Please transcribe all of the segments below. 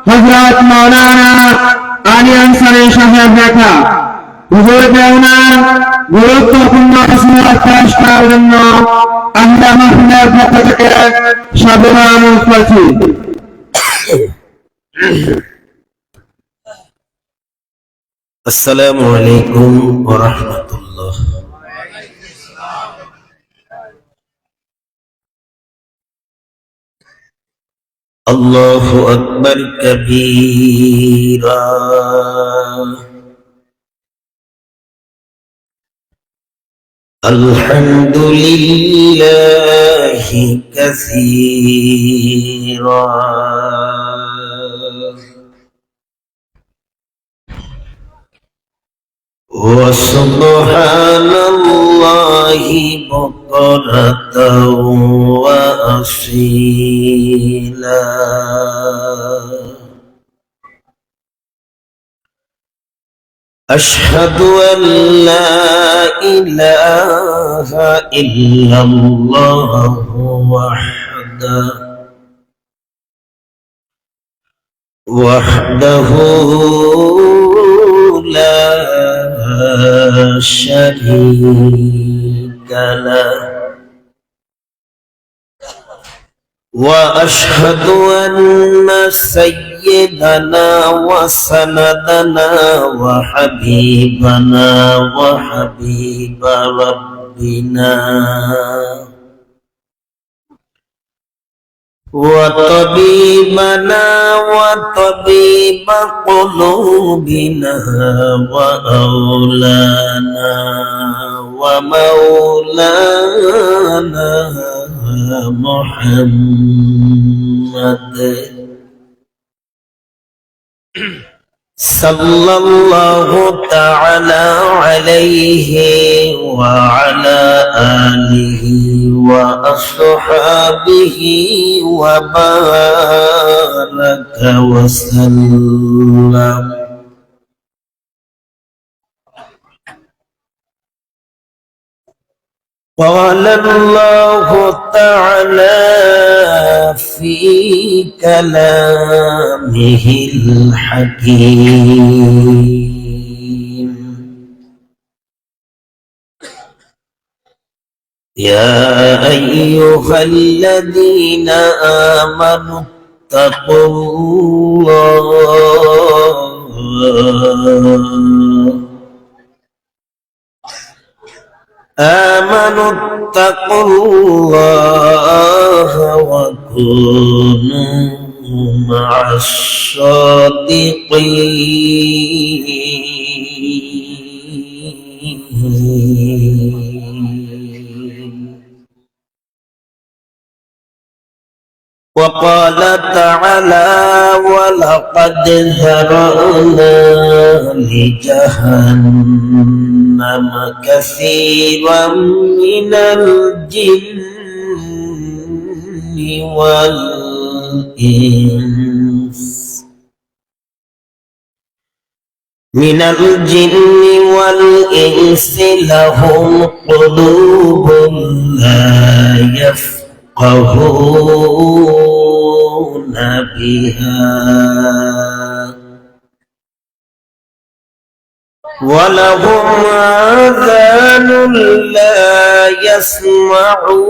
হযরত মাওলানা আলী আনসারী সাহেব লেখা হুজুরকে ওনার গুরুত্বপূর্ণ নসিহত পেশ করার জন্য আহলে মাহফিলের পক্ষ থেকে সাদরে আমন্ত্রণ করছি। আসসালামু আলাইকুম ওয়া রাহমাতুল্লাহ। আল্লাহু আকবার কাবীরা আলহামদুলিল্লাহি কাসীরা ওয়াসুবহানাল্লাহি বুকরাতাও ওয়া আসীলা। আশহাদু আন লা ইলাহা ইল্লাল্লাহ ওয়াহদাহু লা শারীকা লাহু وأشهد أن سيدنا وسندنا وحبيبنا وحبيب ربنا وطبيبنا وطبيب قلوبنا وأولانا ومولانا محمد صلى الله تعالى عليه وعلى آله وأصحابه وبارك وسلم. قال الله تعالى في كلامه الحكيم: يا أيها الذين آمنوا اتقوا الله وكونوا مع الصادقين. وقال تعالى: ولقد ذرأنا لجهنم كثيرا من الجن والإنس لهم قلوب لا يفقهون بها ولهم آذان لا يسمعون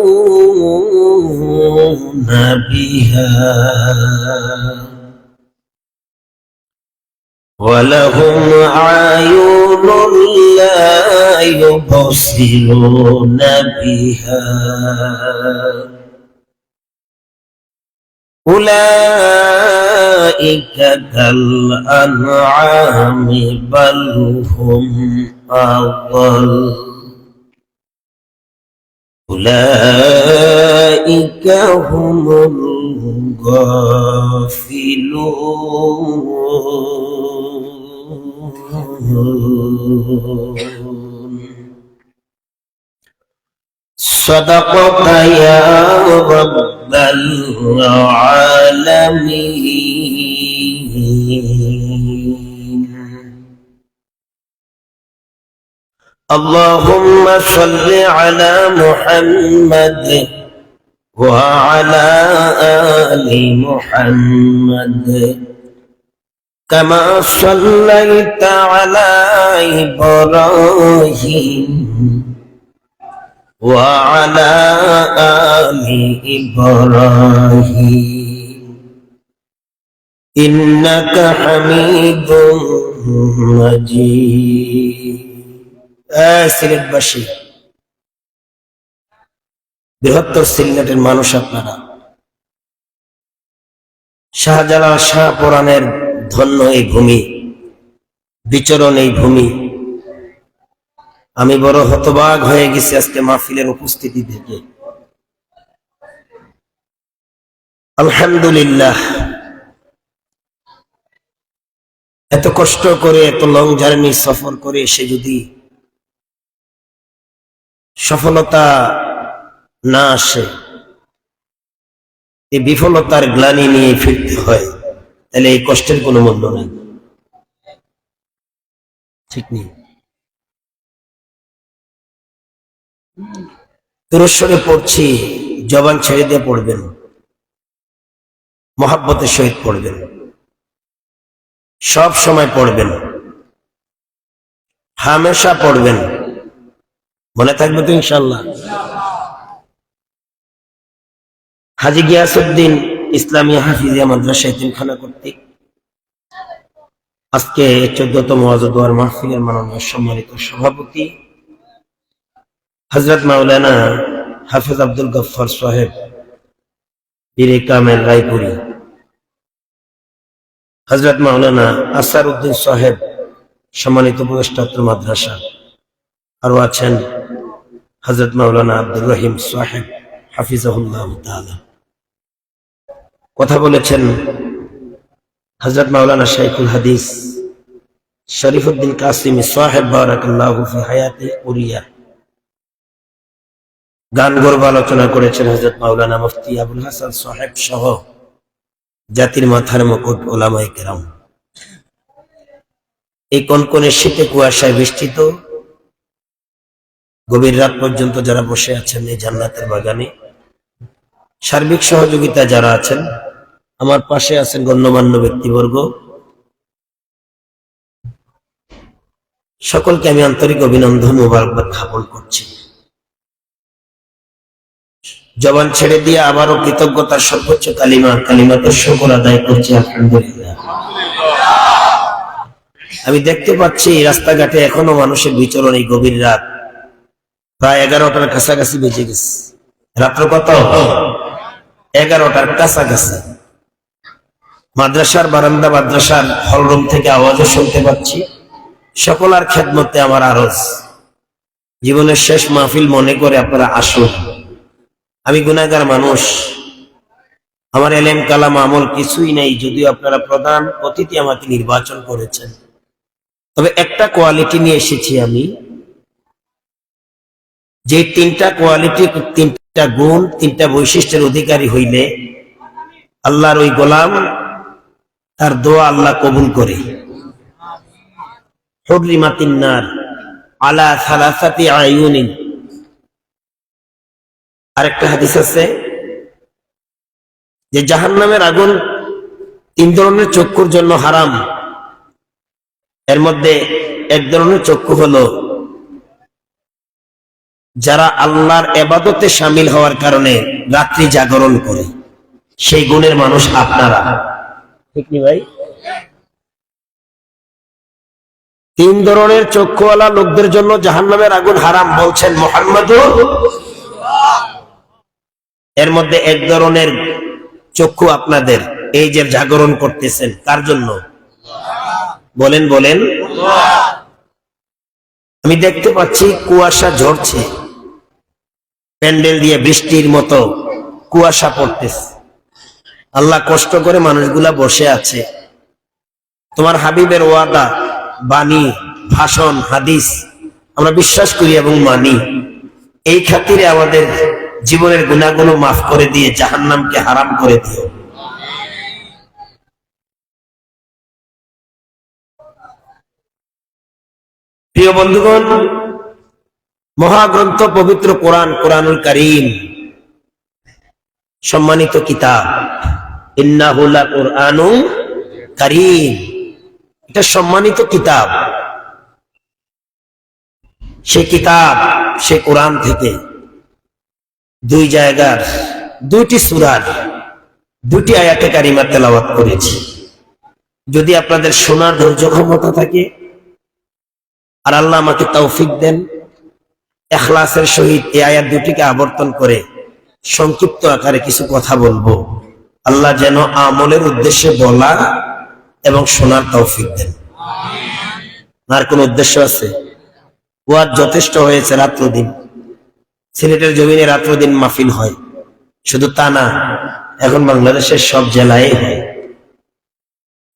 بها ولهم أعين لا يبصرون بها أولئك كالأنعام بل هم أضل أولئك هم الغافلون. صدقك يا رب العالمين. اللهم صل على محمد وعلى آل محمد كما صليت على إبراهيم وعلى آل إبراهيم إنك حميد مجيد সিলেটবাসী, বৃহত্তর সিলেটের মানুষ আপনারা, শাহজালাল শাহপুরাণের ধন্য এই ভূমি, বিচরণ এই ভূমি। আমি বড় হতবাক হয়ে গেছি আজকে মাহফিলের উপস্থিতি থেকে। আলহামদুলিল্লাহ, এত কষ্ট করে এত লং জার্নি সফর করে এসে যদি সফলতা না আসে, এই বিফলতার গ্লানি নিয়ে ফিরতে হয়, তাহলে এই কষ্টের কোনো মূল্য নেই। ঠিক নেই। তুরস্বরে পড়ছি, জবান ছেড়ে দিয়ে পড়বেন, মহাব্বতের সহিত পড়বেন, সব সময় পড়বেন, হামেশা পড়বেন, মনে থাকবে তো ইনশাআল্লাহ। হাজী গিয়াসউদ্দিন ইসলামী হাফিজিয়া মাদ্রাসা এতিমখানা কর্তৃক আজকে 14তম ওয়াজদোয়ার মাহফিলের মাননীয় সম্মানিত সভাপতি হযরত মাওলানা হাফেজ আব্দুল গফফার সাহেব পীরে কামেল রায়পুরি, হযরত মাওলানা আসার উদ্দিন সাহেব সম্মানিত উপদেষ্টা মাদ্রাসা, আরো আছেন হযরত মাওলানা আব্দুর রহিম সাহেব হাফিজাহুল্লাহ তাআলা। কথা বলেছেন হযরত মাওলানা শাইখুল হাদিস শরীফউদ্দিন কাসিমি সাহেব বারাকাল্লাহু ফি হায়াতি উরিয়া। গান গর্ব আলোচনা করেছেন হযরত মাওলানা মুফতি আবুল হাসান সাহেব সহ জাতির মাথার মুকুট ওলামায়ে কেরাম। এই কনকনে শীতে কুয়াশায় বৃষ্টিত গভীর রাত পর্যন্ত যারা বসে আছেন এই জান্নাতের বাগানে, সার্বিক সহযোগিতা যারা আছেন, আমার পাশে আছেন গণ্যমান্য ব্যক্তিবর্গ, সকলকে আমি আন্তরিক অভিনন্দন মোবারকবাদ জ্ঞাপন করছি। জবান ছেড়ে দিয়ে আবারও কৃতজ্ঞতার সর্বোচ্চ কালিমাতুশ শুকর আদায় করছি, আলহামদুলিল্লাহ। আমি দেখতে পাচ্ছি রাস্তাঘাটে এখনো মানুষের বিচরণ, এই গভীর রাত প্রায় 11টার কাছাকাছি বেজে গেছে। রাত্র কত? 11টার কাছাকাছি। মাদ্রাসার বারান্দা, মাদ্রাসার হলরুম থেকে আওয়াজও শুনতে পাচ্ছি। সকলার খেদমতে আমার আরজ, জীবনের শেষ মাহফিল মনে করে আপনারা আসুন। আমি গুনাহগার মানুষ, আমার এলেম কালাম আমল কিছুই নেই, যদিও আপনারা প্রধান অতিথি আমাকে নির্বাচন করেছেন। তবে একটা কোয়ালিটি নিয়ে এসেছি আমি, যে 3টা কোয়ালিটি, 3টা গুণ, 3টা বৈশিষ্ট্যের অধিকারী হইলে আল্লাহর ওই গোলাম, তার দোয়া আল্লাহ কবুল করে। হুররিমাতিন নার আলা সালাসাতি আয়ুনিন। আরেকটা হাদিস আছে যে জাহান্নামের আগুন 3 ধরনের চক্ষুর জন্য হারাম। এর মধ্যে এক ধরনের চক্ষু হলো যারা আল্লাহর ইবাদতে শামিল হওয়ার কারণে রাত্রি জাগরণ করে, সেই গুণের মানুষ আপনারা, ঠিক নি ভাই? 3 ধরনের চক্ষুওয়ালা লোকদের জন্য জাহান্নামের আগুন হারাম বলছেন মুহাম্মদুর। এর মধ্যে এক ধরনের চক্ষু আপনাদের, এই যে জাগরণ করতেছেন, কার জন্য? বলেন বলেন। আমি দেখতে পাচ্ছি কুয়াশা ঝরছে, প্যান্ডেল দিয়ে বৃষ্টির মতো কুয়াশা পড়তেছে। আল্লাহ কষ্ট করে মানুষগুলা বসে আছে। তোমার হাবিবের ওয়াদা, বাণী, ভাষণ, হাদিস আমরা বিশ্বাস করি এবং মানি। এই খাতিরে আমাদের জীবনের গুনাহগুলো মাফ করে দিয়ে জাহান্নামকে হারাম করে দিও। প্রিয় বন্ধুগণ, মহাগ্রন্থ পবিত্র কোরআন, কোরআনুল কারীম সম্মানিত কিতাব, ইন্নাহু লাকুরআনুন কারীম। এটা সম্মানিত কিতাব। সে কিতাব, সে কোরআন থেকে দুই জায়গার 2টি সূরার 2টি আয়াতে কারিমা তেলাওয়াত করেছি। যদি আপনাদের শোনার ধৈর্য ক্ষমতা থাকে আর আল্লাহ আমাকে তৌফিক দেন, ইখলাসের সহিত এই আয়াত 2টিকে আবর্তন করে সংক্ষিপ্ত আকারে কিছু কথা বলবো। আল্লাহ যেন আমলের উদ্দেশ্যে বলা এবং শোনার তৌফিক দেন। আর কোন উদ্দেশ্য আছে? ওয়াজ যথেষ্ট হয়েছে, রাত্র দিন সিলেটের জমিনে রাত্র দিন মাহফিল হয়। শুধু তা না, এখন বাংলাদেশের সব জেলায় হয়।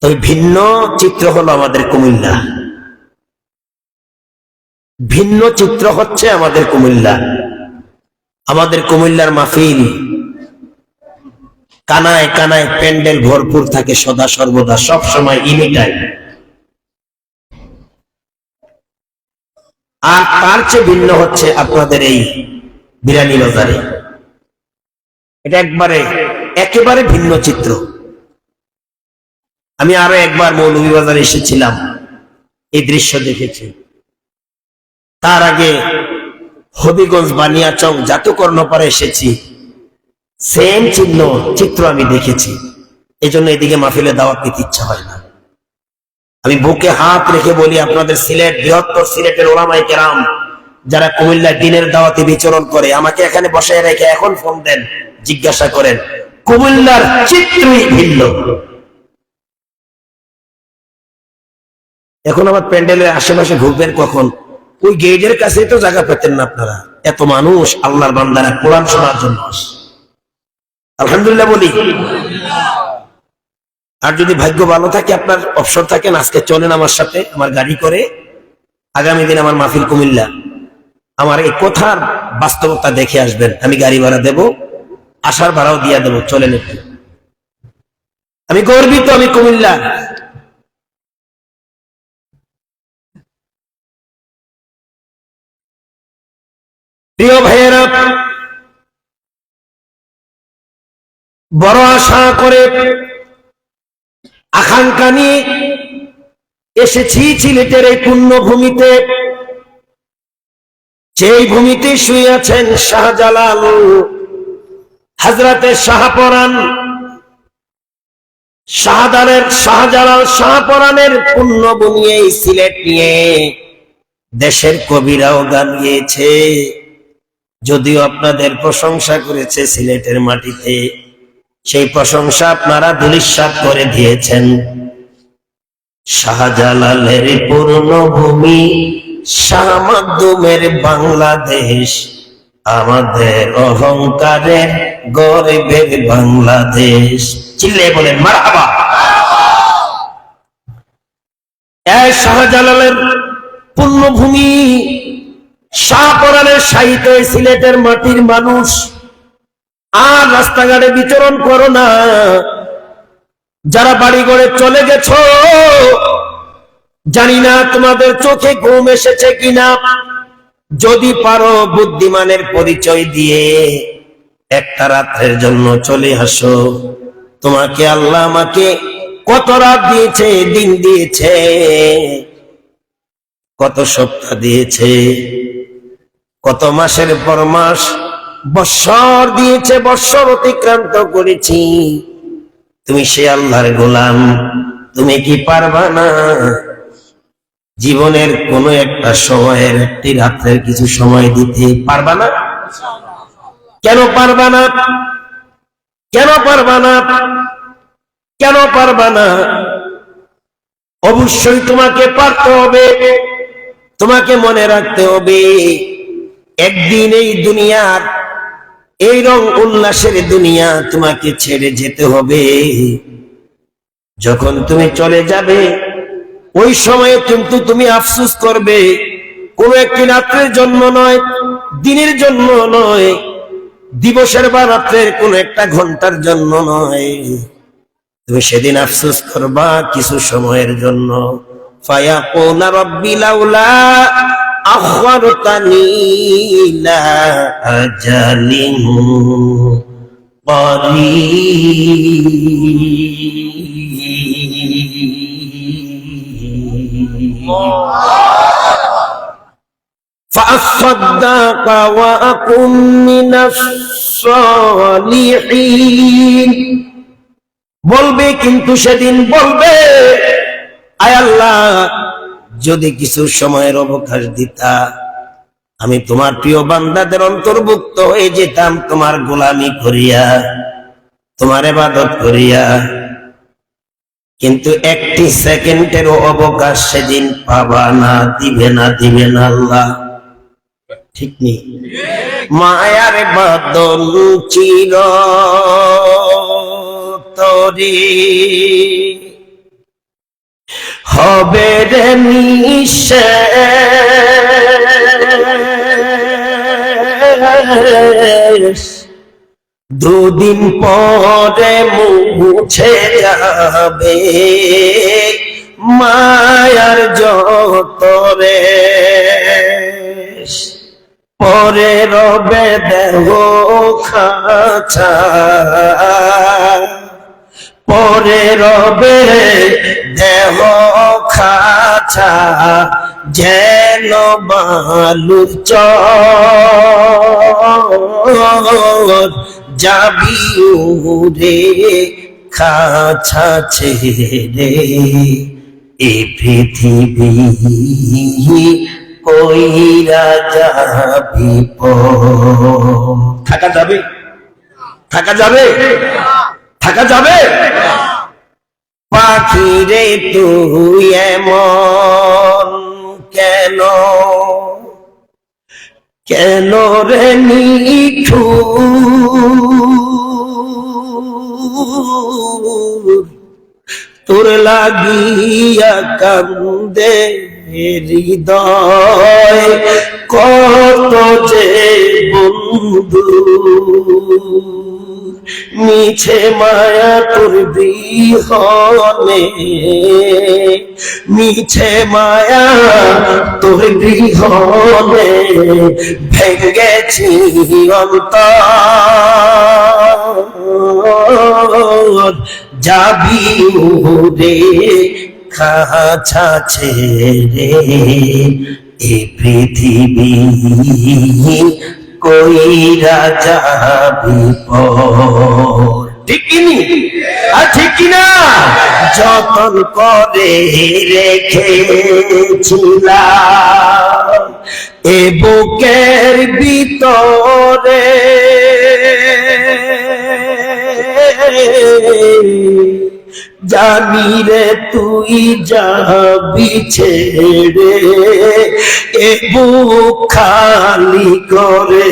তবে ভিন্ন চিত্র হলো আমাদের কুমিল্লা, ভিন্ন চিত্র হচ্ছে আমাদের কুমিল্লা। আমাদের কুমিল্লার মাহফিল কানায় কানায় প্যান্ডেল ভরপুর থাকে সদা সর্বদা, সব সময় এনি টাইম। আর তার চেয়ে ভিন্ন হচ্ছে আপনাদের এই বিরানীবাজারে। এটা একেবারে ভিন্ন চিত্র। আমি আরো একবার মৌলভীবাজারে এসেছিলাম, এই দৃশ্য দেখেছি। তার আগে হবিগঞ্জ, বানিয়াচং, জাতুকর্ণপাড়ে এসেছি, সেম চিত্র আমি দেখেছি। এই জন্য এদিকে মাহফিলে দাওয়াত দিতে ইচ্ছা হয় না। আমি বুকে হাত রেখে বলি, আপনাদের সিলেট, বৃহত্তর সিলেটের ওলামায়ে কেরাম যারা কুমিল্লার দিনের দাওয়াতে বিচরণ করে, আমাকে এখানে বসায় রেখে এখন ফোন দেন, জিজ্ঞাসা করেন, কুমিল্লার চিত্রই ভিন্ন। এখন আমার প্যান্ডেলের আশেপাশে ঘুরবেন কখন? ওই গেটের কাছে তো জায়গা পেতেন না আপনারা। এত মানুষ আল্লাহর বান্দারা কোরআন শোনার জন্য আসে। আলহামদুলিল্লাহ বলি। আর যদি ভাগ্য ভালো থাকে, আপনার অবসর থাকেন, আজকে চলেন আমার সাথে, আমার গাড়ি করে। আগামী দিন আমার মাহফিল কুমিল্লা। আমার এই কথার বাস্তবতা দেখে আসবেন। আমি গাড়ি ভাড়া দেব, আসার ভাড়াও দিয়ে দেবো, চলেন একটু। আমি গর্বিত, আমি কুমিল্লা। প্রিয় ভাইয়েরা, বড় আশা করে আকাঙ্ক্ষা নিয়ে এসেছি সিলেটের এই পুণ্যভূমিতে। যেই ভূমিতে শুয়ে আছেন শাহজালাল, হযরতে শাহপরান, শাহজালাল শাহপরানের পুণ্যভূমি এই সিলেট নিয়ে দেশের কবিরাও গান গেয়েছে। যদিও আপনাদের প্রশংসা করেছে সিলেটের মাটিতে, সেই প্রশংসা আপনারা ধূলিসাৎ করে দিয়েছেন। শাহজালালের পূর্ণভূমি, শাহ মাকদুমের বাংলাদেশ, আমাদের অহংকারের গর্বের বাংলাদেশ। চিল্লে বলেন মারহাবা। এই শাহজালালের পূর্ণভূমি শাহপরানের সাহিত্য সিলেটের মাটির মানুষ। আর রাস্তাঘাটে বিচরণ করো না, যারা বাড়ি ঘরে চলে গেছ, জানি না তোমাদের চোখে ঘুম এসেছে কিনা। যদি পারো বুদ্ধিমানের পরিচয় দিয়ে একটা রাতের জন্য চলে আসো। তোমাকে আল্লাহ আমাকে কত রাত দিয়েছে, দিন দিয়েছে, কত সপ্তাহ দিয়েছে, কত মাসের পর মাস, বৎসর দিয়েছে, বৎসর অতিক্রান্ত করেছি। তুমি সে আল্লাহর গোলাম, তুমি কি পারবা না জীবনের কোন একটা সময়ের, একটি রাত্রের কিছু সময় দিতে? পারবা না? কেন পারবা না? কেন পারবা না? কেন পারবা না? অবশ্যই তোমাকে পারতে হবে। তোমাকে মনে রাখতে হবে, একদিন এই দুনিয়ার, এই রং উল্লাসের দুনিয়া তোমাকে ছেড়ে যেতে হবে। যখন তুমি চলে যাবে, ওই সময়ে কিন্তু তুমি আফসোস করবে। কোন একটি রাত্রের জন্য নয়, দিনের জন্য নয়, দিবসের বা রাত্রের কোন একটা ঘন্টার জন্য নয়। তুমি সেদিন আফসোস করবা কিছু সময়ের জন্য। ফায়াকুলা রাব্বি লাউলা আখরতানি ইলা আজালিন করিব فأصدق وأكن من الصالحين বলবে, কিন্তু সেদিন বলবে, আয় আল্লাহ, যদি কিছু সময়ের অবকাশ দিতা আমি তোমার প্রিয় বান্দাদের অন্তর্ভুক্ত হয়ে যেতাম, তোমার গোলামি করিয়া, তোমার ইবাদত করিয়া। কিন্তু একটি সেকেন্ডেরও অবকাশ সেদিন পাবা না, দিবে না, দিবে না আল্লাহ। ঠিক নেই? মায়ার বাদল চির তরি হবে রে নিঃশেষ, দুদিন পরে মুছে যাবে মায়ার যত রেশ, পরে রবে দেহ খাঁচা, পরে রবে দেহ খাঁচা, যেন বালুর চর, যাবি উড়ে খাঁচা ছেড়ে, এ পৃথিবী কইরা যাবি পর। থাকা যাবে? থাকা যাবে? থাকা যাবে? পাখি রে তুই এমন কেন, কেন রে নিঠুর, তোর লাগিয়া কান্দে হৃদয় কত যে বন্ধু, মিছে মায়া তোর বিহনে, মিছে মায়া তোর বিহনে, ভেঙ্গেছি অন্তর, যাবি উড়ে খাঁচা ছেড়ে, এ পৃথিবী কইরা যাবি পর। ঠিক কিনি? আর ঠিক কিনা? যতন করে রেখেছিলাম এ বুকের ভিতরে, জানি রে তুই যাবি ছেড়ে, এ বুক খালি করে।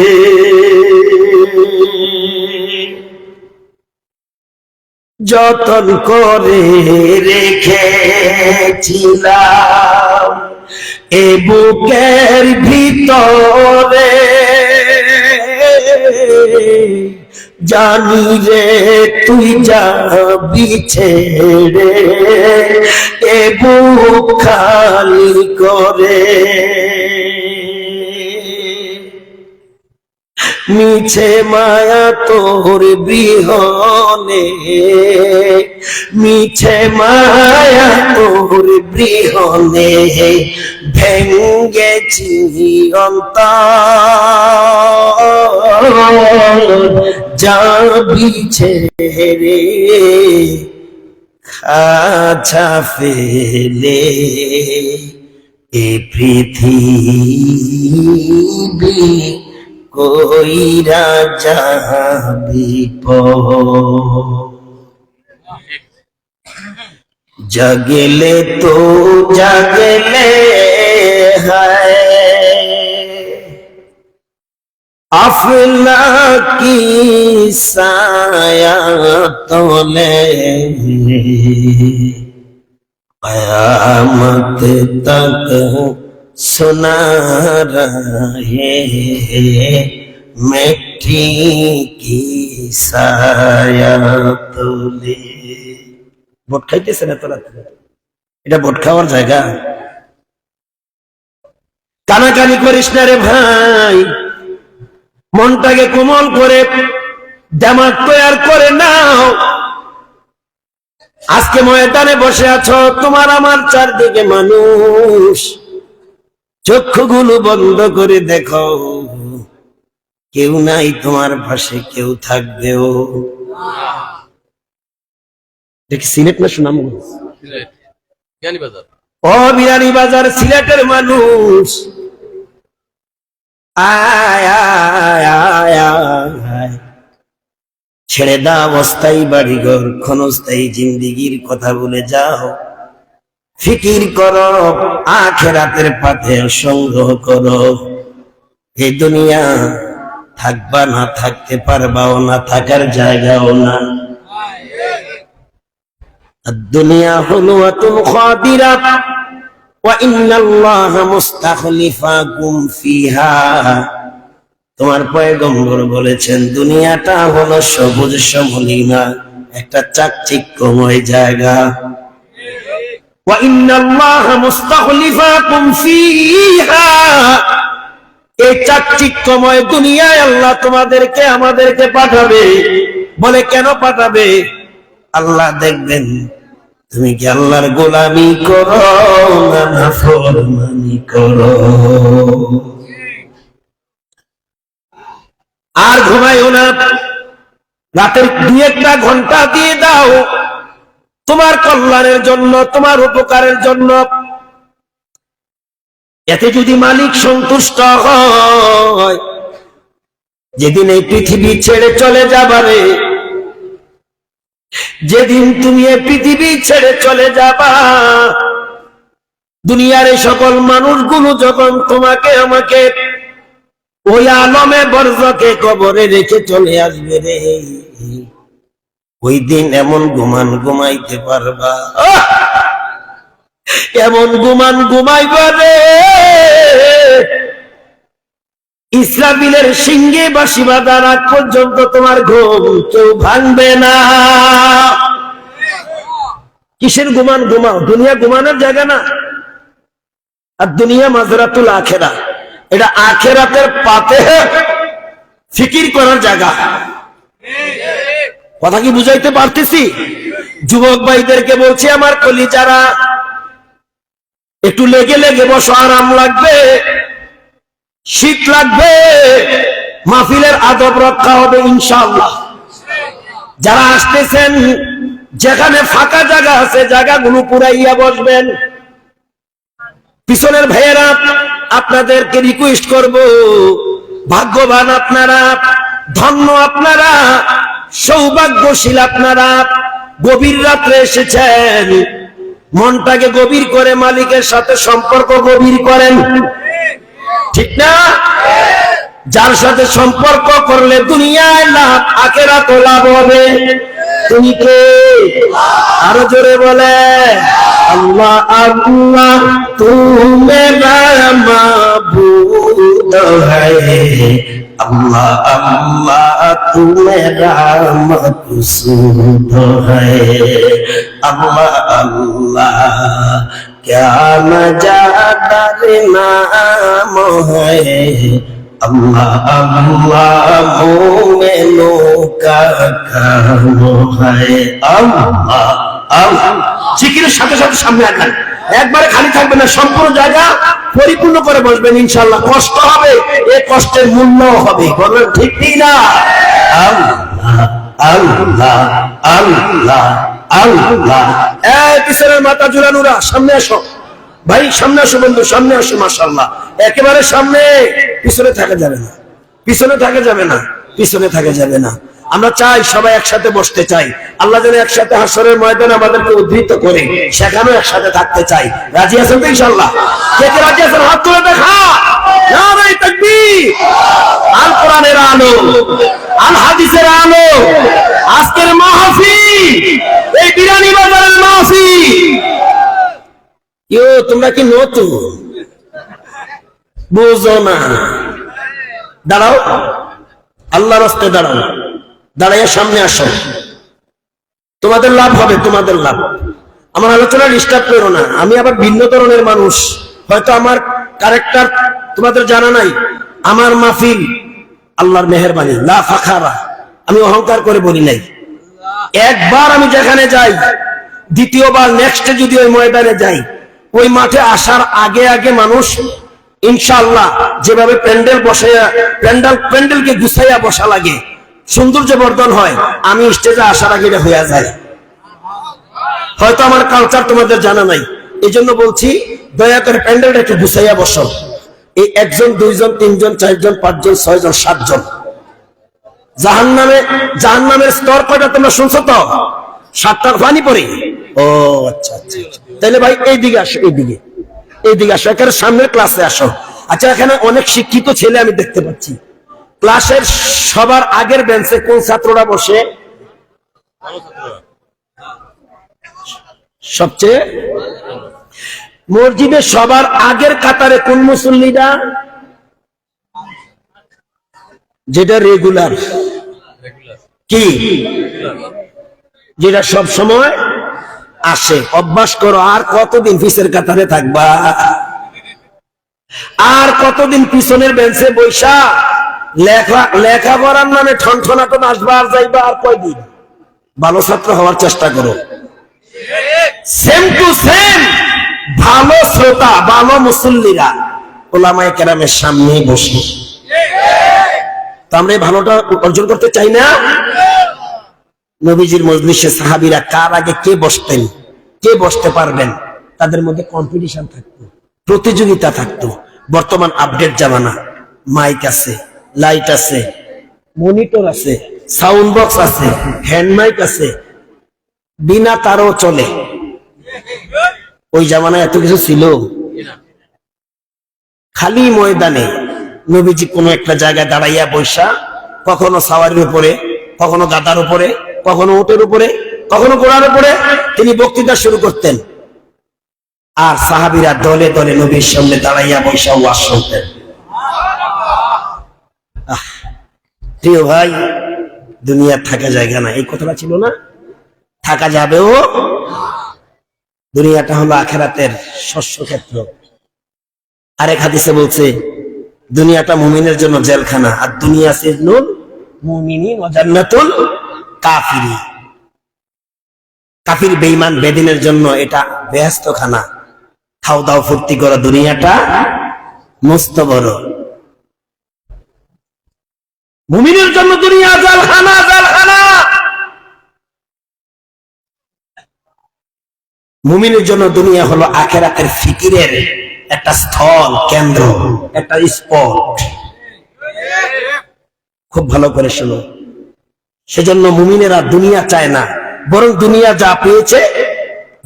যতন করে রেখেছিলাম এ বুকের ভিতরে, জানি রে তুই যাবি ছেড়ে, এ বুক খালি করে। মিছে মায়া তোর বিহনে, মিছে মায়া তোর বিহনে, ভেঙ্গেছি অন্তর, যাবি ছেড়ে খাঁচা ফেলে, এ পৃথিবী কইরা যাবি পর। জাগলে তো জাগলে হায় আফলাকি সায়া তলে, क़यामत तक सुना रहे मिट्टी की साया तले। ভোট খাইতেছে না তোরা? এটা ভোট খাওয়ার জায়গা? কানাকানি করিস না রে ভাই, মনটাকে কোমল করে জামাত তৈয়ার করে নাও। আজকে ময়দানে বসে আছো, তোমার আমার চারদিকে মানুষ, চক্ষুগুলো বন্ধ করে দেখো, কেউ নাই তোমার পাশে, কেউ থাকবেও। দেখি সিলেট না সুনামগঞ্জ? ও বিরানীবাজার সিলেটের মানুষ, আয় আয় আয় আয়, ছেড়ে দাও অস্থায়ী বাড়িঘর, ক্ষণস্থায়ী জিন্দিগির কথা বলে যাও, ফিকির করো আখিরাতের পথে সংগ্রহ করো। এই দুনিয়া থাকবা না, থাকতে পারবাও না, থাকার জায়গাও না। দুনিয়া হুলওয়াতুন খাদিরা ওয়া ইন্নাল্লাহা মুস্তাখলিফাকুম ফিহা। তোমার পয়গম্বর বলেছেন দুনিয়াটা হলো সবুজ শ্যামলিমা, একটা চাকচিক্যময় জায়গা। ওয়া ইন্নাল্লাহা মুস্তাখলিফাকুম ফিহা, এই চাকচিক্যময় দুনিয়ায় আল্লাহ তোমাদেরকে আমাদেরকে পাঠাবে। বলে কেন পাঠাবে? আল্লাহ দেখবেন তুমি কি আল্লাহর গোলামি করো না নাফরমানি করো। আর ঘুমাইও না, রাতের 2-1টা ঘন্টা দিয়ে দাও তোমার কল্যাণের জন্য, তোমার উপকারের জন্য। এতে যদি মালিক সন্তুষ্ট হয়, যেদিন এই পৃথিবী ছেড়ে চলে যাবারে, যেদিন তুমি এই পৃথিবী ছেড়ে চলে যাবা, দুনিয়ার এই সকল মানুষগুলো যখন তোমাকে আমাকে ওই আলমে বরজকে কবরে রেখে চলে আসবে রে, ওই দিন এমন ঘুমান ঘুমাইতে পারবা, এমন ঘুমান ঘুমাইবা রে, ইসরাফিলের সিংহে বাঁশি বাঁধার আগ পর্যন্ত তোমার ঘুম কেউ ভাঙবে না। কিসের ঘুমান? ঘুমাও, দুনিয়া ঘুমানোর জায়গা না। আর দুনিয়া মাজরাতুল আখিরা, এটা আখিরাতের পাতে ফিকির করার জায়গা। কথা কি বুঝাইতে পারতেছি? যুবক ভাইদেরকে বলছি, আমার কলিজারা, একটু লেগে লেগে বসো, আরাম লাগবে, শীত লাগবে, মাহফিলের আদব রক্ষা হবে ইনশাআল্লাহ। যারা আসতেছেন, যেখানে ফাঁকা জায়গা আছে জায়গাগুলো পুরাইয়া বসবেন। পিছনের ভাইয়েরা, আপনাদেরকে রিকোয়েস্ট করব, ভাগ্যবান আপনারা, ধন্য আপনারা, সৌভাগ্যশীল আপনারা, গভীর রাত্রে এসেছেন, মনটাকে গভীর করে মালিকের সাথে সম্পর্ক গভীর করেন, ঠিক না? যার সাথে সম্পর্ক করলে দুনিয়ায় লাভ, আখিরাতে লাভ হবে। তুমি কে? আরো জোরে বলে আল্লাহ আল্লাহ তু মেরা মাবুদ হ্যায়, আল্লাহ আল্লাহ তু মেরা মকসুদ হ্যায়, আল্লাহ আল্লাহ क्या मजादार नाम है, अल्लाह अल्लाह मोमेनों का काम है, अल्लाह अल्लाह। জিকিরের সাথে সাথে সামনে আসবেন, একবারে খালি থাকবেন না, সম্পূর্ণ জায়গা পরিপূর্ণ করে বসবেন ইনশাআল্লাহ। কষ্ট হবে, এই কষ্টের মূল্য হবে, বলবেন ঠিক না? আল্লাহ আল্লাহ আল্লাহ আল্লাহ। এই পিছনের মাথা ঝুলানোরা সামনে আসো, ভাই সামনে আসো, বন্ধু সামনে আসো, মাশাআল্লাহ একেবারে সামনে। পিছনে থাকা যাবে না, পিছনে থাকা যাবে না, পিছনে থাকা যাবে না। আমরা চাই সবাই একসাথে বসতে চাই। আল্লাহ যেন একসাথে হাসরের ময়দানে আমাদেরকে উদ্ধৃত করে সেখানেও একসাথে থাকতে চাই। রাজি আছেন তো ইনশাআল্লাহ? কে কে রাজি আছেন? হাত তুলে দেখা। নারে তাকবীর। আল কোরআনের আলো, আল হাদিসের আলো, আজকের মাহফিল, এই বিরানীবাজারের মাহফিল। তোমরা কি নতুন বুঝো না? দাঁড়াও, আল্লাহর রাস্তায় দাঁড়াও, দাঁড়াইয়া সামনে আসো, তোমাদের লাভ হবে, তোমাদের লাভ। আমার আলোচনা ডিস্টার্ব করো না, আমি আবার ভিন্ন ধরনের মানুষ, হয়তো আমার ক্যারেক্টার তোমাদের জানা নাই। আমার মাহফিল আল্লাহর মেহেরবানি, লা ফাখারা, আমি অহংকার করে বলি নাই। একবার আমি যেখানে যাই দ্বিতীয়বার নেক্সটে যদি ওই ময়দানে যাই, ওই মাঠে আসার আগে আগে মানুষ ইনশাআল্লাহ যেভাবে প্যান্ডেল বসাইয়া প্যান্ডেলকে গুছাইয়া বসা লাগে, সৌন্দর্য বর্ধন হয়, আমি স্টেজে আসার আগে এটা হয়ে যায়। হয়তো আমার কালচার তোমাদের জানা নাই, এই জন্য বলছি দয়া করে প্যান্ডেলটা একটু গুছাইয়া বসো। এই 1 জন 2 জন 3 জন 4 জন 5 জন 6 জন 7 জন জাহান্নামের স্তর কয়টা তোমরা শুনছো তো? 7টার পানি পড়ে। ও আচ্ছা আচ্ছা, তাহলে ভাই এইদিকে আসো, এইদিকে আসো, এখানে সামনের ক্লাসে আসো। আচ্ছা, এখানে অনেক শিক্ষিত ছেলে আমি দেখতে পাচ্ছি। ক্লাসের সবার আগের বেঞ্চে কোন ছাত্ররা বসে? সবচেয়ে মসজিদে সবার আগের কাতারে কোন মুসল্লিরা? যেটা রেগুলার, কি যেটা সব সময় আসে। অভ্যাস করো। আর কতদিন পিছের কাতারে থাকবা? আর কতদিন পিছনের বেঞ্চে বৈশা লেখাপড়ার নামে ঠনঠনাটন আসবা আর যাইবা? আর কয়দিন? ভালো ছাত্র হওয়ার চেষ্টা করো। সেম টু সেম ভালো শ্রোতা, ভালো মুসল্লিরা ওলামায়ে কেরামের সামনে বসে। তো আমরা এই ভালোটা অর্জন করতে চাই না? নবীজির মজলিসে সাহাবীরা কার আগে কে বসতেন, কে বসতে পারবেন, তাদের মধ্যে কম্পিটিশন থাকতো, প্রতিযোগিতা থাকতো। বর্তমান আপডেট জামানা, মাইক আছে, লাইট আছে, মনিটর আছে, সাউন্ড বক্স আছে, হ্যান্ড মাইক আছে, বিনা তারও চলে। ওই জামানায় এত কিছু ছিল? খালি ময়দানে নবীজি কোনো একটা জায়গায় দাঁড়াইয়া বৈশা, কখনো সাওয়ারির উপরে, কখনো গাদার উপরে, কখনো উটের উপরে, কখনো ঘোড়ার উপরে তিনি বক্তৃতা শুরু করতেন। আর সাহাবীরা দলে দলে নবীর সামনে দাঁড়াইয়া বৈশা ওয়াজ শুনতেন। প্রিয় ভাই, দুনিয়ার থাকা জায়গা না, এই কথাটা ছিল না? থাকা যাবেও। দুনিয়াটা হলো আখিরাতের শস্য ক্ষেত্র। আরেক হাদিসে বলছে দুনিয়াটা মুমিনের জন্য জেলখানা, আর দুনিয়া সিজনুল মুমিনিন ওয়া জান্নাতুল কাফিরিন। কাফির বেঈমান বেদিনের জন্য এটা বেহেশতখানা। খাও দাও ফুর্তি করো, দুনিয়াটা মস্ত বড়। মুমিনের জন্য দুনিয়া জেলখানা, জেলখানা। মুমিনের জন্য দুনিয়া হলো আখিরাতের ফিকিরের একটা স্থল, কেন্দ্র, একটা স্পট। খুব ভালো করে শোনো। সেজন্য মুমিনেরা দুনিয়া চায় না, বরং দুনিয়া যা পেয়েছে,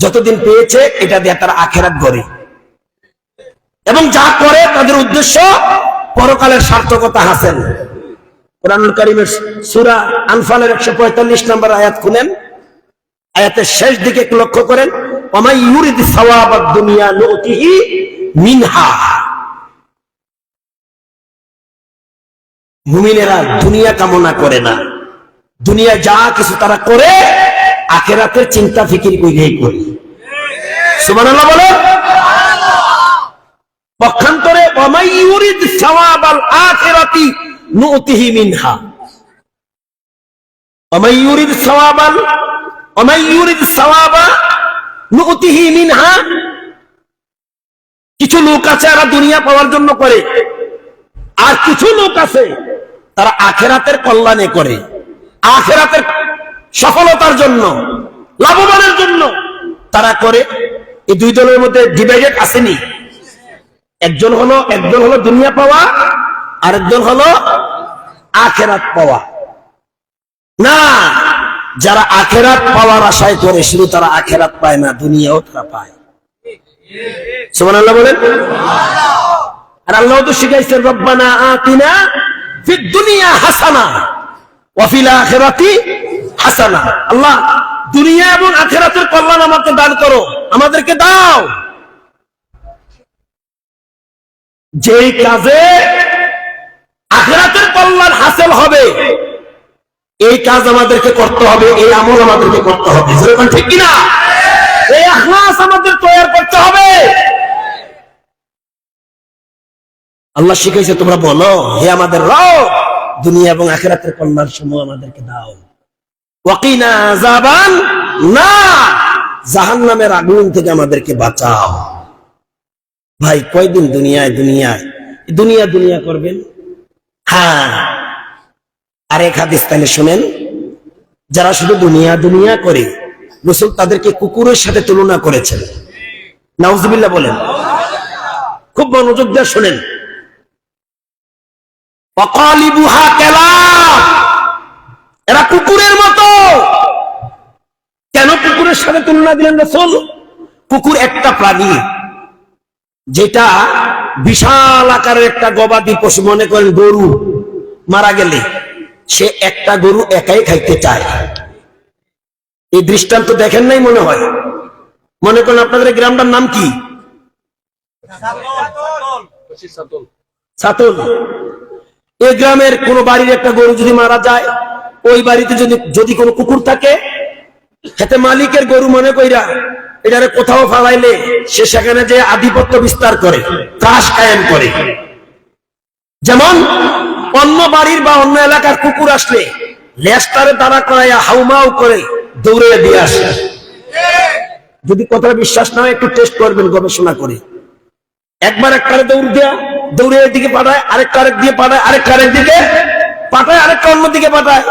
যতদিন পেয়েছে, এটা দিয়ে তারা আখিরাত গড়ে। এবং যা করে তাদের উদ্দেশ্য পরকালের সার্থকতা হাসিল। কুরআনুল কারীমের সূরা আনফালের 145 নম্বর আয়াত খুলেন, আয়াতের শেষ দিকে একটু লক্ষ্য করেন। ওয়া ইউরিদ সাওয়াবাদ দুনিয়া নুতিহি মিনহা। মুমিনেরা দুনিয়া কামনা করে না, দুনিয়া যা কিছু তারা করে আখিরাতের চিন্তা ফিকির কইরেই করে। সুবহানাল্লাহ বলেন। পক্ষান্তরে ওয়া ইউরিদ সাওয়াবাল আখিরাতি নুতিহি মিনহা। ওয়া ইউরিদ সাওয়াবা নুতিহি মিনহা। কিছু লোক আছে এরা দুনিয়া পাওয়ার জন্য করে, আর কিছু লোক আছে তারা আখিরাতের কল্যাণে করে, আখিরাতের সফলতার জন্য, লাভবানের জন্য তারা করে। এই দুই দলের মধ্যে ডিভাইডেড আসেনি? একজন হলো দুনিয়া পাওয়া, আরেকজন হলো আখিরাত পাওয়া। না, যারা আখিরাত পাওয়ার আশায় করে শুধু তারা আখিরাত পায় না, দুনিয়াও তারা পায়। সুবহানাল্লাহ বলেন। আর আল্লাহ তো শিখাইছেন রব্বানা আতিনা ফিদ দুনিয়া হাসানা ওয়া ফিল আখিরাতি হাসানা। আল্লাহ, দুনিয়া এবং আখিরাতের কল্যাণ আমাকে দান করো, আমাদেরকে দাও। যেই কাজে আখিরাতের কল্যাণ হাসিল হবে, এই কাজ আমাদেরকে করতে হবে, এই আমল আমাদেরকে করতে হবে। ঠিক কিনা? এই ইখলাস আমাদের তৈরি করতে হবে। আল্লাহ শিখাইছে, তোমরা বলো, হে আমাদের রব, দুনিয়া এবং আখিরাতের কল্যাণ সমূহ আমাদেরকে দাও। ওয়াকিনা আযাবান নার, জাহান্নামের আগুন থেকে আমাদেরকে বাঁচাও। ভাই কয়দিন দুনিয়ায় দুনিয়া দুনিয়া করবেন? হ্যাঁ, আরেক হাদিস তাহলে শুনেন, যারা শুধু দুনিয়া দুনিয়া করে রাসূল তাদেরকে কুকুরের সাথে তুলনা করেছেন। নাউজুবিল্লাহ বলেন। খুব মনোযোগ দিয়ে শুনেন। ওয়াকালিবুহা কালাব, এরা কুকুরের মতো। কেন কুকুরের সাথে তুলনা দিলেন রাসূল? কুকুর একটা প্রাণী যেটা বিশাল আকারের একটা গবাদি পশু, মনে করেন গরু মারা গেলে সে একটা গরু একাই খাইতে চায়। এই দৃষ্টান্ত দেখেন নাই মনে হয়? মনে করেন আপনাদের গ্রামটার নাম কি? ছাতল। এই গ্রামের কোন বাড়ির একটা গরু যদি মারা যায়, ওই বাড়িতে যদি কোনো কুকুর থাকে, খেতে মালিকের গরু মনে কইরা এটারে কোথাও ফালাইলে সে সেখানে যে আধিপত্য বিস্তার করে, ত্রাস কায়েম করে। যেমন অন্য বাড়ির বা অন্য এলাকার কুকুর আসলে লেজটারে দাঁড়া করাইয়া হাউমাউ করে দৌড়ে দিয়ে আসে। যদি কথা বিশ্বাস না হয় একটু টেস্ট করবেন গবেষণা করে। একবার একটারে দৌড়ে এদিকে পাঠায়, আরেকটা আরেক দিয়ে পাঠায়, আরেকটা আরেক দিকে পাঠায়, আরেকটা অন্যদিকে পাঠায়।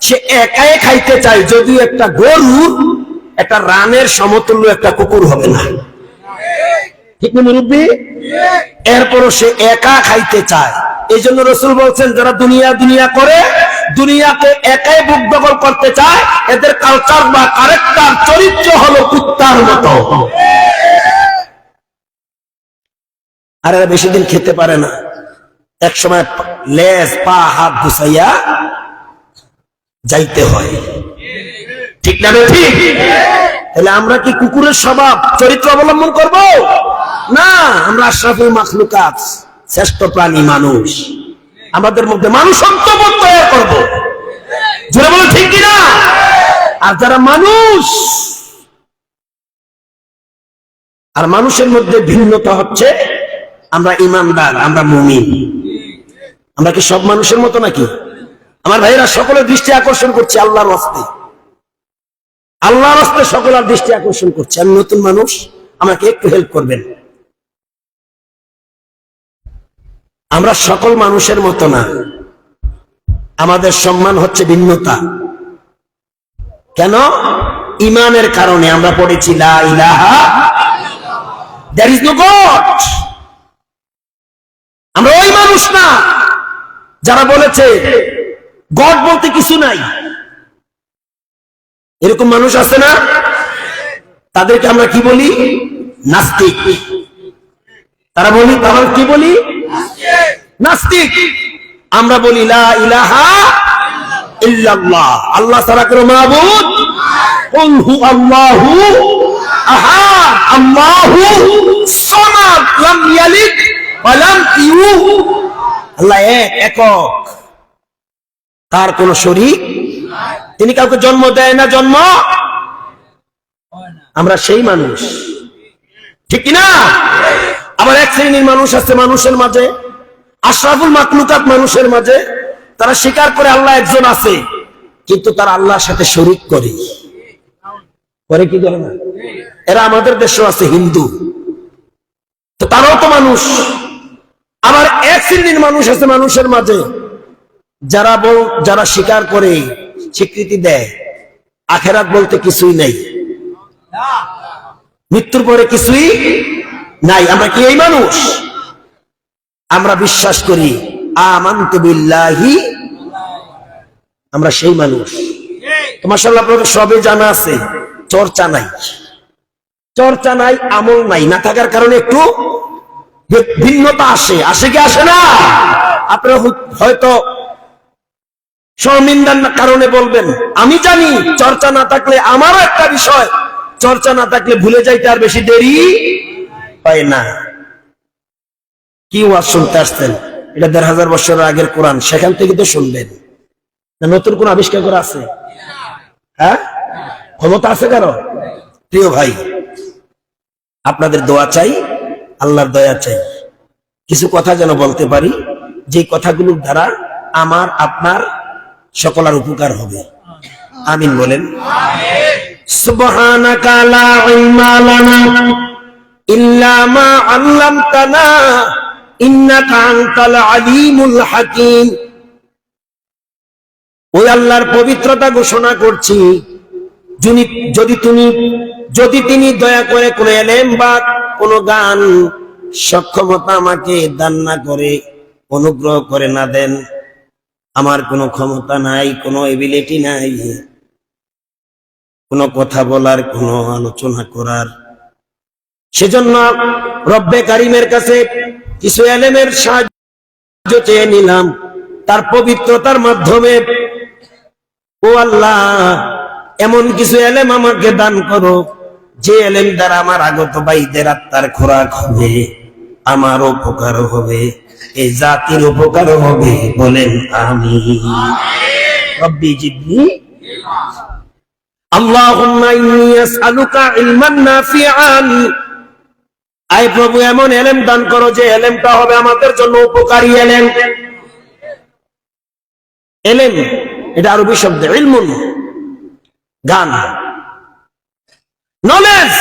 সে একাই খাইতে চায়, যদিও একটা গরু একটা রানের সমতুল্য একটা কুকুর হবে না, ঠিক না মুরব্বী? এরপরও সে একা খাইতে চায়। এই জন্য রাসূল বলছেন, যারা দুনিয়া দুনিয়া করে, দুনিয়াকে একাই বুক দখল করতে চায়, এদের কালচার বা ক্যারেক্টার চরিত্র হলো কুত্তার মতো। আর এরা বেশি দিন খেতে পারে না, এক সময় লেজ পা হাত ঘুষাইয়া যাইতে হয়, ঠিক না? ঠিক। তাহলে আমরা কি কুকুরের স্বভাব চরিত্র অবলম্বন করব? না, আমরা আশরাফুল মাখলুকাত, শ্রেষ্ঠ প্রাণী মানুষ। আমাদের মধ্যে মানুষত্ব বোধ তৈরি করব, জোরে বলো ঠিক কিনা? আর যারা মানুষ, আর মানুষের মধ্যে ভিন্নতা হচ্ছে আমরা ইমানদার, আমরা মুমিন। আমরা কি সব মানুষের মতো নাকি? আমার ভাইয়েরা, সকলের দৃষ্টি আকর্ষণ করছে আল্লাহর রাস্তায়, আল্লাহর রাস্তায় সকলের দৃষ্টি আকর্ষণ করছে। আমি নতুন মানুষ, আমাকে একটু হেল্প করবেন। আমরা সকল মানুষের মতো না, আমাদের সম্মান হচ্ছে ভিন্নতা। কেন? ইমানের কারণে। আমরা পড়েছি লা ইলাহা, there is no God। আমরা ওই মানুষ না যারা বলেছে গড বলতে কিছু নাই। এরকম মানুষ আছে না? তাদেরকে আমরা কি বলি? নাস্তিক। তারা বলি, তারা কি বলি? নাস্তিক। আমরা বলি লা ইলাহা ইল্লাল্লাহ, আল্লাহ ছাড়া কোনো মাবুদ। কুল হু আল্লাহু আহাদ, আল্লাহু সামাদ, লাম ইয়ালিদ ওয়া লাম ইউলাদ। আল্লাহ একক, তার কোনো শরীক, তিনি কাউকে জন্ম দেয় না, জন্ম। আমরা সেই মানুষ, ঠিক কিনা? আবার এক শ্রেণীর মানুষ আছে মানুষের মাঝে, আশরাফুল মাখলুকাত মানুষের মাঝে, তারা স্বীকার করে আল্লাহ একজন আছে, কিন্তু তারা আল্লাহর সাথে শরীক করে কি করে না? এরা আমাদের দেশেও আছে, হিন্দু, তো তারাও তো মানুষ। আবার এক শ্রেণীর মানুষ আছে মানুষের মাঝে, যারা স্বীকার করে, স্বীকৃতি দেয় আখেরাত বলতে কিছুই নাই, মৃত্যুর পরে কিছুই নাই। আমরা কি এই মানুষ? আমরা বিশ্বাস করি আমানতু বিল্লাহি, আমরা সেই মানুষ। তো মাশাআল্লাহ, আপনাদের সবই জানা আছে, চর্চা নাই, চর্চা নাই, আমল নাই, না থাকার কারণে একটু ভিন্নতা আসে। আসে কি আসে না? আপনারা হয়তো শর্মিন্দার কারণে বলবেন, আমি জানি চর্চা না থাকলে, আমারও একটা বিষয়, চর্চা না থাকলে ভুলে যাইতে আর বেশি দেরি হয় না। কি ওয়াজ শুনতে আসছেন? এটা ১৫০০ বছর আগের কোরআন, সেখান থেকে তো শুনবেন। নতুন কোন আবিষ্কার করা আছে? হ্যাঁ, ক্ষমতা আছে কারো? প্রিয় ভাই, আপনাদের দোয়া চাই, আল্লাহর দয়া চাই। কিছু কথা যেন বলতে পারি, যে কথাগুলোর দ্বারা আমার আপনার সকলের উপকার হবে। আমিন বলেন। সুবহানাকা লা ইলমা লানা ইল্লা মা আল্লামতানা ইন্নাকা আনতাল আলিমুল হাকীম। ওই আল্লাহর পবিত্রতা ঘোষণা করছি, যদি তিনি দয়া করে কোন ইলম বা কোন গান সক্ষমতা আমাকে দান না করে, অনুগ্রহ করে না দেন, আমার কোনো ক্ষমতা নাই, কোনো এবিলিটি নাই কোনো কথা বলার, কোনো আলোচনা করার। সেজন্য রব্বে কারিমের কাছে কিছু ইলমের সাহায্য চেয়ে নিলাম, তার পবিত্রতার মাধ্যমে। ও আল্লাহ, এমন কিছু ইলম আমাকে দান করো যে ইলম দ্বারা আমার আগত ভাইদের আত্মার খোরাক হবে, আমার উপকার হবে, এই জাতির উপকার হবে। বলেন আমিন। রব্বি জিদনি আল্লাহুম্মা ইন্নী আসআলুকা ইলমান নাফিআন। আয় প্রভু, এমন ইলম দান করো যে ইলমটা হবে আমাদের জন্য উপকারী ইলম। ইলম এটা আরবি শব্দ, ইলমুন জ্ঞান, নলেজ।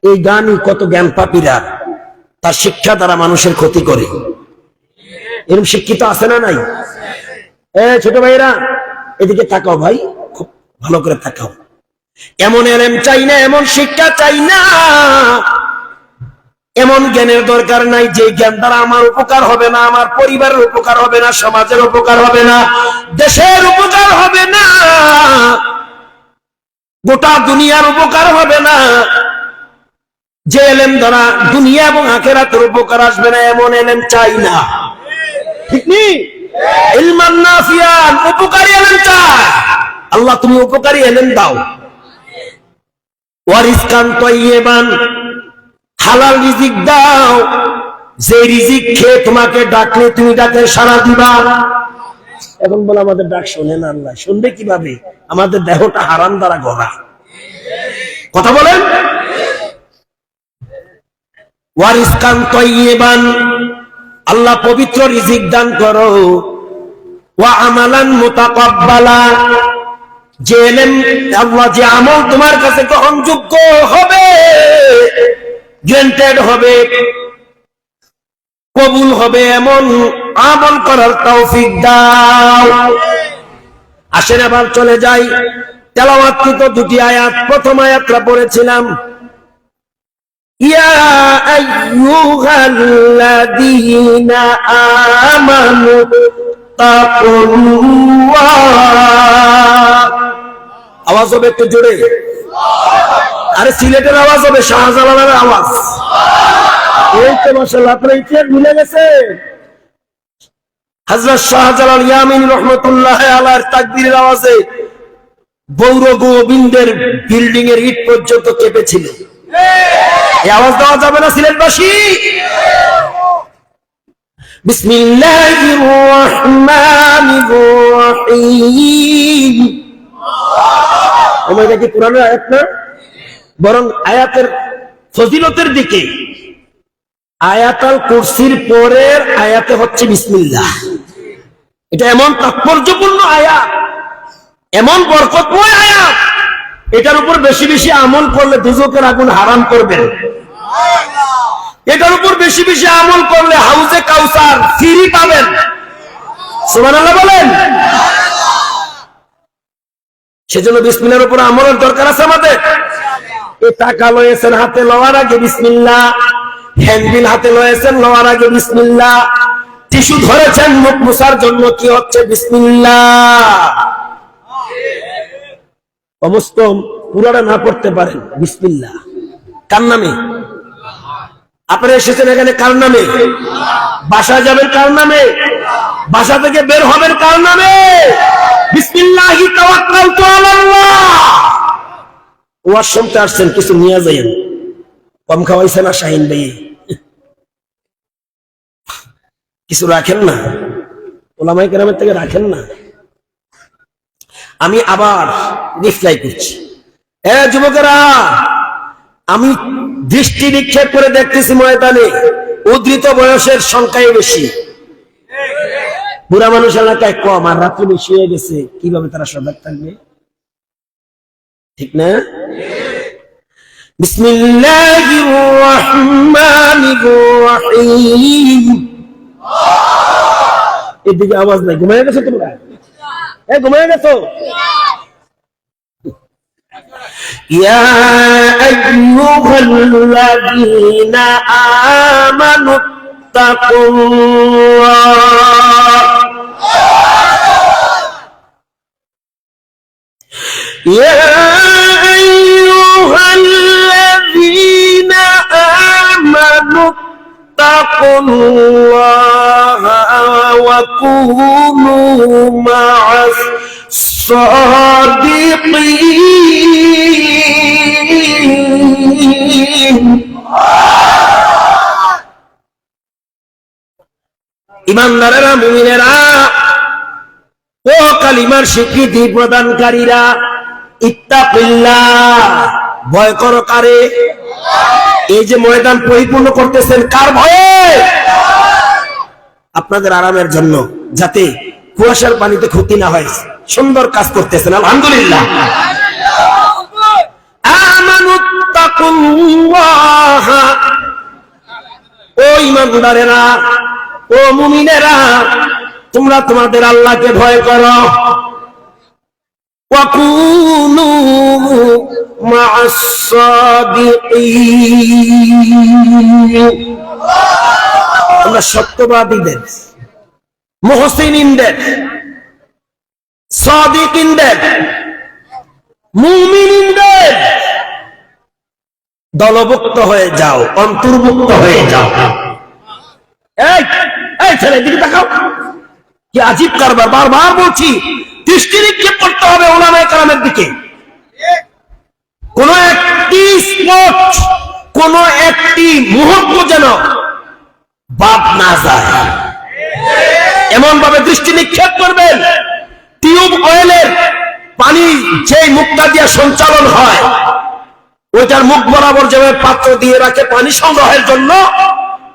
এই জ্ঞানই কত জ্ঞান পাপীরা তার শিক্ষা দ্বারা মানুষের ক্ষতি করে। এরকম শিক্ষিত আছে না নাই? ছোট ভাইরা এদিকে তাকাও, ভাই খুব ভালো করে তাকাও। এমন ইলম চাই না, এমন শিক্ষা চাই না, এমন জ্ঞানের দরকার নাই যে জ্ঞান দ্বারা আমার উপকার হবে না, আমার পরিবারের উপকার হবে না, সমাজের উপকার হবে না, দেশের উপকার হবে না, গোটা দুনিয়ার উপকার হবে না, যে ইলম দ্বারা দুনিয়া এবং আখিরাতের উপকার আসবে না, এমন ইলম চাই না। ঠিক নেই? ইলমান নাফিয়ান, উপকারী ইলম চাই। আল্লাহ তুমি উপকারী ইলম দাও। ওয়া রিজকান তাইয়িবান, হালাল রিজিক দাও, যে রিজিক খেয়ে তোমাকে ডাকলে তুমি ডাকে সাড়া দিবা। এখন বলে আমাদের ডাক শোনে না আল্লাহ, শুনবে কিভাবে? আমাদের দেহটা হারাম দ্বারা গড়া। কথা বলেন। ওয়া রিজকান তাইয়িবান, আল্লাহ পবিত্র রিজিক দান করো। ওয়া আমালান মুতাকাব্বালা, যে ইলম আল্লাহ, যে আমল তোমার কাছে গ্রহণযোগ্য হবে, গ্রান্টেড হবে, কবুল হবে, এমন আমল করার তৌফিক দাও। আসেন আবার চলে যাই তেলাওয়াতকৃত দুটি আয়াত। প্রথম আয়াতটা পড়েছিলাম, ইয়া আইয়ুহাল্লাযীনা আমানু তাকুল্লাহ। আওয়াজ হবে একটু জোরে। আরে সিলেটের আওয়াজ হবে, শাহজালালের আওয়াজ। এই তো মাশাআল্লাহ, আপনারা ইতিহাস ভুলে গেছেন। হযরত শাহজালাল ইয়ামিনী রাহমাতুল্লাহ আলাইহির তাকবীরের আওয়াজে বৌর গোবিন্দের বিল্ডিং এর ইট পর্যন্ত কেঁপেছিল। এই আওয়াজ দেওয়া যাবে না সিলেটবাসী? বিসমিল্লাহির রহমানির রহিম। এটা কি কোরআনের আয়াত না, বরং আয়াতের ফজিলতের দিকে। আয়াতুল কুরসির পরের আয়াতে হচ্ছে বিসমিল্লাহ। এটা এমন তাৎপর্যপূর্ণ আয়াত, এমন বরকতময় আয়াত, এটার উপর বেশি বেশি আমল করলে দুজকের আগুন হারাম করবেন। এটার উপর বেশি বেশি আমল করলে হাউজে কাউসার ফ্রি পাবেন। সুবহানাল্লাহ বলেন। সেজন্য বিসমিল্লাহর উপর আমলের দরকার আছে আমাদের। এই টাকা লয়েছেন হাতে, লওয়ার আগে বিসমিল্লাহ। হ্যান্ডবিল হাতে লয়েছেন, লওয়ার আগে বিসমিল্লাহ। টিস্যু ধরেছেন মুখ মুছার জন্য, কি হচ্ছে? বিসমিল্লাহ। সমস্ত পুরাটা না পড়তে পারেন, বিসমিল্লাহ। কার নামে? আপনারা এসেছেন এখানে কার নামে? বাসা যাবেন কার নামে? বাসা থেকে বের হবেন কার নামে? বিসমিল্লাহি তাওয়াক্কালতু আলাল্লাহ। ওয়াজ শুনতে আসছেন, কিছু নিয়ে যাইয়েন। কম খাওয়াইছে না শাহিন ভাই? কিছু রাখেন না, ওলামায়ে কেরামের থেকে রাখেন না। আমি আবার রিপ্লাই করছি, যুবকেরা, আমি দৃষ্টি নিক্ষেপ করে দেখতেছি ময়দানে উদ্ধৃত বয়সের সংখ্যাই বেশি, বুড়া মানুষ এলাকায় কম, আর রাত্রি বেশি হয়ে গেছে। কিভাবে তারা সজাগ থাকবে? ঠিক না? বিসমিল্লাহির রহমানির রহিম। এদিকে আওয়াজ নাই, ঘুমায় গেছো তোমরা? ঘুমায় গেছো? ইয়া আইয়ুহাল্লাযীনা আমানু তাকুল্লাহ ইয়া আইয়ুহাল্লাযীনা আমানু তাকুল্লাহ ওয়া কুনু মা'আস সাদিকিন। ইমানদারেরা, মুমিনেরা, ও কালিমার স্বীকৃতি প্রদানকারীরা, ইত্তাকিল্লাহ, ভয় করো কারে? এই যে ময়দান পরিপূর্ণ করতেছেন কার ভয়ে? আপনাদের আরামের জন্য, যাতে কুয়াশার পানিতে ক্ষতি না হয়, সুন্দর কাজ করতেছেন, আলহামদুলিল্লাহ। আমানুত্তাকুল্লাহ, ও ইমানদারেরা, ও মুমিনেরা, তোমরা তোমাদের আল্লাহকে ভয় করো। ওয়া কুনু মা'আস সাদিকিন, আমরা সত্যবাদীদের, মুহসিনিনদের, সাদিকিনদের, মুমিনিনদের দলভুক্ত হয়ে যাও, অন্তর্ভুক্ত হয়ে যাও। এই ছেলে, দিকে তাকাও, কি আজীব কারবার। বারবার বলছি, দৃষ্টি নিক্ষেপ করতে হবে উলামায়ে কেরামের দিকে। কোন একটি স্পট, কোন একটি মুহূর্ত যেন বাদ না যায়, এমন ভাবে দৃষ্টি নিক্ষেপ করবেন। টিউব অয়েলের পানি যে মুখটা দিয়ে সঞ্চালন হয়, ওইটার মুখ বরাবর যেভাবে পাত্র দিয়ে রাখে পানি সংগ্রহের জন্য,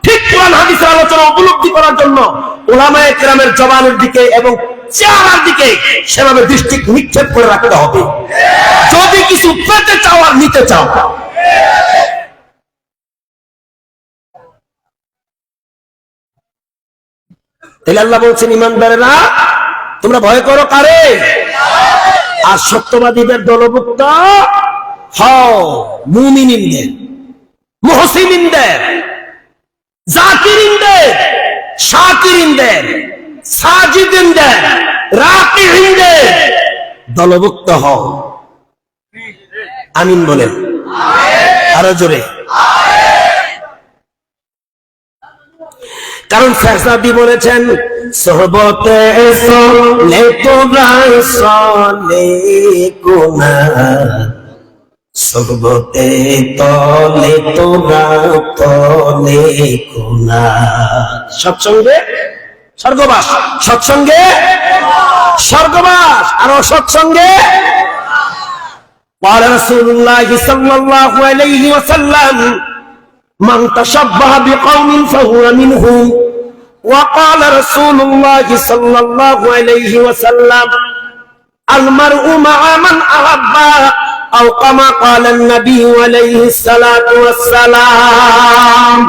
ঠিক কোরআন হাদিসের আলোচনা উপলব্ধি করার জন্য উলামায়ে কেরামের জবানের দিকে এবং চেহারার দিকে সেভাবে দৃষ্টি নিক্ষেপ করে রাখতে হবে, যদি কিছু পেতে চাও আর নিতে চাও। তাহলে আল্লাহ বলছেন, ইমানদারেরা, তোমরা ভয় করো কারে? আর সত্যবাদীদের দলভুক্ত হও, মুমিনিনদের, মুহসিনিনদের, জাকিরিনদের, শাকিরিনদের, সাজিদিনদের, রাকিঈনদের দলভুক্ত হও। আমিন বলেন, আরো জোরে। কারণ ফেরসাদি বলেছেন, সোহবতে চলে তোমরা চলে কোনা, সোহবতে তলে তোমরা তলে কোনা। সৎসঙ্গে স্বর্গবাস, সৎসঙ্গে স্বর্গবাস, আর অসৎসঙ্গে। قال رسول الله صلى الله عليه وسلم من تشبه بقوم فهو منهم وقال رسول الله صلى الله عليه وسلم المرء مع من أحب أو كما قال النبي عليه الصلاة والسلام।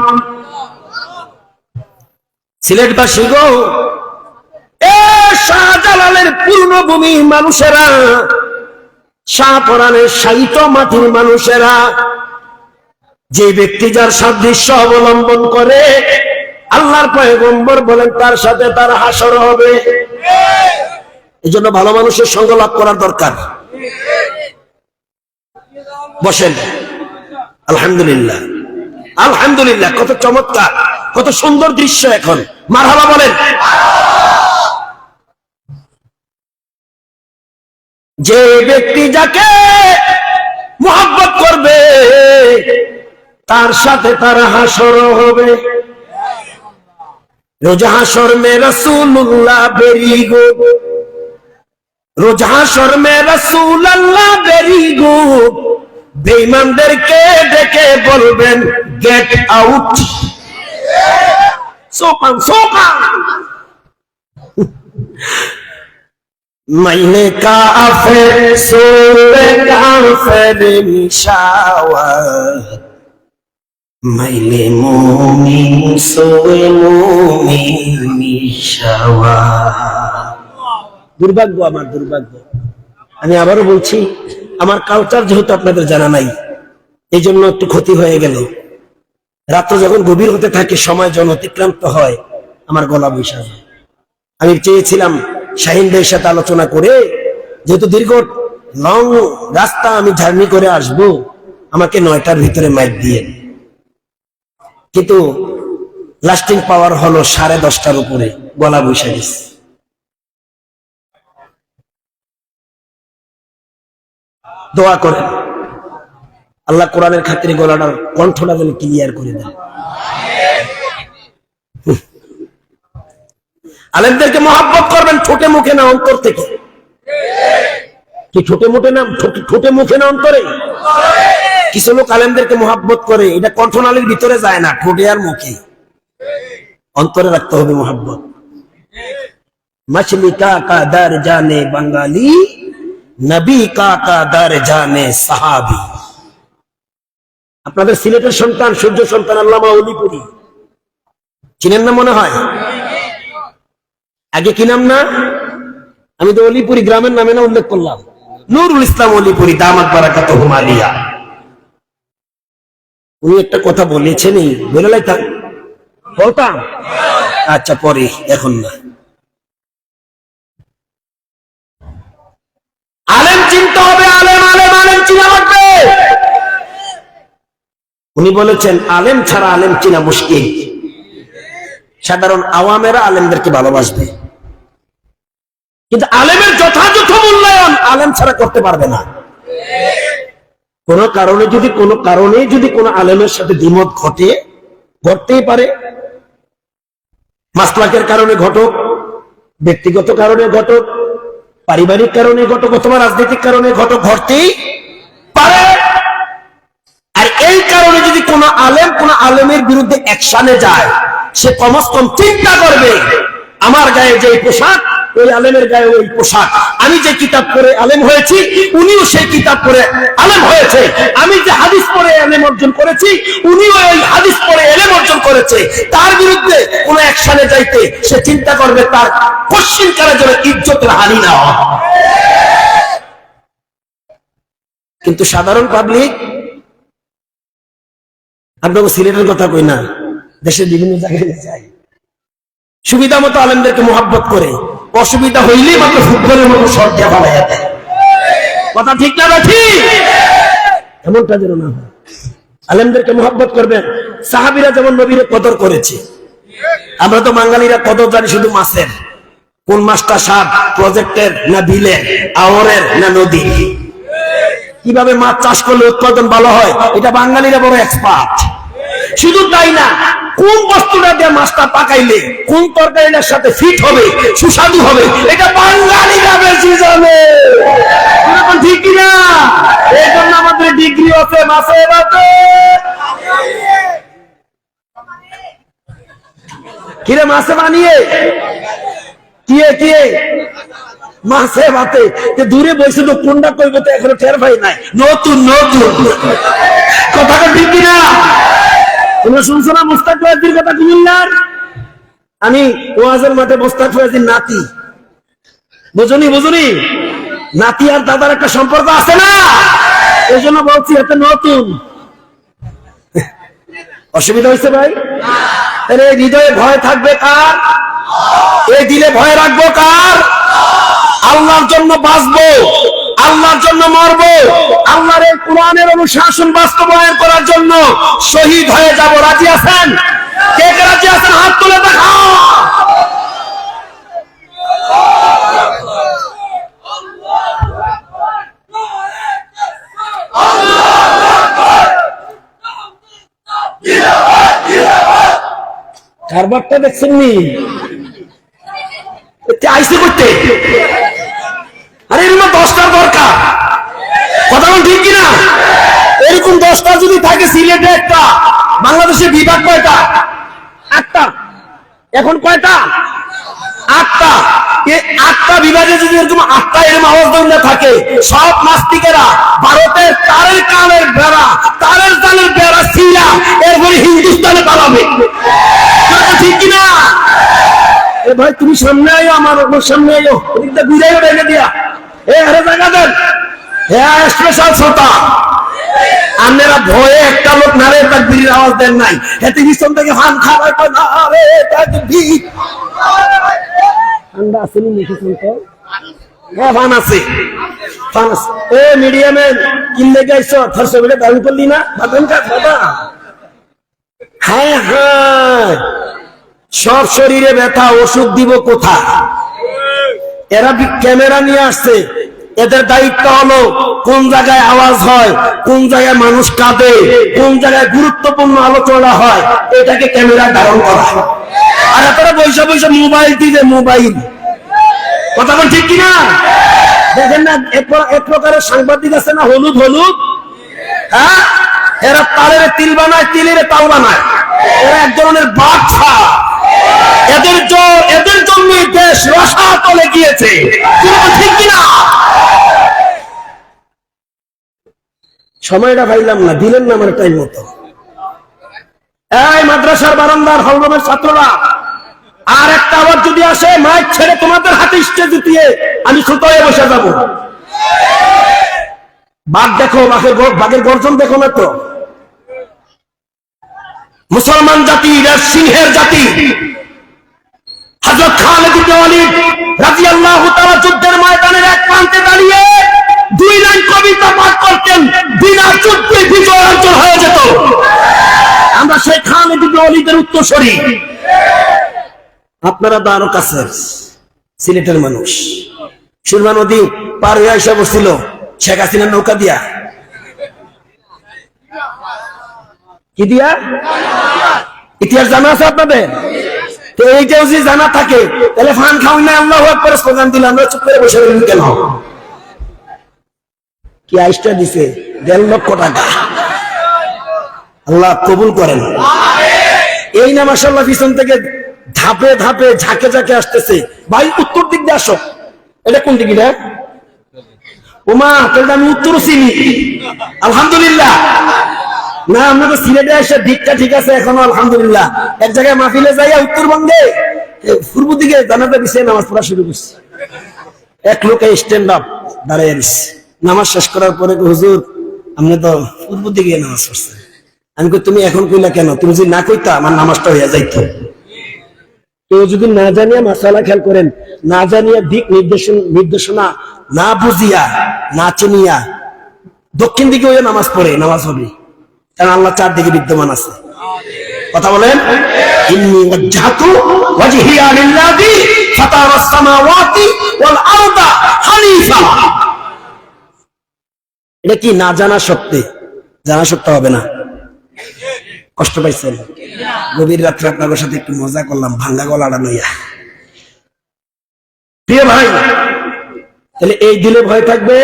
সিলেটবাসী গো, এ শাহজালালের পূর্ণভূমি মানুষেরা, শাহপরানের সাহিত্য মাটির মানুষেরা, যে ব্যক্তি যার সাদৃশ্য অবলম্বন করে, আল্লাহর পয়গম্বর বলেন তার সাথে তার হাসর হবে। এই জন্য ভালো মানুষের সঙ্গ লাভ করার দরকার। বসেন। আলহামদুলিল্লাহ, আলহামদুলিল্লাহ, কত চমৎকার, কত সুন্দর দৃশ্য। এখন মারহাবা বলেন। যে ব্যক্তি যাকে মুহাব্বত করবে, তার সাথে তার হাসর হবে। রোজ হাসর মে রাসূলুল্লাহ বেরি গো, রোজ হাসর মে রাসূলুল্লাহ বেরি গো, বেঈমানদেরকে ডেকে বলবেন গেট আউট। সোপান সোপান। মাইলে কাফের সুরে কাফের মিশাওয়া, মাইলে মুমিন সুরে মুমিন মিশাওয়া। দুর্ভাগ্য, আমার দুর্ভাগ্য। আমি আবারও বলছি, আমার কালচার যেহেতু আপনাদের জানা নাই, এই জন্য একটু ক্ষতি হয়ে গেল। রাত্র যখন গভীর হতে থাকে, সময় যখন অতিক্রান্ত হয়, আমার গলা বৈশা যায়। আমি চেয়েছিলাম শাহিনদের সাথে আলোচনা করে, যেহেতু দীর্ঘ লং রাস্তা আমি জার্নি করে আসব, আমাকে 9টার ভিতরে মাইক দিয়ে, কিন্তু লাস্টিং পাওয়ার হলো 10:30টার উপরে, গলা বৈশা গেছে। দোয়া করেন আল্লাহ কোরআনের খাতিরে গলাটার কণ্ঠটা যেন ক্লিয়ার করে দেন। আলেমদেরকে মহব্বত করবেন ঠোঁটে মুখে না, অন্তর থেকে। কি ঠোঁটে মুখে না, ঠোঁটে মুখে না, অন্তরে? কিছু লোক আলেমদেরকে মহব্বত করে, এটা কণ্ঠনালীর ভিতরে যায় না, ঠোঁটে আর মুখে। অন্তরে রাখতে হবে মহব্বত। মছলি কা দার জানে বাঙালি, নবী কা দার জানে সাহাবী। আপনাদের সিলেটের সন্তান, সূর্য সন্তান আল্লামা অলিপুরি, চিনেন না মনে হয়? আগে কি নাম না? আমি তো অলিপুরি গ্রামের নামে না উল্লেখ করলাম, নুরুল ইসলাম অলিপুরি দামাত বারাকাতুহুম আলিয়া। উনি একটা কথা বলেছেন, বলে লাইতাম, বলতাম, আচ্ছা পরে, এখন না। আলেম চিনতে হবে, আলেম আলেম আলেম চিনা লাগবে। উনি বলেছেন আলেম ছাড়া আলেম চিনা মুশকিল। সাধারণ আওয়ামেরা আলেমদেরকে ভালোবাসবে, কিন্তু আলেমের যথাযথ মূল্যায়ন আলেম ছাড়া করতে পারবে না। কোন কারণে যদি কোনো আলেমের সাথে দ্বিমত ঘটে, ঘটতেই পারে, মাসলাকের কারণে ঘটক, ব্যক্তিগত কারণে ঘটক, পারিবারিক কারণে ঘটক, অথবা রাজনৈতিক কারণে ঘটক, ঘটতেই পারে। আর এই কারণে যদি কোনো আলেমের বিরুদ্ধে অ্যাকশনে যায়, সে কমস কম চিন্তা করবে, আমার গায়ে যে পোশাক, ওই আলেমের গায়ে ওই পোশাক। আমি যে কিতাব পড়ে আলেম হয়েছি, উনিও সেই কিতাব পড়ে আলেম হয়েছে। আমি যে হাদিস পড়ে আলেম অর্জন করেছি, উনিও ওই হাদিস পড়ে আলেম অর্জন করেছে। তার বিরুদ্ধে কোন অ্যাকশনে যাইতে সে চিন্তা করবে তার পশ্চিমকালের জন্য ইজ্জতের হানি না হয়। কিন্তু সাধারণ পাবলিক, আপনাকে সিলেটের কথা কই না, দেশের বিভিন্ন জায়গায় যায়, সুবিধা মতো আলেমদেরকে মহব্বত করে, অসুবিধা হইলেই মাত্র ফুটবলের মতো শর্ট দিয়ে ফালাইয়া দেয়। কথা ঠিক না ঠিক? এমনটা যেন না হয়। আলেমদেরকে মহব্বত করবেন। সাহাবীরা যেমন নবীর কদর করেছে, আমরা তো বাঙালিরা কদর জানি শুধু মাছের। কোন মাছটা স্বাদ, প্রজেক্টের না বিলের, আওয়ারের না নদী, কিভাবে মাছ চাষ করলে উৎপাদন ভালো হয়, এটা বাঙালিরা বড় এক্সপার্ট। শুধু তাই না, কোন বস্তুটা দিয়ে মাছটা পাকাইলে কোন তরকারিটার সাথে ফিট হবে, সুস্বাদু হবে, এটা বাঙালিরা বেশি জানে। ঠিক কিনা? এই জন্য আমাদের ডিগ্রি আছে মাছে ভাতে। কিরে মাছে বানিয়ে কিয়ে মাছে ভাতে দূরে বসে তো কোনটা কইব তো এখনো টের পাই নাই। নতুন কথাটা ঠিক কিনা? তোমরা শুনছো না মোস্তাক ফয়েজির কথা, কুমিল্লার? আমি ওয়াজের মাঠে মোস্তাক ফয়েজির নাতি, বুঝুনি নাতি আর দাদার একটা সম্পর্ক আছে না, এই জন্য বলছি এত নতুন। অসুবিধা হয়েছে ভাই? তাহলে হৃদয়ে ভয় থাকবে কার? এই দিলে ভয় রাখবো কার? আল্লাহর জন্য বাঁচবো, আল্লাহর জন্য মরবো, আল্লাহর এই কোরআনের অনুশাসন বাস্তবায়ন করার জন্য শহীদ হয়ে যাব। রাজি আছেন? কে কে রাজি আছেন? হাত তুলে দেখাও। কারবারটা দেখছেন নি? আইসে করতে, আরে এরকম 10টার দরকার। কথা বল ঠিক কিনা? এরকম 10টা যদি থাকে, সিলেটে একটা, বাংলাদেশে বিভাগ কয়টা? 8টা। এখন কয়টা? 8টা। এই 8টা বিভাগে যদি এরকম 8টা এরকম আওয়াজ না থাকে, সব নাস্তিকেরা ভারতের তারের কানের বেড়া, তারের কানের বেড়া ছিলা এরপরে হিন্দুস্তানে পালাবে। ঠিক কিনা? এ ভাই তুমি সামনে আয়ো, আমার সামনে আয়ো, ওদিকটা ঘুরাইও রেখে দিয়া। আরে জায়গা দেন, স্পেশাল শ্রোতা। আপনারা ভয়ে একটা লোক নারে তাকবীরের আওয়াজ দেন নাই, এতে পিছন থেকে ফান খাবার নারে তাকবীর। ঠান্ডা আছে নি মুখে শুনতে? হ্যাঁ ফান আছে, ফান আছে। এ মিডিয়ামে কিনলে গাইছ তোর ছবিটা দাবি করলি না বাদাম কাজ বাবা। হ্যাঁ হ্যাঁ, সব শরীরে ব্যথা, ওষুধ দিব কোথায়? এরা ক্যামেরা নিয়ে আসছে, এদের দায়িত্ব হলো কোন জায়গায় আওয়াজ হয়, কোন জায়গায় মানুষ কাঁদে, কোন জায়গায় গুরুত্বপূর্ণ আলোচনা হয়, এটাকে ক্যামেরা ধারণ করা। আর আপনারা বৈশা বৈশা মোবাইল দিবে, মোবাইল। কথা বল ঠিক কিনা? দেখেন না এক প্রকারের সাংবাদিক আছে না, হলুদ হলুদ, হ্যাঁ, এরা তালের তিল বানায়, তিলের তাল বানায়। এরা এক ধরনের বাদশা। এদের জন্য দেশ রসাতলে গিয়েছে। ঠিক কিনা? সময়টা পাইলাম না, দিলেন না আমার টাইম মতো। এই মাদ্রাসার বারান্দার হলরুমের ছাত্ররা, আর একটা আবার যদি আসে মাইক ছেড়ে তোমাদের হাতে স্টেজ দিয়ে আমি ছোট হয়ে বসে যাবো। বাঘ দেখো, বাঘের গর্জন দেখো না তো। মুসলমান জাতি সিংহের জাতি। হযরত খালিদ ইবনে ওয়ালিদ রাদিয়াল্লাহু তাআলা যুদ্ধের ময়দানের এক প্রান্তে দাঁড়িয়ে 2 লাইন কবিতা পাঠ করতেন, বিনা যুদ্ধে বিজয় অর্জন হয়ে যেত। আমরা সেই খালিদ ইবনে ওয়ালিদের উত্তরসূরি। আপনারা তো আরো কাছের সিলেটের মানুষ। সুরমা নদী পার হয়ে এসে বসছিল শেখ হাসিনার নৌকা দিয়া। কি দিয়া? ইতিহাস জানা আছে আপনাদের? তো এইটাও যদি জানা থাকে তাহলে ফান খাওয়াই না আল্লাহু আকবার স্লোগান দিলে আমরা চুপ করে বসে রইলাম কেন? কি আইসটা দিছে 1.5 লক্ষ টাকা। আল্লাহ কবুল করেন। এই না মাশাআল্লাহ পিছন থেকে ধাপে ধাপে ঝাঁকে ঝাঁকে আসতেছে। ভাই উত্তর দিক দিয়ে আসো। এটা কোন দিক? এটা ওমা, তাহলে আমি উত্তর চিনি আলহামদুলিল্লাহ। না, আমরা তো সিলেটে এসে দিকটা ঠিক আছে এখনো আলহামদুলিল্লাহ। এক জায়গায় মাহফিলে যাইয়া উত্তরবঙ্গে পূর্ব দিকে জানাজা বিষয়ে নামাজ পড়া শুরু করছে। এক লোকে স্ট্যান্ড আপ দাঁড়িয়ে দিচ্ছে। নামাজ শেষ করার পরে হুজুর আপনি তো পূর্ব দিকে নামাজ পড়ছেন। আমি কই তুমি এখন কইলা কেন? তুমি যদি না কইতা আমার নামাজটা হইয়া যাইত। কেউ যদি না জানিয়া মাসালা খেয়াল করেন, না জানিয়া দিক নির্দেশনা না বুঝিয়া না চিনিয়া দক্ষিণ দিকে হইয়া নামাজ পড়ে, নামাজ হবে। কারণ আল্লাহ 4 দিকে বিদ্যমান আছে। কথা বলেন, ইন্নী ওয়াজহাতু ওয়াজহিয়া লিল্লাযী ফাতারাস সামাওয়াতি ওয়াল আরদা হানিফা। এটা কি না জানা সত্ত্বে? জানা সত্ত্বে হবে না। কষ্ট পাইছেন? গভীর রাত্রে আপনাদের সাথে একটু মজা করলাম ভাঙ্গা গলাটা লইয়া। প্রিয় ভাই, তাহলে এই দিলে ভয় থাকবে।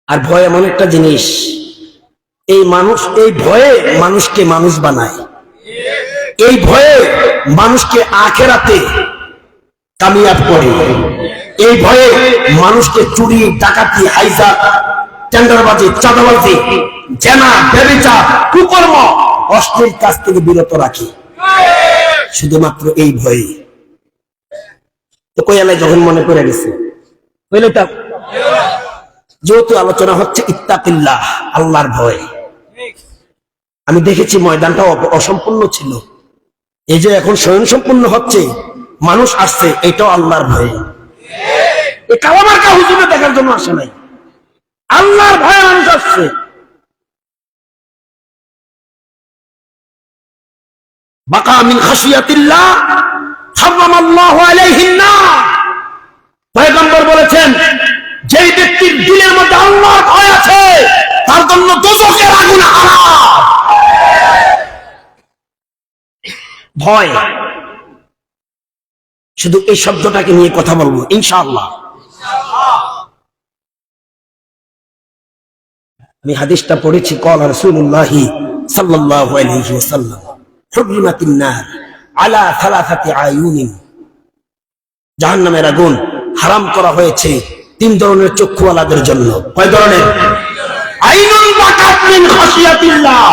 আর ভয় এমন একটা জিনিস, এই ভয়ে মানুষকে মানুষ বানায়। এই ভয়ে মানুষকে আখিরাতে কামিয়াব করে। এই ভয়ে মানুষকে চুরি, ডাকাতি, হাইজাক, টেন্ডারবাজি, চাঁদাবাজি, জেনা, ব্যভিচার, কুকর্ম, অশ্লীল কাজ থেকে বিরত রাখে শুধুমাত্র এই ভয়ে। তো কয়ালে যখন মনে করে গেছে বুঝলে, যেহেতু আলোচনা হচ্ছে ইত্তাকিল্লাহ, আল্লাহর ভয়। আমি দেখেছি ময়দানটা অসম্পূর্ণ ছিল, এই যে এখন স্বয়ং সম্পূর্ণ হচ্ছে, মানুষ আসছে এটাও আল্লাহর ভয়ে। এই কালামার্কা হুজুরে দেখার জন্য আসে নাই, আল্লাহর ভয়ে মানুষ আসছে। বাকা মিন খাশিয়াতিল্লাহ হারামাল্লাহু আলাইহিন নার। পয়গম্বর বলেছেন, যেই ব্যক্তির দিলের মধ্যে আল্লাহর ভয় আছে তার জন্য দোজখের আগুন হারাম। ভয়, শুধু এই শব্দটাকে নিয়ে কথা বলবো ইনশাআল্লাহ। আমি হাদিসটা পড়েছি, ক্বালা রাসূলুল্লাহি সাল্লাল্লাহু আলাইহি ওয়াসাল্লাম, হুররিমাতিন নার আলা 3 আয়ুনিন জাহান্নামের আগুন হারাম করা হয়েছে 3 ধরনের চক্ষুওয়ালাদের জন্য। কয় ধরনের? আইনুল বাকাত মিন খাশিয়াতিল্লাহ,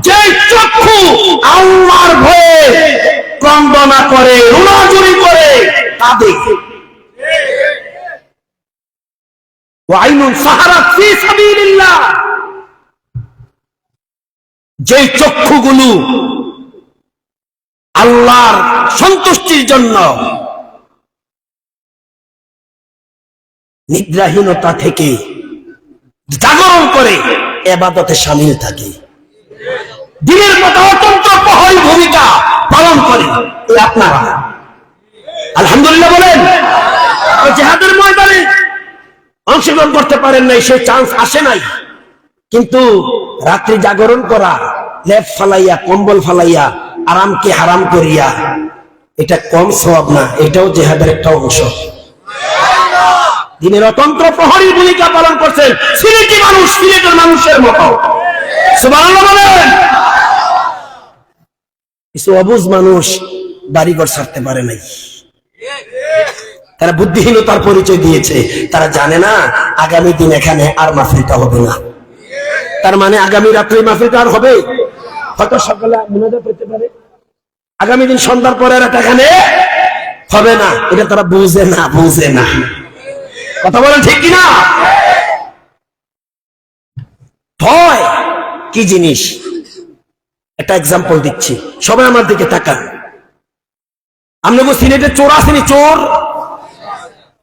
যে চক্ষু আল্লাহর ভয়ে ক্রন্দনা করে, রুনাজুরি করে তাদের। ওয়া আইনুন সাহারাত ফি সাবিলিল্লাহ, যে চক্ষুগুলো আল্লাহর সন্তুষ্টির জন্য নিদ্রাহীনতা থেকে জাগরণ করে ইবাদতে শামিল থাকে, দিনের মতো অত্যন্ত প্রহরী ভূমিকা পালন করে। এই আপনারা আলহামদুলিল্লাহ বলেন। জিহাদের ময়দানে অংশগ্রহণ করতে পারেন নাই, সেই চান্স আসে নাই, কিন্তু রাত্রি জাগরণ করা, লেপ ফালাইয়া কম্বল ফালাইয়া আরামকে হারাম করিয়া, এটা কম সওয়াব না, এটাও জিহাদের একটা অংশ। দিনের অতন্ত্র প্রহরী ভূমিকা পালন করছেন সিলেটি মানুষ, সিলেটের মানুষের মতো। সুবহানাল্লাহ বলেন। কিছু অবুঝ মানুষ বাড়িঘর ছাড়তে পারে নাই, তারা বুদ্ধিহীনতার পরিচয় দিয়েছে। তারা জানে না আগামী দিন এখানে আর মাহফিলটা হবে না, তার মানে আগামী রাত্রে মাহফিলটা আর হবে, হয়তো সকালে মুনাজাত হতে পারে, আগামী দিন সন্ধ্যার পরে আর এখানে হবে না। এটা তারা বুঝে না, বুঝে না। কথা বলেন ঠিক কিনা? ভয় কি জিনিস একটা এক্সাম্পল দিচ্ছি, সবাই আমার দিকে তাকান। আপনাকে সিলেটে চোর আসেনি? চোর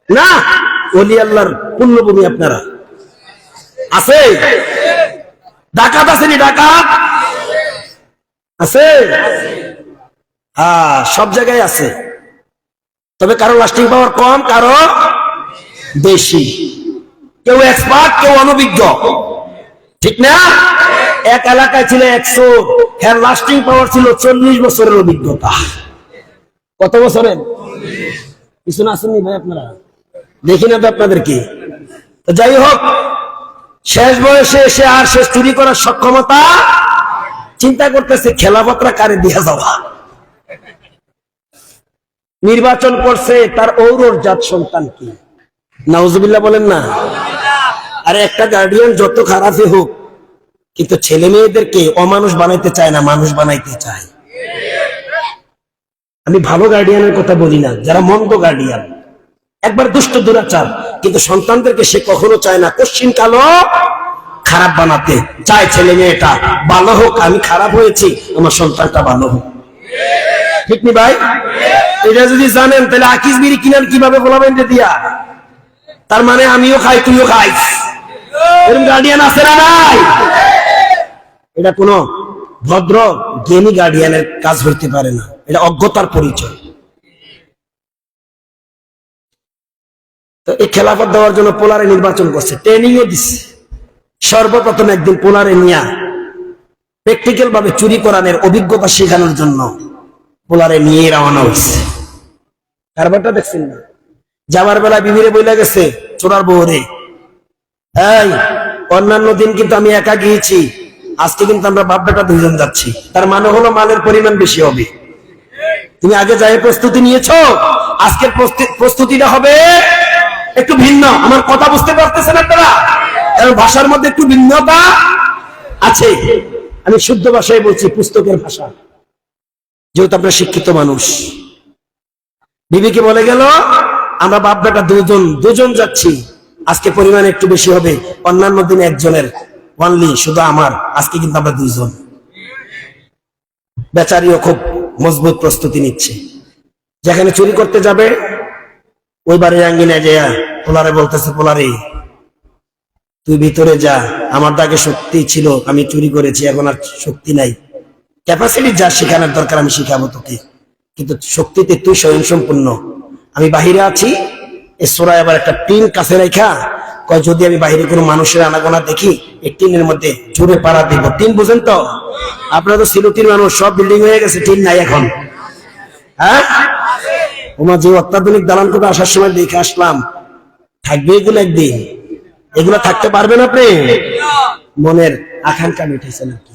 না, ওলি আল্লাহর পুণ্যভূমি আপনারা আছে। ডাকাত আসেনি? ডাকাত আছে, হ্যাঁ, সব জায়গায় আছে। তবে কারো লাস্টিং পাওয়ার কম, কারো বেশি। কেউ এক্সপার্ট, কেউ অনভিজ্ঞ, ঠিক না? এক এলাকায় ছিল 100, এর লাস্টিং পাওয়ার ছিল 40 বছরের অভিজ্ঞতা। কত বছরের? কিছু না আসেননি ভাই আপনারা? দেখি না তো আপনাদেরকে। তো যাই হোক, শেষ বয়সে এসে আর শেষ চুরি করার সক্ষমতা, চিন্তা করতেছে খেলাপত্রা কারে দিয়া যাওয়া। নির্বাচন করছে তার ঔরর জাত সন্তান কি, নাউজুবিল্লাহ বলেন না। আরে একটা গার্ডিয়ান যত খারাপই হোক, কিন্তু ছেলে মেয়েদেরকে অমানুষ বানাইতে চায় না, মানুষ বানাইতে চায়। আমি ভালো গার্ডিয়ানের কথা বলি না, যারা মন্দ গার্ডিয়ান, একবার দুষ্ট দুরাচার, কিন্তু সন্তানদেরকে সে কখনো চায় না কশ্চিন কালো খারাপ বানাতে চায়। ছেলে মেয়েটা ভালো হোক, আমি খারাপ হয়েছি, আমার সন্তানটা ভালো হোক, ঠিক নি ভাই? এটা যদি জানেন তাহলে আকিস বিড়ি কিনার কিভাবে বলাবেন যে দিয়া, তার মানে আমিও খাই তুমিও খাইস, এরকম গার্ডিয়ান আছে না নাই? এটা কোন ভদ্র জ্ঞানী গার্ডিয়ানের কাজ হইতে পারে না, এটা অজ্ঞতার পরিচয়। তো এই খেলাফত দেওয়ার জন্য পোলারে নির্বাচন করছে, ট্রেনিংও দিচ্ছে। সর্বপ্রথম একদিন পোলারে নিয়া প্র্যাকটিক্যাল ভাবে চুরি করানোর অভিজ্ঞতা শেখানোর জন্য পোলারে নিয়ে রওনা হয়েছে। কারবারটা দেখছেন না? যাবার বেলা বিবিরে বইলা গেছে, চোরার বউরে, এই অন্যান্য দিন কিন্তু আমি একা গিয়েছি, আজকে কিন্তু আমরা বাপ বেটা 2 জন যাচ্ছি, তার মানে হলো মালের পরিমাণ বেশি হবে। তুমি আগে যাই প্রস্তুতি নিয়েছো, আজকের প্রস্তুতিটা হবে একটু ভিন্ন। আমার কথা বুঝতে পারতেছেন আপনারা? কারণ ভাষার মধ্যে একটু ভিন্নতা আছে। আমি শুদ্ধ ভাষায় বলছি, পুস্তকের ভাষা, যেহেতু আপনারা শিক্ষিত মানুষ। বিবিকে বলে গেল, আমরা বাপ বেটা 2 জন যাচ্ছি, আজকে পরিমাণ একটু বেশি হবে, অন্যান্য দিনে একজনের অনলি, শুধু আমার, আজকে কিন্তু আমরা 2 জন। বেচারিও খুব মজবুত প্রস্তুতি নিচ্ছে। যেখানে চুরি করতে যাবে ওই বাড়ির আঙ্গিনায় যায় পোলারে বলতেছে, পোলারে তুই ভিতরে যা, আমার দাগে শক্তি ছিল, আমি চুরি করেছি, এখন আর শক্তি নাই, ক্যাপাসিটি যা শেখানোর দরকার আমি শিখাবো তোকে, কিন্তু শক্তিতে তুই স্বয়ংসম্পূর্ণ। আমি বাহিরে আছি, এই সোরায় আবার একটা টিন কাছে রেখা কয়, যদি আমি বাহিরে কোনো মানুষের আনাগোনা দেখি এই টিনের মধ্যে জোরে পাড়া দিব। টিন বুঝেন তো আপনারা? তো সিলুটির মানুষ, সব বিল্ডিং হয়ে গেছে, টিন নাই এখন। হ্যাঁ, ওমা যে অত্যাধুনিক দালান কোঠা আসার সময় দেখে আসলাম, থাকবে এগুলো একদিন? এগুলো থাকতে পারবেন আপনি? মনের আকাঙ্ক্ষা মিটেছে নাকি?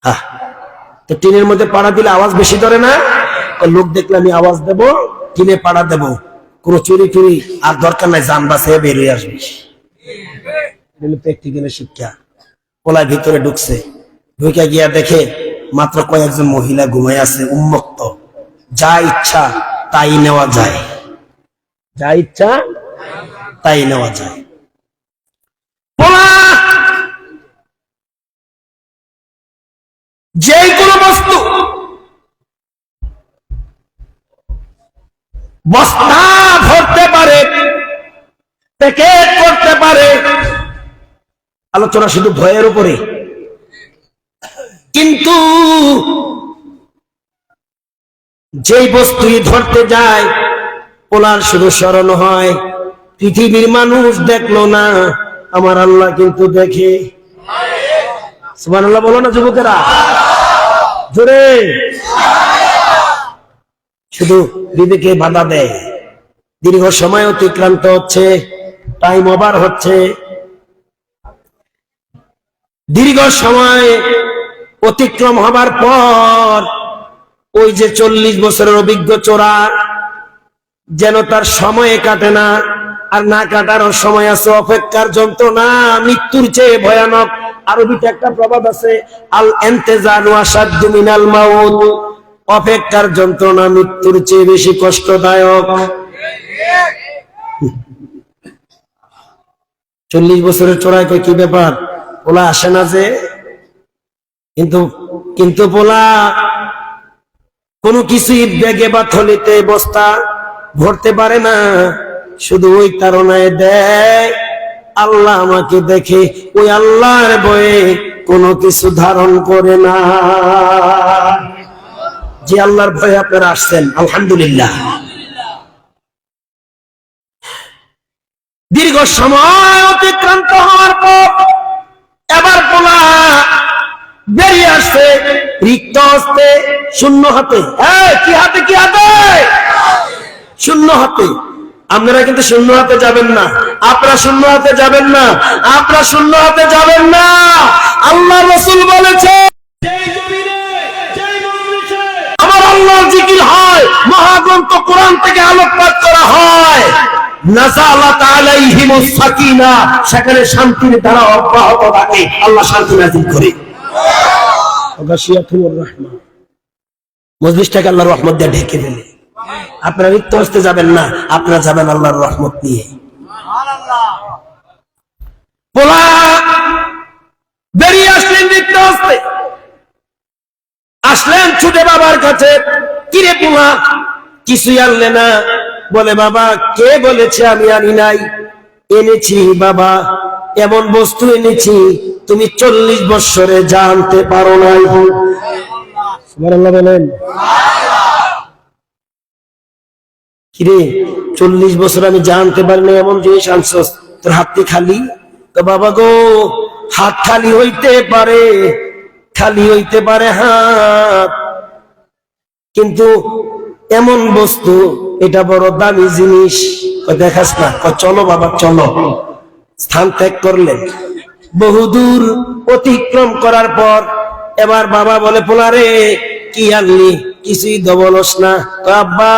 হ্যাঁ, তো টিনের মধ্যে পাড়া দিলে আওয়াজ বেশি ধরে না? লোক দেখলে আমি আওয়াজ দেব, কিনে পাড়া দেব, কোন চুরি টুরি আর দরকার নাই, জান বাঁচে বেরিয়ে আসবি। প্র্যাকটিক্যালের শিক্ষা। পোলায় ভিতরে ঢুকছে, ঢুকে গিয়া দেখে মাত্র কয়েকজন মহিলা ঘুমাই আছে উন্মুক্ত। যা ইচ্ছা তাই নেওয়া যায়, যা ইচ্ছা তাই নেওয়া যায়। পোলা যে কোনো বস্তু বস্তা ভরতে পারে, প্যাকেট করতে পারে। আলোচনা শুধু ভয়ের উপরে, কিন্তু যেই বস্তুই ধরতে যায় ওনার শুধু স্মরণ হয়, পৃথিবীর মানুষ দেখলো না, আমার আল্লাহ কিন্তু দেখে। সুবহানাল্লাহ বলো না যুবকেরা, জোরে। শুধু বিবেকে বাধা দেয়। দীর্ঘ সময় অতিক্রান্ত হচ্ছে, টাইম ওভার হচ্ছে। দীর্ঘ সময় অতিক্রম হবার পর ওই যে 40 বছরের অভিজ্ঞ চোরা, যেন তার সময়ে কাটে না, আর না কাটারও সময় আছে। অপেক্ষার যন্ত্রণা মৃত্যুর চেয়ে ভয়ানক। আরবিতে একটা প্রবাদ আছে, আল ইন্তেজারু আশাদ্দু মিনাল মাউত। অপেক্ষার যন্ত্রণা মৃত্যুর চেয়ে বেশি কষ্টদায়ক। 40 বছরের চোরায় কই কি ব্যাপার, পোলা আসে না যে? কিন্তু পোলা কোনো কিছুই ব্যাগে বা থলিতে বস্তা ভরতে পারে না, শুধু ওই তাড়নায় দেয় আল্লাহ আমাকে দেখে। ওই আল্লাহর ভয়ে কোনো কিছু ধারণ করে না। যে আল্লাহর ভয়ে আপনারা আসছেন, আলহামদুলিল্লাহ। দীর্ঘ সময় অতিক্রান্ত হওয়ার পর এবার পোলা বেরিয়ে আসছে রিক্ত হস্তে, শূন্য হাতে। কি হাতে? কি হাতে? শূন্য হাতে। আপনারা কিন্তু শূন্য হাতে যাবেন না, আপনারা শূন্য হাতে যাবেন না, আপনারা শূন্য হাতে যাবেন না। আল্লাহ রাসূল বলেছে, আমার আল্লাহর জিকির হয়, মহাগ্রন্থ কোরআন থেকে আলোকপাত করা হয়, নাযালাত আলাইহিমুস সাকিনা, সেখানে শান্তির ধারা অব্যাহত থাকে। আল্লাহ শান্তি নাযিল করে। গাশিয়াতুর রাহমা, মজলিসটাকে আল্লাহর রহমত দিয়ে ঢেকে দিলে। আপনারা রিক্ত হস্তে যাবেন না, আপনারা যাবেন আল্লাহর রহমত নিয়ে। পোলা বেরিয়ে আসলেন রিক্ত হস্তে, আসলেন ছুটে বাবার কাছে। কিরে পোলা, কিছুই আনলে না? বলে, বাবা কে বলেছে আমি আনি নাই? এনেছি বাবা, এমন বস্তু এনেছি তুমি 40 বছরে জানতে পারো নাই। সুবহানাল্লাহ বলেন। কিরে 40 বছর আমি জানতে পারি না এমন জিনিস আনছস, তোর হাতটি খালি? তো বাবা গো, হাত খালি হইতে পারে, খালি হইতে পারে হাত, কিন্তু এমন বস্তু এটা বড় দামি জিনিস। দেখাস না? চলো বাবা চলো। স্থান ত্যাগ করলেন। বহুদূর অতিক্রম করার পর এবার বাবা বলে, পোলারে কি আনলি? কিছুই তো বলস না। আব্বা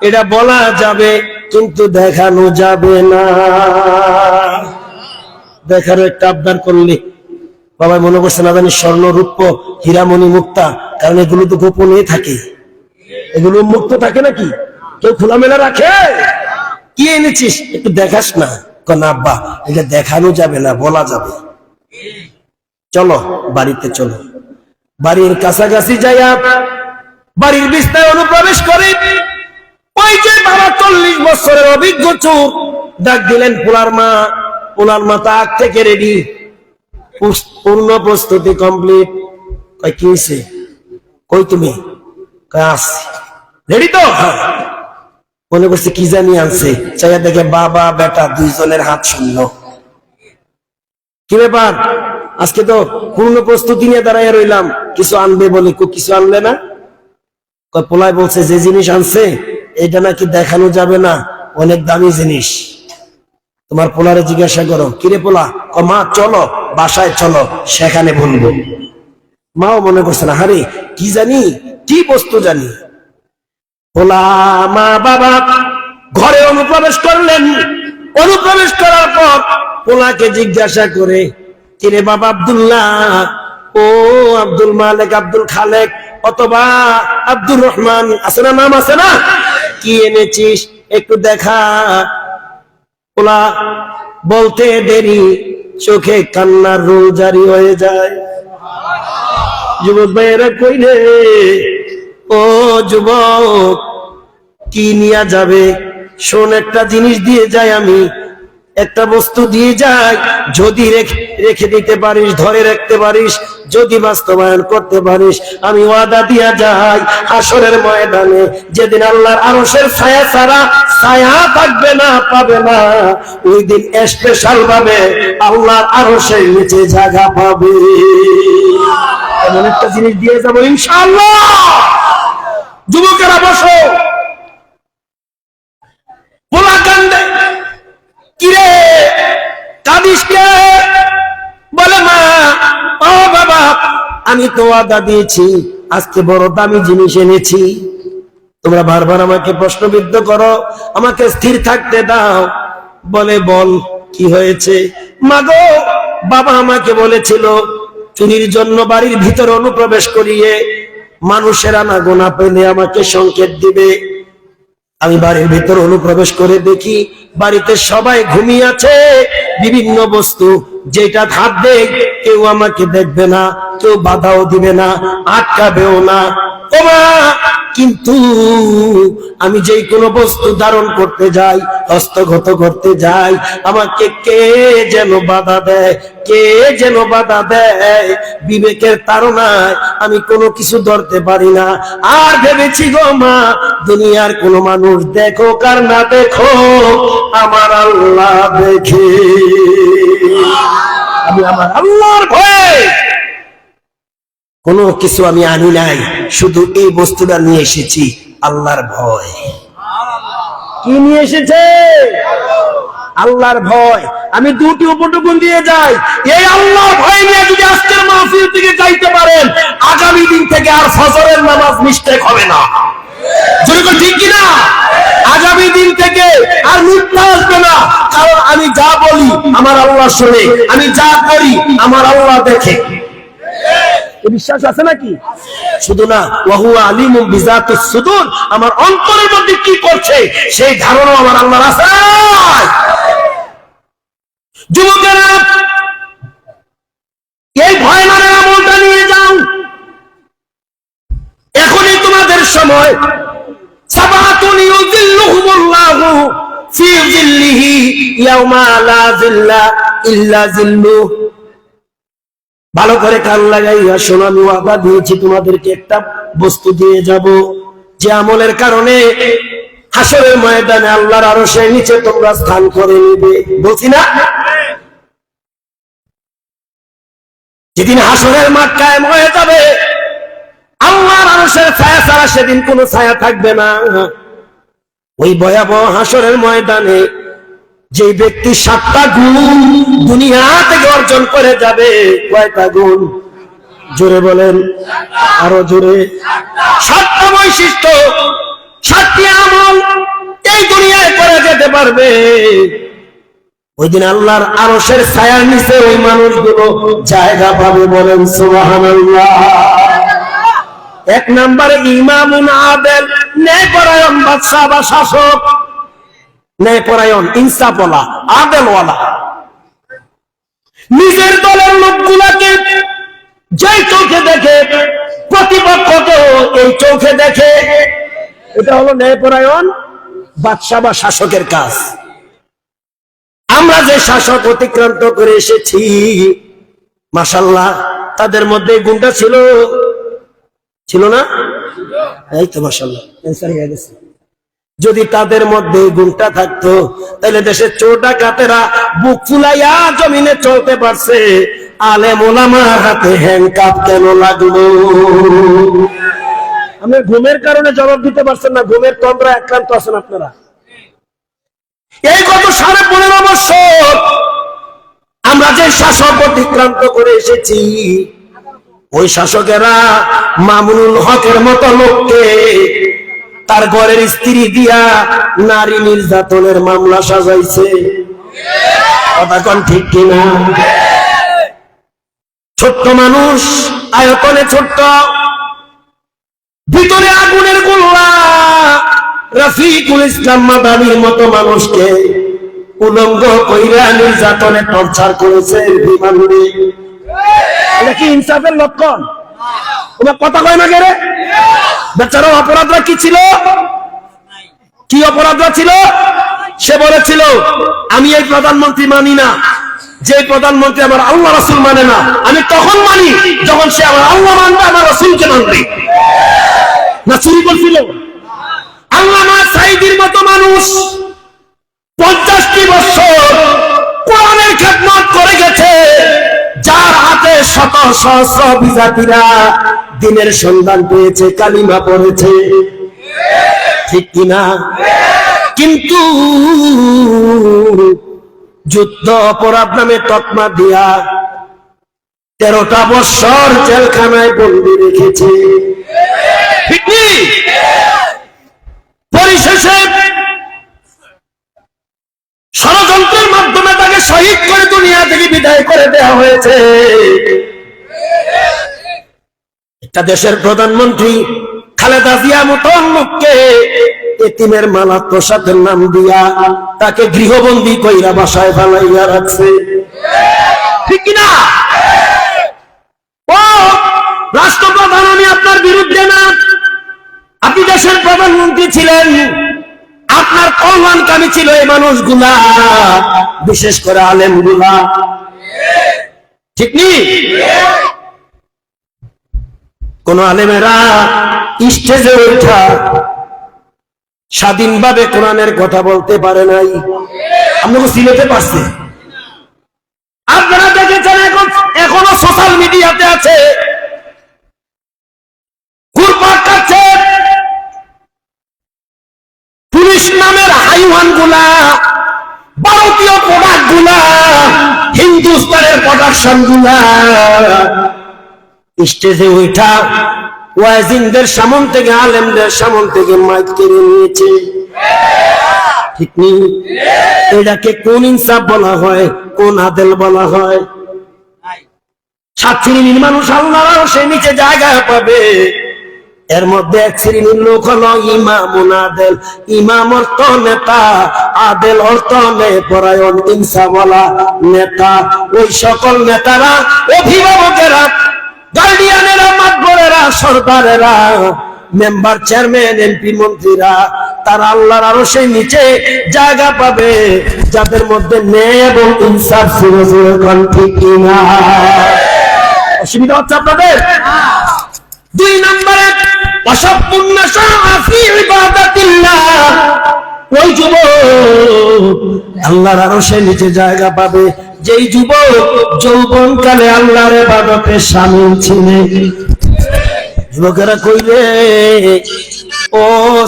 এটা বলা যাবে কিন্তু দেখানো যাবে না। দেখার একটা আবদার করলি, বাবা মনে করছে না জানি স্বর্ণ রূপ্য হীরামণি মুক্তা, কারণ এগুলো তো গোপনে থাকে, এগুলো মুক্ত থাকে নাকি? কেউ খোলামেলা রাখে? কি এনেছিস একটু দেখাস না? না আব্বা এটা দেখানো যাবে না, বলা যাবে। চলো বাড়িতে চলো। বাড়ির কাছাকাছি যাইয়া বাড়ির বিছনায় অনুপ্রবেশ করে ওই যে বাবা 40 বছরের অভিজ্ঞ চোর ডাক দিলেন পোলার মা। পোলার মা তা আগ থেকে রেডি, পূর্ণ প্রস্তুতি কমপ্লিট। কই কি হইছে? কই তুমি? কই আসছি। রেডি তো? মনে করছে কি জানি আনছে, চাইয়া দেখে বাবা বেটা দুইজনের হাত শূন্য। কি ব্যাপার? আজকে তো পূর্ণ প্রস্তুতি নিয়ে দাঁড়াইয়া রইলাম, কিছু আনবে বলে কিছু আনলে না? পোলায় বলছে যে জিনিস আনছে এটা নাকি দেখানো যাবে না, অনেক দামি জিনিস। তোমার পোলারে জিজ্ঞাসা করো, কিরে পোলা? মা চলো বাসায় চলো, সেখানে বলবো। মাও মনে করছে না, হারে কি জানি, কি বস্তু জানি। পোলা মা বাবা ঘরে অনুপ্রবেশ করলেন। অনুপ্রবেশ করার পর পোলাকে জিজ্ঞাসা করে, কিরে বাবা আব্দুল্লাহ, ও আব্দুল মালিক, আব্দুল খালেক অথবা আব্দুর রহমান, আছে না, নাম আছে না, কি এনেছিস একটু দেখা। পোলা বলতে দেরি চোখে কান্নার রোল জারি হয়ে যায়। যুবক ভাইয়েরা কইলে, ও যুবক কি নিয়ে যাবে? শোন, একটা জিনিস দিয়ে যাই, আমি একটা বস্তু দিয়ে যাই, যদি রেখে দিতে পারিস, ধরে রাখতে পারিস, যদি বাস্তবায়ন করতে পারিস, আমি ওয়াদা দিয়া যাই, হাসরের ময়দানে যেদিন আল্লাহর আরশের ছায়া ছাড়া ছায়া থাকবে না, পাবে না, ওই দিন স্পেশাল ভাবে আল্লাহর আরশের নিচে জায়গা পাবে। এমন একটা জিনিস দিয়ে যাবো ইনশাআল্লাহ। যুবকেরা বসো। পোলা কান্দে, কিরে কাঁদিস কে? বলে, মা, ও বাবা, আমি তো ওয়াদা দিয়েছি, আজকে বড় দামি জিনিস এনেছি, তোমরা বারবার আমাকে প্রশ্নবিদ্ধ করো, আমাকে স্থির থাকতে দাও। বলে, বল কি হয়েছে? মাগো, বাবা আমাকে বলেছিল চুরির জন্য বাড়ির ভিতরে অনুপ্রবেশ করিয়ে মানুষের আনাগোনা পেলে আমাকে সংকেত দিবে। আমি বাড়ির ভিতর অনুপ্রবেশ করে দেখি বাড়িতে সবাই ঘুমিয়ে আছে, বিভিন্ন বস্তু যেটা হাত দেখ, কেউ আমাকে দেখবে না, কেউ বাধাও দিবে না, আটকাবেও না। ও মা, কিন্তু আমি যেই কোনো বস্তু ধারণ করতে যাই, হস্তগত করতে যাই, আমাকে কে যেন বাধা দেয়, কে যেন বাধা দেয়। বিবেকের তাড়নায় আমি কোনো কিছু ধরতে পারি না। আর ভেবেছি গো মা, দুনিয়ার কোন মানুষ দেখো কার না দেখো, আমার আল্লাহ দেখে। আমি আমার আল্লাহর ভয়ে কোনো কিছু আমি আনি নাই, শুধু এই বস্তুটা নিয়ে এসেছি, আল্লাহর ভয়। কি নিয়ে এসেছে? আল্লাহর ভয়। আমি দুটি উপটুকুন দিয়ে যাই, এই আল্লাহর ভয় নিয়ে যদি আজকের মাহফিল থেকে যাইতে পারেন, আগামী দিন থেকে আর ফজরের নামাজ মিস্টেক হবে না। যেরকম ঠিক কিনা? আগামী দিন থেকে আর মিথ্যা আসবে না, কারণ আমি যা বলি আমার আল্লাহ শুনে, আমি যা করি আমার আল্লাহ দেখে। বিশ্বাস আছে নাকি? শুধু না, ওয়াহুয়া আলিমুম বিযাতিস সুদূর, আমার অন্তরের মধ্যে কি করছে সেই ধারণা আমার আল্লাহর আছে। যুবকেরা, এই ভয় মানে আমলটা নিয়ে যাও, এখনই তোমাদের সময়। সাবাতুন ইউযিল্লুহুমুল্লাহু ফি যিল্লিহি ইয়াওমা লা যিল্লা ইল্লা যিল্লুহু। ভালো করে কান লাগাইয়া শোনো, আমি ওয়াদা দিয়েছি তোমাদেরকে একটা বস্তু দিয়ে যাব, যে আমলের কারণে হাসরের ময়দানে আল্লাহর আরশের নিচে তোমরা স্থান করে নিবে। বলছি না, যেদিন হাসরের মাঠ কায়েম হয়ে যাবে, আল্লাহর আরশের ছায়া ছাড়া সেদিন কোনো ছায়া থাকবে না। ওই ভয়াবহ হাসরের ময়দানে যে ব্যক্তি 7টা গুণ দুনিয়া থেকে অর্জন করে যাবে, কয়টা গুণ? জোরে বলেন, আরো জোরে। 7টা বৈশিষ্ট্য, 7টি আমল এই দুনিয়ায় করে যেতে পারবে। ওই দিন আল্লাহর আরশের ছায়ার নিচে ওই মানুষগুলো জায়গা পাবে। বলেন সুবহানাল্লাহ। 1 নম্বরে ইমামুন আদেল, ন্যায়পরায়ণ বাদশা বা শাসক, ন্যায়পরায়ণ, ইনসাফওয়ালা, আদেলওয়ালা। নিজের দলের লোকগুলাকে যেই চোখে দেখে, প্রতিপক্ষকেও এই চোখে দেখে। এটা হলো ন্যায়পরায়ণ বাদশা বা শাসকের কাজ। আমরা যে শাসক অতিক্রান্ত করে এসেছি, মাশাআল্লাহ, তাদের মধ্যে গুণটা ছিল না? এই তো মাশাআল্লাহ, অ্যানসার হয়ে গেছে। যদি তাদের মধ্যে গুণটা থাকতো, তাহলে দেশের চোর ডাকাতেরা বুক ফুলাইয়া জমিনে চলতে পারছে। আলেম ওলামার হাতে হ্যান্ডকাপ কেন লাগলো? আপনি ঘুমের কারণে জবাব দিতে পারছেন না, ঘুমের তন্দ্রা আক্রান্ত আছেন আপনারা। এই গত 15.5 বছর আমরা যে শাসক অতিক্রান্ত করে এসেছি, ওই শাসকেরা মামুনুল হকের মতো লোককে তার ঘরের স্ত্রী দিয়া নারী নির্যাতনের মামলা সাজাইছে। কথা কোন ঠিক কিনা? ছোট্ট মানুষ, আয়তনে ছোট্ট, ভিতরে আগুনের গোলা। রফিকুল ইসলাম মাদানির মতো মানুষকে উলঙ্গ কইরা নির্যাতনে টর্চার করেছে বিমানে। এটা কি ইনসাফের লক্ষণ? তোমার কথা কয় না কেরে? বেচারা অপরাধরা কি ছিল? কি অপরাধরা ছিল? সে বলেছিল আমি এই প্রধানমন্ত্রী মানি না, যে প্রধানমন্ত্রী আমার আল্লাহ রাসূল মানে না। আমি তখন মানি যখন সে আমার আল্লাহ মানবে, আমার রাসূলকে মানবে। না চুরি করছিল? আল্লামা সাঈদীর মতো মানুষ 50টি বছর কোরআনের খেদমত করে গেছে, যার হাতে শত সহস্র বিজাতিরা দিনের সন্ধান পেয়েছে, কালিমা পড়েছে। ঠিক কিনা? কিন্তু যুদ্ধ অপরাধ নামে তকমা দিয়া 13টা বছর জেলখানায় বন্দী রেখেছে। ঠিক নেই? পরিশেষে ষড়যন্ত্রের মাধ্যমে তাকে শহীদ করে দুনিয়া থেকে বিদায় করে দেওয়া হয়েছে। একটা দেশের প্রধানমন্ত্রী খালেদা জিয়া মতন লোককে এতিমের মালা প্রসাদের নাম দিয়া তাকে গৃহবন্দী কইরা বাসায় ফালাইয়া রাখছে। ঠিক কিনা? ও রাষ্ট্রপ্রধান, আমি আপনার বিরুদ্ধে না, আপনি দেশের প্রধানমন্ত্রী ছিলেন, আপনার কল্যাণকামী ছিল এই মানুষগুলা, বিশেষ করে আলেমগুলা। ঠিক নেই? কোন আলেমেরা স্টেজে ওঠা স্বাধীনভাবে কোরআনের কথা বলতে পারে নাই। আপনাকে সিলেটে পারছে। আপনারা দেখেছেন এখনো সোশ্যাল মিডিয়াতে আছে, ঘুরপাক খাচ্ছে পুলিশ নামের হাইওয়ান গুলা, ভারতীয় প্রোডাক্ট গুলা, হিন্দুস্তানের প্রোডাকশন গুলা স্টেজে ওইটা ওয়াজিনদের সামন থেকে, আলেমদের সামন থেকে মাইক কেড়ে নিয়েছে। ঠিক নেই? এটাকে কোন ইনসাফ বলা হয়, কোন আদেল বলা হয়? 7 শ্রেণীর মানুষ আল্লাহর আরশের নিচে জায়গা পাবে, এর মধ্যে 1 শ্রেণীর লোক হলো ইমামুন আদেল। ইমাম অর্থ নেতা, আদেল অর্থ ন্যায়পরায়ণ, ইনসাফওয়ালা নেতা। ওই সকল নেতারা, অভিভাবকেরা, গার্ডিয়ানেরা, মাতবরেরা, সরকারেরা, মেম্বার, চেয়ারম্যান, এমপি, মন্ত্রীরা, তারা আল্লাহর আরশের নিচে জায়গা পাবে যাদের মধ্যে ন্যায় এবং ইনসাফ ছিল। ঠিক কিনা? অসুবিধা হচ্ছে আপনাদের? 2 নম্বরে ওই যুবক আল্লাহর আরশের নিচে জায়গা পাবে যেই যুবক যৌবনকালে আল্লাহর ইবাদতে শামিল ছিলেন। যুবকেরা কইলে, ও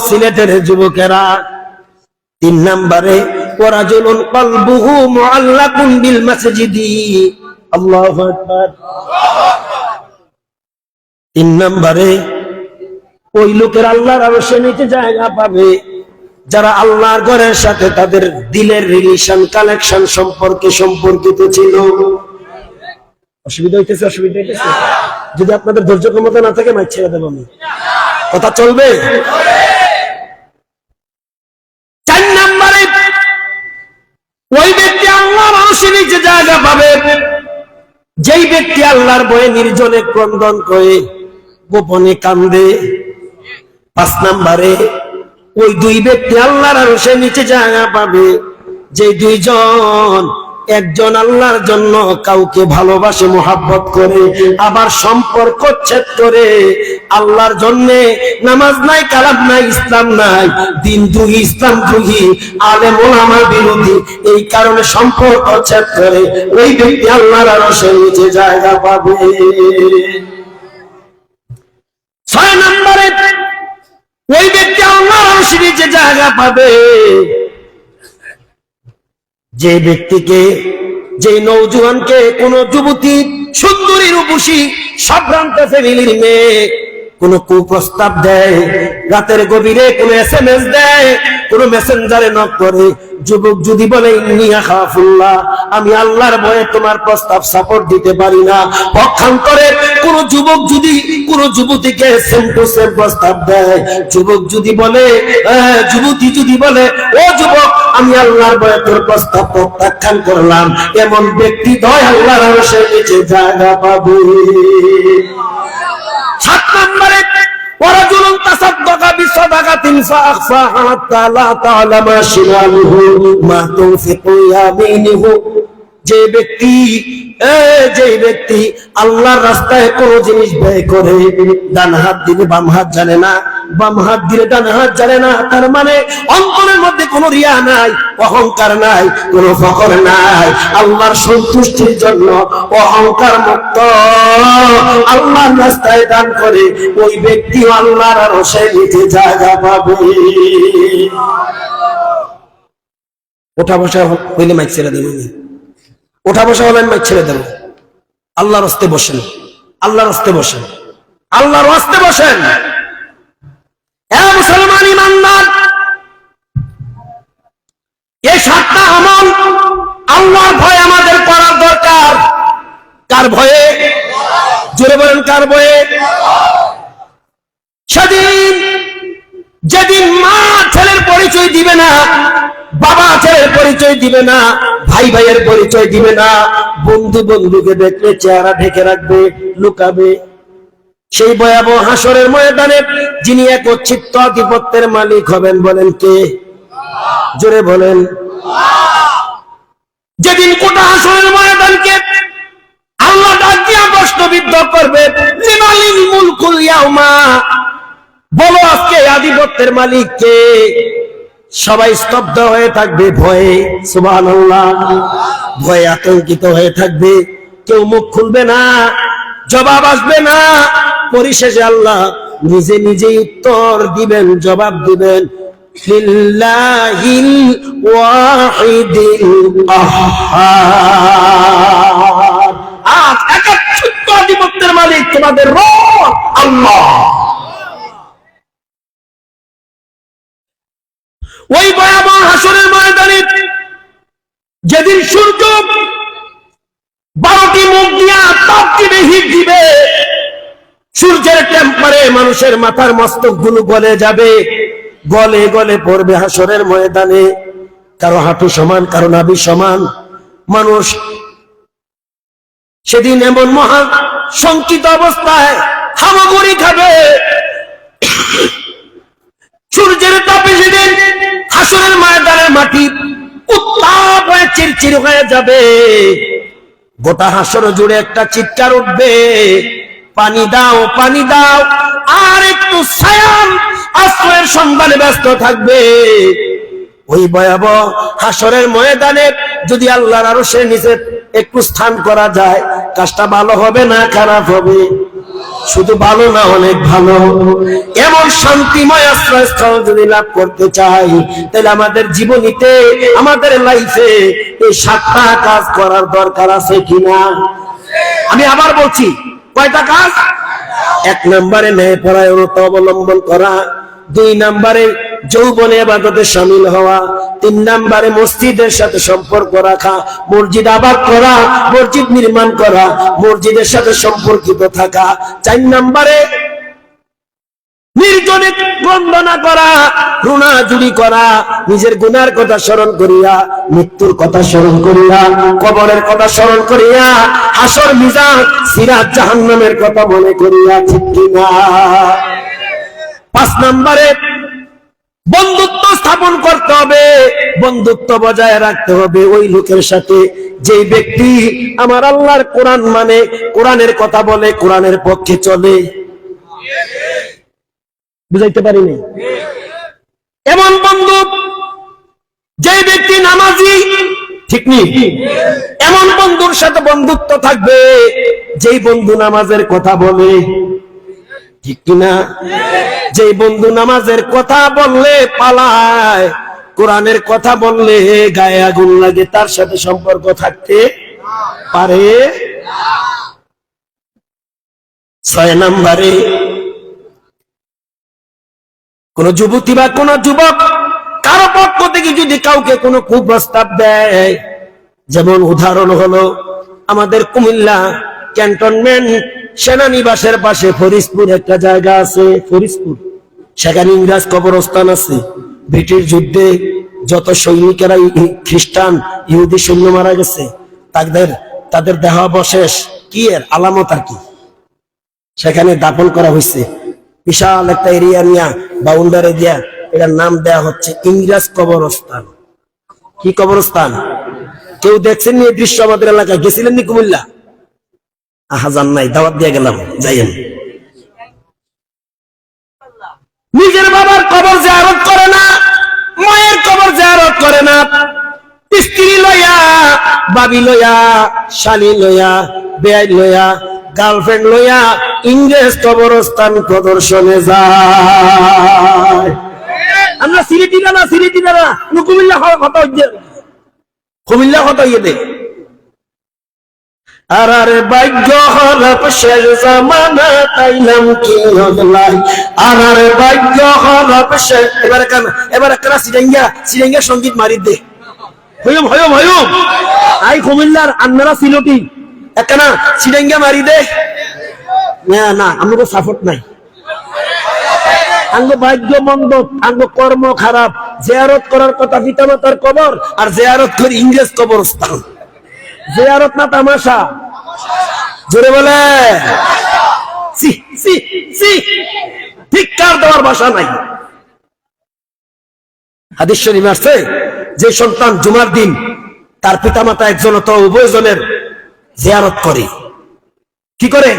সিলেটের যুবকেরা, 3 নম্বরে ওয়ারাজুলুন কলবুহু মুআল্লাকুন বিল মাসজিদি। আল্লাহু আকবার। 3 নম্বরে ওই লোকের আল্লাহর আরশের নিচে জায়গা পাবে যারা আল্লাহর ঘরের সাথে তাদের দিলের রিলেশন, কানেকশন সম্পর্কিত ছিল। অসুবিধা হইতেছে? অসুবিধা হইতেছে? যদি আপনাদের ধৈর্য ক্ষমতা না থাকে, মাইক ছেড়ে দেব আমি। কথা চলবে? 4 নম্বরে ওই ব্যক্তি আল্লাহর আরশের নিচে জায়গা পাবে যেই ব্যক্তি আল্লাহর ভয়ে নির্জনে ক্রন্দন করে, গোপনে কান্দে। 5 নম্বরে ওই 2 ব্যক্তি আল্লাহর আরশের নিচে জায়গা পাবে যে 2 জন, একজন আল্লাহর জন্য কাউকে ভালোবাসে, মোহাব্বত করে, আবার সম্পর্ক ছেদ করে, আল্লাহর জন্য নামাজ নাই, কালাম নাই, ইসলাম নাই, দিন দ্রোহী, ইসলাম দ্রোহী, আলেম ওলামা বিরোধী, এই কারণে সম্পর্ক ছেদ করে ওই ব্যক্তি আল্লাহর আরশের নিচে জায়গা পাবে। 6 নম্বরে ওই ব্যক্তি আল্লাহর আরশের নিচে জায়গা পাবে যে ব্যক্তিকে, যে নওজোয়ানকে, কোন যুবতী, সুন্দরী, রূপসী, সম্ভ্রান্ত ফ্যামিলির মেয়ে কোন কুপ্রস্তাব দেয়, রাতের গভীরে কোন SMS দেয়, কোন মেসেঞ্জারে নক করে, যুবক যদি বলে ইন্নী আখাফুল্লাহ, আমি আল্লাহর ভয়ে তোমার প্রস্তাব সাপোর্ট দিতে পারি না, পক্ষান্তরে কোন যুবক যদি কোন যুবতীকে সেম টু সেম প্রস্তাব দেয়, যুবক যদি বলে যুবতী যদি বলে ও যুবক আমি আল্লাহর ভয়ে তোর প্রস্তাব প্রত্যাখ্যান করলাম, এমন ব্যক্তি দয় আল্লাহর আরশের নিচে জায়গা পাবে। 7 নম্বরে ওয়ারাজুলুন তাসাদদাকা বিসাদাকাতিন ফাআখফাহা হাত্তা লা তা'লামা শিমালুহু মা তুনফিকু ইয়ামিনুহু, যে ব্যক্তি আল্লাহর রাস্তায় কোন জিনিস ব্যয় করে, ডান হাত দিলে বাম হাত জানে না, বাম হাত দিলে ডান হাত জানে না, তার মানে অন্তরের মধ্যে কোনো রিয়া নাই, অহংকার নাই, কোনো ফখর নাই, আল্লাহর সন্তুষ্টির জন্য অহংকার মুক্ত আল্লাহর রাস্তায় দান করে, ওই ব্যক্তি আল্লাহর আরশে নিচে জায়গা পাবে। ওঠা বসা হইলে মাইক ছেড়ে দেবেন, ওঠা বসা হলেন মাইক ছেড়ে দেবেন, আল্লাহর রাস্তে বসেন, আল্লাহর রাস্তে বসেন, আল্লাহর রাস্তে বসেন। এ মুসলমান ইমানদার, এই 7টা আমল আল্লাহর ভয় আমাদের করার দরকার। কার ভয়ে? জোরে বলেন, কার ভয়ে? যেদিন মা ছেলের পরিচয় দিবে না, বাবা ছেলের পরিচয় দিবে না, ভাই ভাইয়ের পরিচয় দিবে না, বন্ধু বন্ধুকে দেখলে চেহারা ঢেকে রাখবে, লুকাবে, সেই ভয়াবহ হাসরের ময়দানে যিনি একচ্ছিত্ত আধিপত্যের মালিক হবেন, বলেন কে? জোরে বলেন। যেদিন গোটা হাসরের ময়দানকে আল্লাহ ডাক দিয়া প্রশ্নবিদ্ধ করবে, লিমানিল মুলকুল ইয়াউমা, বলো আজকে আধিপত্যের মালিক কে? সবাই স্তব্ধ হয়ে থাকবে ভয়ে, সুবহানাল্লাহ, ভয়ে আতঙ্কিত হয়ে থাকবে, কেউ মুখ খুলবে না, জবাব আসবে না। পরিশেষে আল্লাহ নিজে নিজেই উত্তর দিবেন, জবাব দিবেন, লিল্লাহিল ওয়াহিদিল কাহ্হার, আজ একচ্ছত্র আধিপত্যের মালিক তোমাদের রব আল্লাহ। ওই ভয়াবহ হাসরের ময়দানে যেদিন সূর্য 12টি মুখ দিয়া তাপ দিবে, হিট দিবে, সূর্যের টেম্পারে মানুষের মাথার মস্তক গুলো গলে যাবে, গলে গলে পড়বে হাসরের ময়দানে, কারো হাঁটু সমান, কারো নাভি সমান। মানুষ সেদিন এমন মহা শঙ্কিত অবস্থায় হামাগুড়ি খাবে, সূর্যের তাপে সেদিন হাসরের ময়দানের মাটি উত্তাপ হয়ে চিরচির হয়ে যাবে, গোটা হাসর জুড়ে একটা চিৎকার উঠবে, পানি দাও, পানি দাও, আর একটু ছায়ার আশ্রয়ের সন্ধানে ব্যস্ত থাকবে। ওই ভয়াবহ হাসরের ময়দানে যদি আল্লাহর আরশের নিচে একটু স্থান করা যায়, কাজটা ভালো হবে না খারাপ হবে? শুধু ভালো না, অনেক ভালো। এমন শান্তিময় আশ্রয়স্থল যদি লাভ করতে চাই, তাহলে আমাদের জীবনীতে, আমাদের লাইফে এই 7টা কাজ করার দরকার আছে কিনা? আমি আবার বলছি, কয়টা কাজ? 1 নম্বরে ন্যায়পরায়ণতা অবলম্বন করা, 2 নম্বরে যৌবনে ইবাদতে শামিল হওয়া, 3 নম্বরে মসজিদের সাথে সম্পর্ক রাখা, মসজিদ আবাদ করা, মসজিদ নির্মাণ করা, মসজিদের সাথে সম্পর্কিত থাকা, 4 নম্বরে নির্জনে বন্দনা করা, রুনাজুরি করা, নিজের গুনার কথা স্মরণ করিয়া, মৃত্যুর কথা স্মরণ করিয়া, কবরের কথা স্মরণ করিয়া, হাসর মিজান সিরাত জাহান্নামের কথা মনে করিয়া, ঠিক কিনা? 5 নম্বরে বন্ধুত্ব স্থাপন করতে হবে, বন্ধুত্ব বজায় রাখতে হবে ওই লোকের সাথে যে ব্যক্তি আমার আল্লাহর কোরআন মানে, কোরআনের কথা বলে, কোরআনের পক্ষে চলে। বুঝাইতে পারিনি? এমন বন্ধু যে ব্যক্তি নামাজি, ঠিক নেই? এমন বন্ধুর সাথে বন্ধুত্ব থাকবে যেই বন্ধু নামাজের কথা বলে, ঠিক কিনা? যে বন্ধু নামাজের কথা বললে পালায়, কোরআনের কথা বললে গায়ে আগুন লাগে, তার সাথে সম্পর্ক থাকতে পারে। 6 নম্বরে কোন যুবতী বা কোন যুবক কারো পক্ষ থেকে যদি কাউকে কোনো কুপ্রস্তাব দেয়, যেমন উদাহরণ হলো আমাদের কুমিল্লা ক্যান্টনমেন্ট সেনানিবাসের পাশে ফরিদপুর একটা জায়গা আছে, ফরিদপুর, সেখানে ইংরেজ কবরস্থান আছে। ব্রিটিশ যুদ্ধে যত সৈনিকেরা খ্রিস্টান ইহুদি সৈন্য মারা গেছে, তাদের দেহাবশেষ কি এর আলামত আর কি, সেখানে দাফন করা হয়েছে। বিশাল একটা এরিয়া নিয়ে বাউন্ডারি দিয়া এটার নাম দেয়া হচ্ছে ইংরেজ কবরস্থান। কি কবরস্থান? কেউ দেখছেন এই দৃশ্য? আমাদের এলাকায় গেছিলেন নি কুমিল্লা? আহাজান নাই, দাওয়াত দিয়ে গেলাম, যাইয়েন। নিজের বাবার কবর জিয়ারত করে না, মায়ের কবর জিয়ারত করে না, স্ত্রী লইয়া, বাবি লইয়া, শালি লইয়া, বেয়াই লইয়া, গার্লফ্রেন্ড লইয়া ইংরেজ কবরস্থান প্রদর্শনে যায়। আমরা সিলেটিরা না, সিলেটিরা না, কুমিল্লা কথা হইছে, কুমিল্লা কথা হইয়ে দে। আর আরে ভাগ্য হরপ শেষ জামানা তাইলাম কি হলাই, আর আরে ভাগ্য হরপ শেষ। এবার একটা সিরেঙ্গা সঙ্গীত মারি দে, হয়ুম হয়ুম হয়ুম। আই কুমিল্লার আন্নারা সিলটি একটা সিরেঙ্গা মারি দে। না না, আমাদের সাপোর্ট নাই, আঙ্গ ভাগ্য মন্দ, আঙ্গ কর্ম খারাপ। জিয়ারত করার কথা পিতামাতার কবর, আর জিয়ারত করি ইংরেজ কবরস্থান। জিয়ারত না তামাশা, জোরে বলে ধিক্কার দেওয়ার ভাষা নাই। হাদিস শরীফে আসছে, যে সন্তান জুমার দিন তার পিতামাতা একজন অথবা উভয়জনের জিয়ারত করে, কি করে?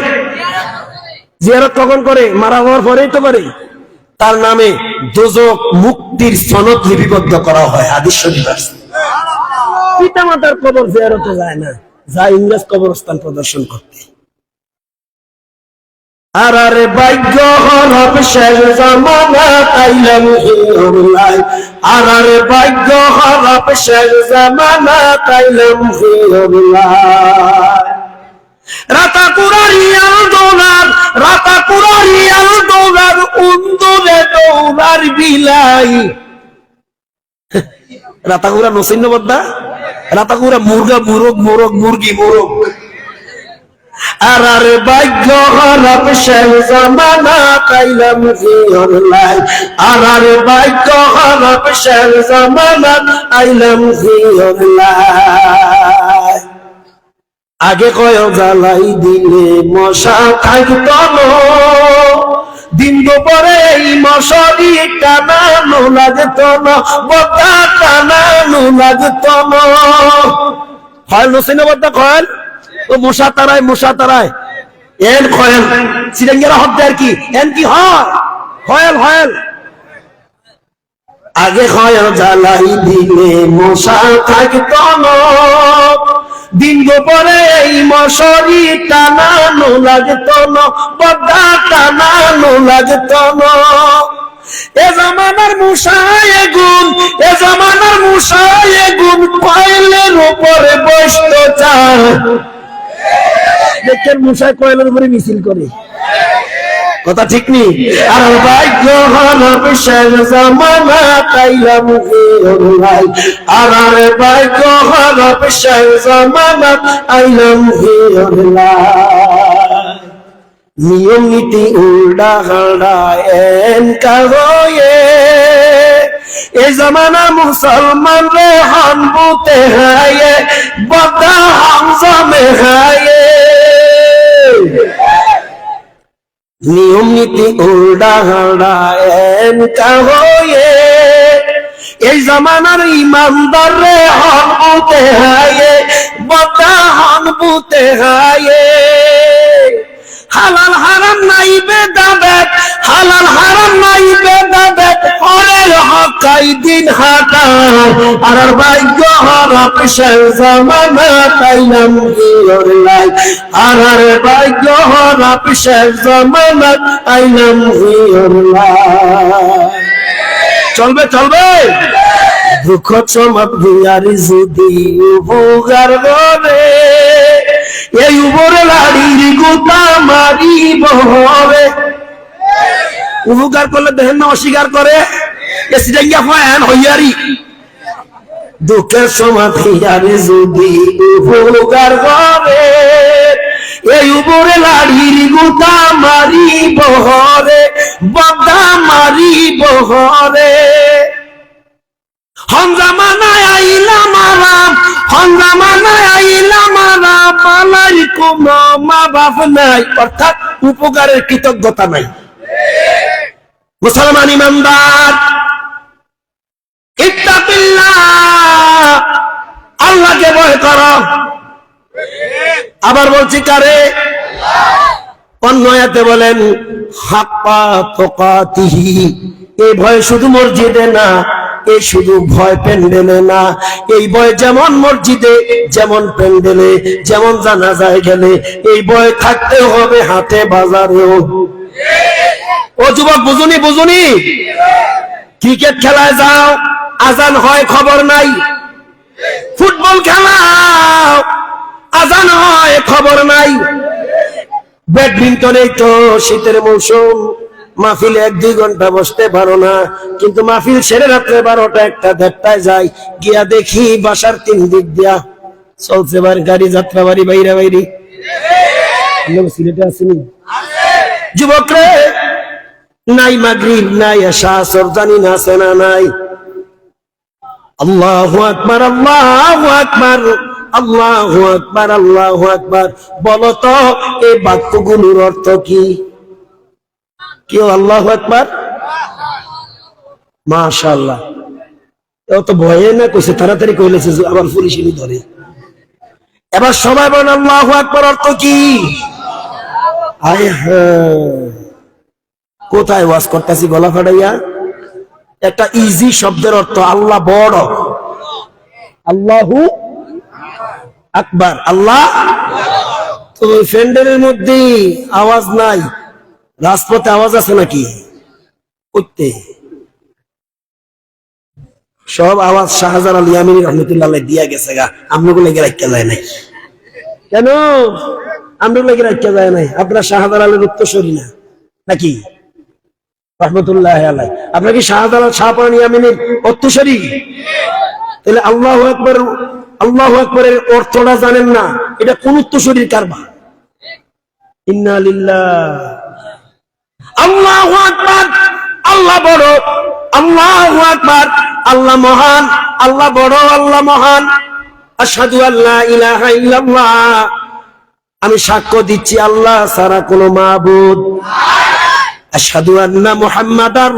জিয়ারত কখন করে? মারা হওয়ার পরেই তো করে। তার নামে দোজখ মুক্তির সনদ লিপিবদ্ধ করা হয়। হাদিস শরীফ আছে। পিতামাতার কবর জিয়ারতে যায় না, যায় ইংরেজ কবরস্থান প্রদর্শন করতে। আর আরে ভাগ্য হরপ শেষ জামানা তাইলাম হিলাই, আর আরে ভাগ্য হরপ শেষ জামানা তাইলাম হিলাই। রাতা কুরারিয়াল দৌলার, রাতা কুরারিয়াল দৌলার, উন্দুরে দৌলার বিলাই। রাতাগুড়া নসিন্ন বদ্দা, রাতাগুড়া মুরগা মুরগ, মোরগ মুরগি মোরগ। আর আরে ভাগ্য হরপ শেষ জামানা তাইলাম হিলাই, আর আরে ভাগ্য হরপ শেষ জামানা আইলাম হিলাই। আগে কয় জ্বালাই দিলে মশা থাকত না, দিন দুপুরে এই মশারি টানানো লাগত না, বতা টানানো লাগত না। হয় নসিনা বদ্দা কয়েল ও মশা তারায়, মশা তারায় এন কয়েল সিরেঙ্গেরা হদ্দে আর কি এন কি হয় হয়েল হয়েল। আগে হয় জ্বালাই দিলে মশা থাকত না, দিন দুপুরে এই মশারি টানানো লাগত না, বদা টানানো লাগত না। এ জামানার মশায় গুণ, এ জামানার মশায় গুণ, কয়েলের উপরে বসত চায়। দেখেন মশায় কয়েলের উপরে মিছিল করে, কথা ঠিক নেই। আর ভাগ্য হরপ শেষ জামানা তাইলাম হিলাই, আর আরে ভাগ্য হরপ শেষ জামানা আইলাম হিলাই। নিয়ম নীতি উল্টা হাল্টা এনকা হয়ে, এ জামানা মুসলমান রে হানবুতে হায়ে, বদা হামজামে হায়ে। নিয়ম নীতি উল্টা হাল্টা এনকা হয়ে, এই জামানার ইমানদার রে হানবুতে হায়ে, বদা হানবুতে হায়ে। হালাল হারাম নাই বেদাবেদ, হালাল হারাম নাই বেদাবেদ, হরের হকাই দিন হাটা। আর ভাগ্য হরপ শেষ জামানা তাইলাম হিলাই, আর ভাগ্য হরপ শেষ জামানা আইলাম হিলাই। চলবে চলবে দুঃখ চমক দিয়ারি যদি উপকার করে, এই উপরে লাড়ির গোতা মারিব হবে। উপকার করলে দেখেন না অস্বীকার করে, হইয়ারি দুঃখের সমাধিয়ারে যদি উপকার করে, এই উপরে লাড়ির গুতা মারি বহরে, বদা মারি বহরে। হংজামানায় আইলাম আরাম, হংজামানায় আইলাম আরাম, পালাই কোনো মা বাপ নাই, অর্থাৎ উপকারের কৃতজ্ঞতা নাই। মুসলমান ইমানদার, ইত্তাকিল্লাহ, আল্লাহকে ভয় করো। আবার বলছি কারে? অন্য আয়াতে বলেন হাক্কা তুকাতিহি, এই ভয় শুধু মসজিদে না, এই শুধু ভয় প্যান্ডেলে না, এই ভয় যেমন মসজিদে, যেমন প্যান্ডেলে, যেমন জানাজায় গেলে, এই ভয় থাকতে হবে হাটে বাজারেও। ও যুবক, বুঝুনি বুঝুনি? ক্রিকেট খেলায় যাও, আজান হয় খবর নাই। ফুটবল খেলাও, আজান হয় খবর নাই। ব্যাডমিন্টনে তো শীতের মৌসুম, মাহফিল 1-2 ঘন্টা বসতে পারো না, কিন্তু মাহফিল সেরে রাত্রে 12টা 1টা 1:30টায় যাই, গিয়া দেখি বাসার 3 দিক দিয়া চলছে গাড়ি, যাত্রা বাড়ি, বাইরা বাইরি। সিলেটে আসেনি যুবকরে? নাই মাগরিব, নাই এশা, আসর, জানি না আছে না নাই। আল্লাহু আকবার, আল্লাহু আকবার, আল্লাহু আকবার, আল্লাহু আকবার। বলো তো এই বাক্যগুলোর অর্থ কি? কেউ আল্লাহু আকবার? মাশাআল্লাহ। এত ভয়ে না কইছে, তাড়াতাড়ি কইলেছে, আবার পুলিশ এনে ধরে। এবার সবাই বলেন আল্লাহু আকবার অর্থ কি? আয় হ্যাঁ, কোথায় ওয়াজ করতেছি গলা ফাটাইয়া? একটা ইজি শব্দের অর্থ আল্লাহ বড়, আল্লাহু আকবার, আল্লাহ। তো ফ্যান্ডেলের মধ্যে আওয়াজ নাই, রাজপথে আওয়াজ আছে নাকি? করতে সব আওয়াজ শাহজালাল ইয়ামিনী রহমতুল্লাহ দিয়া গেছে গা, আমগুলো লেগে রাখা যায় নাই। কেন আমগুলো লেগে রাখা যায় নাই? আপনার শাহজালালের উত্তরসূরি না নাকি রহমতুল্লাহ আলাই? আপনার কি শাহজালাল শাহপান ইয়ামিনীর উত্তরসূরি? তাহলে আল্লাহু আকবার, আল্লাহু আকবারের অর্থটা জানেন না, এটা কোন উত্তরসূরির কারবার? ইন্না লিল্লাহ। আল্লাহু আকবার, আল্লাহ বড়, আল্লাহু আকবার, আল্লাহ মহান, আল্লাহ বড়, আল্লাহ মহান। আশহাদু আল্লা ইলাহা ইল্লাল্লাহ, আমি সাক্ষ্য দিচ্ছি আল্লাহ ছাড়া কোনো মাবুদ। আশহাদু আন্না মুহাম্মাদার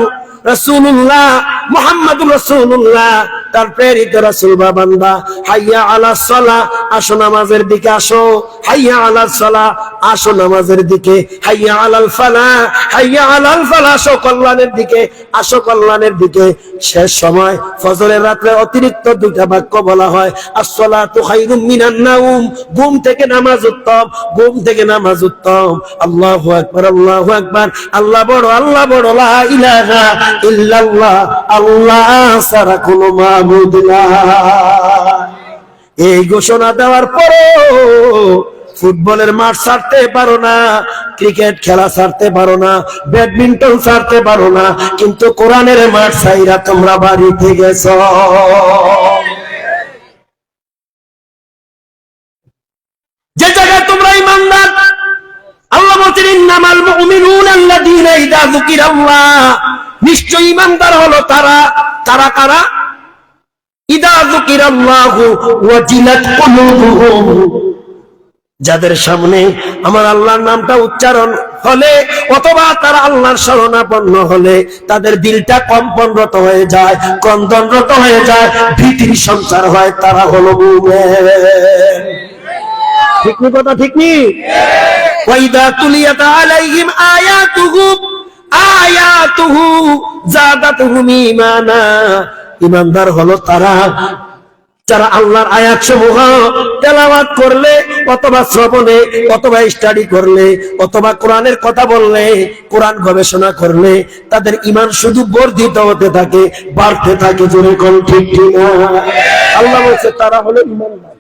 রাসূলুল্লাহ, মুহাম্মাদুর রাসূলুল্লাহ, তার প্রেরিত রাসূল বা বান্দা। হাইয়া আলাস সালাহ, আসো নামাজের দিকে আসো। হাইয়া আলাস সালাহ, আসো নামাজের দিকে। হাইয়া আলাল ফালাহ, হাইয়া আলাল ফালাহ, আসো কল্যাণের দিকে, আসো কল্যাণের দিকে। শেষ সময় ফজরের রাতে অতিরিক্ত 2টা বাক্য বলা হয়, আস-সালাতু খায়রুম মিনান নাওম, ঘুম থেকে নামাজ উত্তম, ঘুম থেকে নামাজ উত্তম। আল্লাহু আকবার, আল্লাহু আকবার, আল্লাহ বড়, আল্লাহ বড়, লা ইলাহা ইল্লাল্লাহ, আল্লাহ ছাড়া কোনো মাবুদ নাই। এই ঘোষণা দেওয়ার পরে ফুটবলের মাঠ ছাড়তে পারো না, ক্রিকেট খেলা ছাড়তে পারো না, ব্যাডমিন্টন ছাড়তে পারো না, কিন্তু কোরআনের মাঠ ছাইরা তোমরা বাড়িতে গেছ। যে জায়গায় তোমরা ঈমানদার, আল্লাহ বলেন ইন্নামাল মুমিনুনা আল্লাযীনা ইযা যুকিরাল্লাহ, নিশ্চয়ই ঈমানদার হলো তারা। তারা কারা? ইযা যুকিরাল্লাহু ওয়াজিলাত কুলুবুহুম, যাদের সামনে আমার আল্লাহর নামটা উচ্চারণ হলে, অথবা তারা আল্লাহর শরণাপন্ন হলে তাদের দিলটা কম্পনরত হয়ে যায়, ক্রন্দনরত হয়ে যায়, ভীতির সঞ্চার হয়, তারা হলো মুমিন। ঠিক নি কথা? ঠিক নি? ওয়াইদা তুলিয়াত আলাইহিম আয়াতুহু যাদাতুহুম ঈমানা, ঈমানদার হলো তারা যারা আল্লাহর আয়াত সমূহ তেলাওয়াত করলে, অথবা শ্রবণে, অথবা স্টাডি করলে, অথবা কোরআনের কথা বললে, কোরআন গবেষণা করলে তাদের ঈমান শুধু বর্ধিত হতে থাকে, বাড়তে থাকে। জোরে কোন ঠিক ঠিক না? আল্লাহ বলছে তারা হলো ঈমানদার।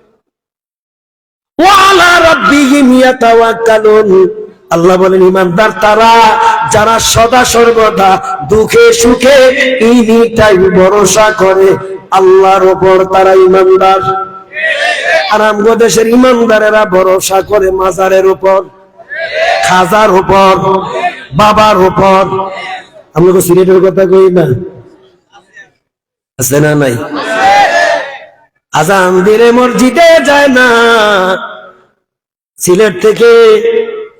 ওয়া আলা রাব্বিহিম ইয়াতাওয়াক্কালুন, আল্লাহ বলেন ঈমানদার তারা যারা সদা সর্বদা দুঃখে সুখে ইনিটাই ভরসা করে আল্লাহর উপর, তারা ইমানদার। আর আমগো দেশের ইমানদারেরা ভরসা করে মাজারের উপর, খাজার উপর, বাবার উপর। আমরা সিলেটের কথা কই না, আছে না নাই? আজান দিলে মসজিদে যায় না। সিলেট থেকে,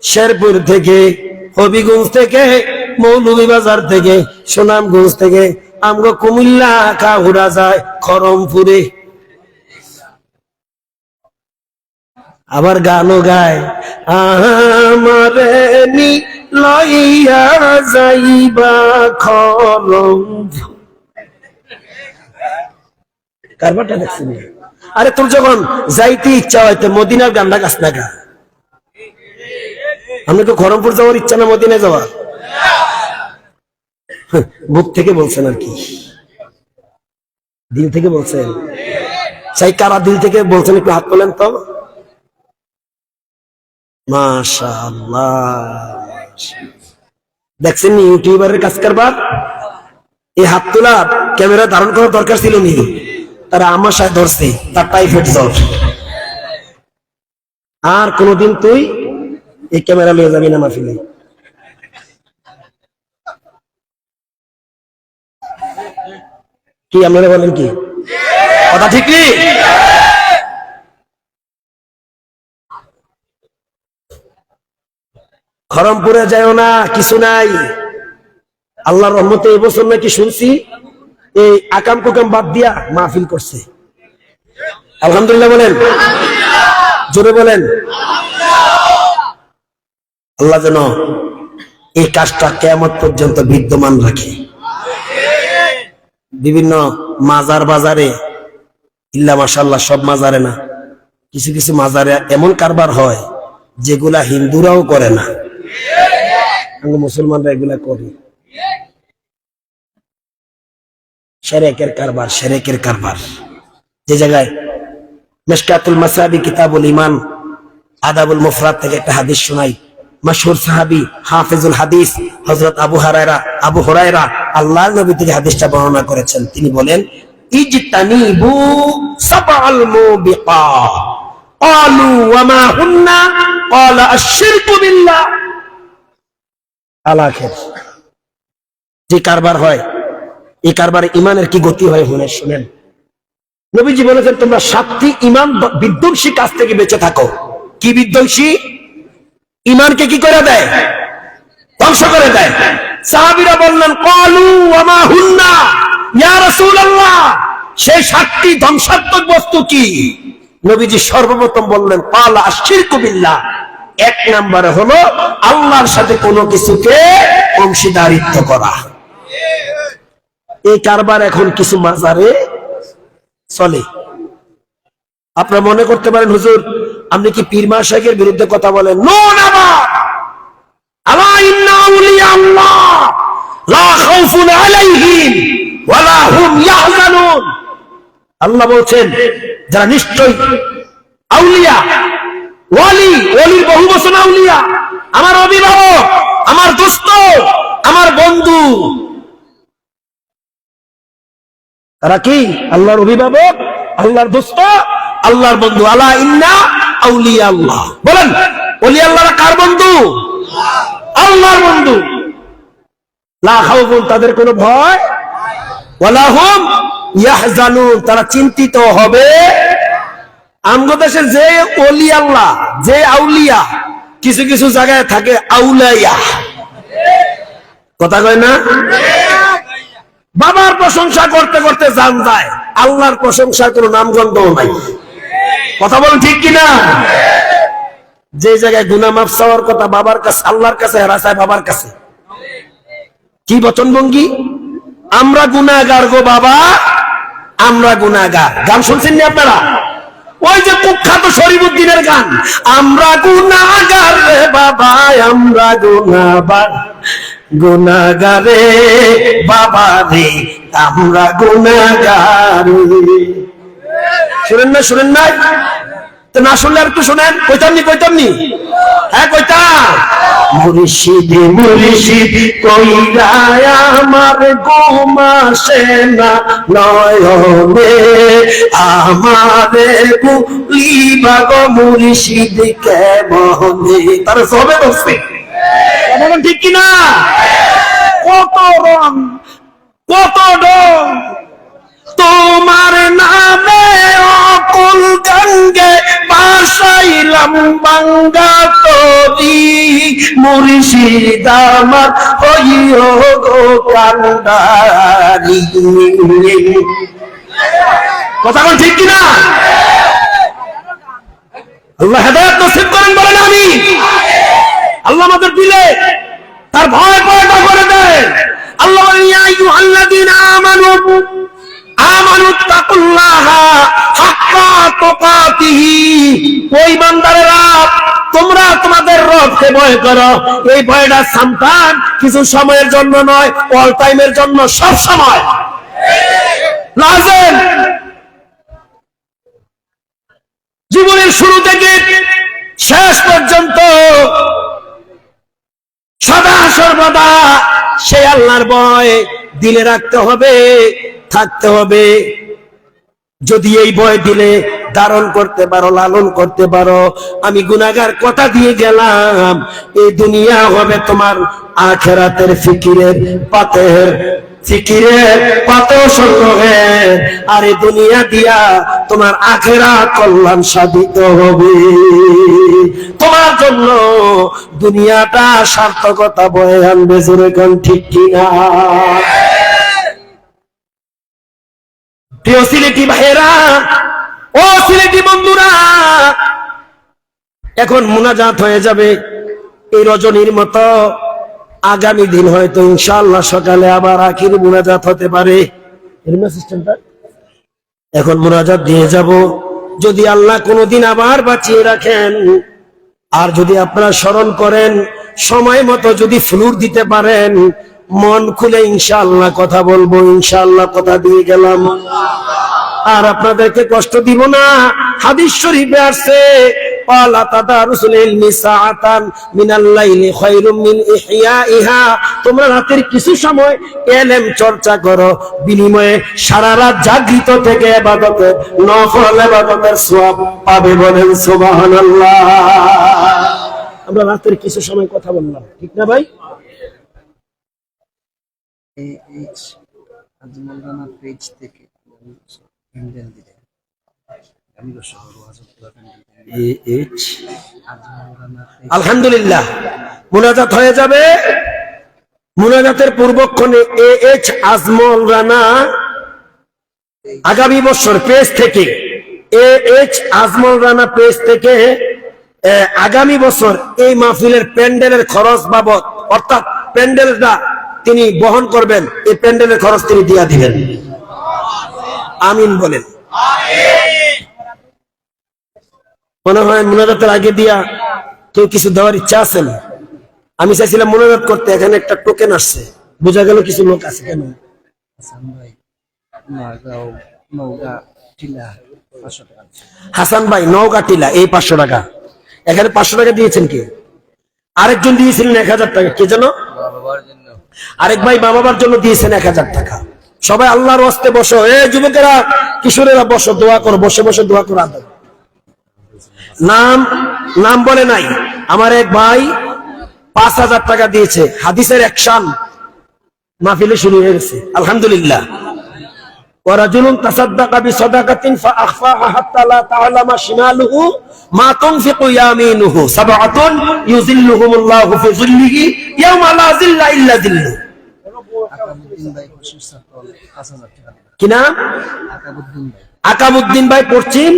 শেরপুর থেকে, হবিগঞ্জ থেকে, মৌলভীবাজার থেকে, সুনামগঞ্জ থেকে আমগো কুমিল্লা কাহুরা যায় খরমপুরে। আবার গানও গায়, আমারে নি লইয়া যাইবা খরমপুর। কারবারটা দেখছেন? আরে তোর যখন যাইতে ইচ্ছা হয়তো মদিনার গান্ডা গাছ না গা। আমি তো খরমপুর যাওয়ার ইচ্ছা না মদিনায় যাওয়ার? বুক থেকে বলছেন আর কি, দিল থেকে বলছেন? চাই কারা দিল থেকে বলছেন একটু হাত তোলেন তো। মাশাআল্লাহ, দেখছেন ইউটিউবারের কাজ কারবার। এই হাত তোলা ক্যামেরা ধারণ করার দরকার ছিল নি, তারা আমার সাথে ধরছে, তার টাইফয়েড জ্বর। আর কোনদিন তুই এই ক্যামেরা লিয়ে যাবি না মাহফিলে। কি আপনারা বলেন? কি কথা ঠিক কি? খরমপুরে যাও না, কিছু নাই। আল্লাহর রহমতে এবছর নাকি শুনছি এই আকাম কুকাম বাদ দিয়া মাহফিল করছে। আলহামদুলিল্লাহ বলেন, জোরে বলেন। আল্লাহ যেন এই কাজটা কিয়ামত পর্যন্ত বিদ্যমান রাখে। বিভিন্ন মাজার বাজারে, ইল্লা মাশাআল্লাহ সব মাজারে না, কিছু কিছু মাজারে এমন কারবার হয় যেগুলা হিন্দুরাও করে না, মুসলমানরা এগুলা করে। শিরকের কারবার, শিরকের কারবার। যে জায়গায় মিশকাতুল মাসাবি কিতাবুল ঈমান আদাবুল মুফরাদ থেকে একটা হাদিস শোনাই। মাশহুর সাহাবী হাফিজুল হাদিস হযরত আবু হুরায়রা আল্লাহর নবী থেকে হাদিসটা বর্ণনা করেছেন। তিনি বলেন, ইজতানিবু সাবআল মুবিকা ক্বালু ওয়া মা হুন্না ক্বালা আশ-শিরকু বিল্লাহ। আলাখের যে কারবার হয়, এই কারবারে ইমানের কি গতি হয় শুনেন। নবীজি বলেছেন, তোমরা 7টি ইমান বিধ্বংসী কাজ থেকে বেঁচে থাকো। কি বিধ্বংসী? ইমানকে কি করে দেয়? ধ্বংস করে দেয়। সাহাবীরা বললেন, ক্বালু ওয়া মা হুন্না ইয়া রাসূলুল্লাহ, সেই 7টি ধ্বংসাত্মক বস্তু কি? নবীজি সর্বপ্রথম বললেন, ক্বালা আশ-শিরকু বিল্লাহ। 1 নম্বরে হলো আল্লাহর সাথে কোনো কিছুকে অংশীদারিত্ব করা। এই কারবার এখন কিছু মাজারে চলে। আপনারা মনে করতে পারেন, হুজুর আপনি কি পীর মাশায়েখের বিরুদ্ধে কথা বলেন? No never. আলা ইন্না আউলিয়া আল্লাহ লা খাউফুন আলাইহিম ওয়া লা হুম ইয়াহজানুন। আল্লাহ বলছেন, যারা নিশ্চয়ই আউলিয়া, ওয়ালি, ওয়ালির বহু বচন আউলিয়া, আমার অভিভাবক, আমার দোস্ত, আমার বন্ধু। তারা কি? আল্লাহর অভিভাবক, আল্লাহর দোস্ত, আল্লাহর বন্ধু। আলা ইন্না আউলিয়া আল্লাহ। বলেন, ওলি আল্লাহরা কার বন্ধু? আল্লাহর বন্ধু। লা খাউফুন, তাদের কোনো ভয়, ওয়ালা হুম ইয়াহজানুন, তারা চিন্তিত হবে। আমগো দেশে যে ওলি আল্লাহ, যে আউলিয়া, কিছু কিছু জায়গায় থাকে আউলাইয়া। কথা কয় না? বাবার প্রশংসা করতে করতে জান যায়, আল্লাহর প্রশংসার কোনো নামগন্ধও নাই। কথা বলেন ঠিক কিনা? যে জায়গায় গুনাহ মাফ চাওয়ার কথা বাবার কাছে, আল্লাহর কাছে, হেরা চায় বাবার কাছে। কি বচনভঙ্গি? আমরা গুনাহগার গো বাবা, আমরা গুনাহগার। গান শুনছেন না আপনারা? ওই যে কুখ্যাত শরীফুদ্দীনের গান, আমরা গুনাহগার রে বাবা, আমরা গুনাহগার, গুনাহগারে বাবা রে, আমরা গুনাহগার। শুনেন না? শুনেন না? তো না শুনলে আর একটু শোনেন। কইতামনি হ্যাঁ কইতা মুর্শিদ মুর্শিদ কইরা আমার ঘুম আসে না নয়নে আমারে ভুলিবা গো মুর্শিদ কেমনে তার সবে বসবে এখন ঠিক কিনা কত রং কত ডং তোমার নামে অকুল গঙ্গে বাসাইলাম বাঙ্গা তরি মুর্শিদ আমার হইও গো কান্ডারি কথা কোন ঠিক কিনা আল্লাহ হেদায়েত নসিব করেন বলেন আমি আল্লাহ আমাদের দিলে তার ভয় পয়দা করে দেন আল্লাহ বলেন ইয়া আইয়ুহাল্লাযীনা আমানু তাকুল্লাহা হাক্কা তুকাতিহি ওই বান্দারেরা তোমরা তোমাদের রবকে ভয় করো এই ভয়টা সামটান কিছু সময়ের জন্য নয় অল টাইমের জন্য সব সময় লাজেম জীবনের শুরু থেকে শেষ পর্যন্ত সদা সর্বদা সেই আল্লাহর ভয় দিলে রাখতে হবে থাকতে হবে যদি এই ভয় দিলে ধারণ করতে পারো লালন করতে পারো আমি গুনাহগার কথা দিয়ে গেলাম এই দুনিয়া হবে তোমার আখিরাতের ফিকিরের পাতেও সংগ্রহের আর এই দুনিয়া দিয়া তোমার আখিরাত কল্যাণ সাধিত হবে তোমার জন্য দুনিয়াটা সার্থকতা বয়ে আনবে জোরে কোন ঠিক কিনা প্রিয় সিলেটি ভাইয়েরা ও সিলেটি বন্ধুরা এখন মুনাজাত হয়ে যাবে এই রজনীর মতো আগামী দিন হয়তো ইনশাআল্লাহ সকালে আবার আখির মুনাজাত হতে পারে এখন মুনাজাত দিয়ে যাব যদি আল্লাহ কোনোদিন আবার বাঁচিয়ে রাখেন আর যদি আপনারা স্মরণ করেন সময় মতো যদি ফ্লুর দিতে পারেন মন খুলে ইনশাআল্লাহ কথা বলবো ইনশাআল্লাহ কথা দিয়ে গেলাম আর আপনাদেরকে কষ্ট দিব না হাদিস শরীফে আছে قال تدارس العلم ساعة من الليل خير من إحيائها তোমরা রাতের কিছু সময় ইলম চর্চা করো বিনিময়ে সারা রাত জাগৃত থেকে ইবাদতের নফল ইবাদতের সওয়াব পাবে বলেন সুবহানাল্লাহ আমরা রাতের কিছু সময় কথা বললাম ঠিক না ভাই আজমল রানা পেজ থেকে ইন্ডিয়ান দিলে আলহামদুলিল্লাহ মুনাজাত হয়ে যাবে মুনাজাতের পূর্বক্ষণে এইচ আজমল রানা আগামী বছর পেজ থেকে এইচ আজমল রানা পেজ থেকে আগামী বছর এই মাহফিলের প্যান্ডেলের খরচ বাবদ অর্থাৎ প্যান্ডেলটা তিনি বহন করবেন এই প্যান্ডেলের খরচ তিনি দিয়া দিবেন আমিন বলেন মনে হয় মুনাজাতের আগে দিয়া কেউ কিছু দেওয়ার ইচ্ছা আছে না আমি চাইছিলাম মুনাজাত করতে এখানে একটা টোকেন আসছে বোঝা গেল কিছু লোক আছে কেন হাসান ভাই নওগাঁ টিলা এই 500 টাকা এখানে 500 টাকা দিয়েছেন কি আরেকজন দিয়েছিলেন 1000 টাকা কে যেন আরেক ভাই মা বাবার জন্য দিয়েছেন 1000 টাকা সবাই আল্লাহর ওয়াস্তে বসো এই যুবকেরা কিশোরেরা বসো দোয়া করো বসে বসে দোয়া করো আদব নাম বলে নাই আমার এক ভাই 5000 টাকা দিয়েছে হাদিসের অ্যাকশন মাহফিলে শুরু হয়ে গেছে আলহামদুলিল্লাহ ওয়ারাজুলুন তাসাদদাকা বিসাদাকাতিন ফাআখফাহা হাত্তা লা তা'লামা শিমালুহু মা তুনফিকু ইয়ামিনুহু সাবআতুন ইউযিল্লুহুমুল্লাহু ফি যিল্লিহি ইয়াওমা লা যিল্লা ইল্লা যিল্লুহু কি নাম আকাবউদ্দিন ভাই পশ্চিম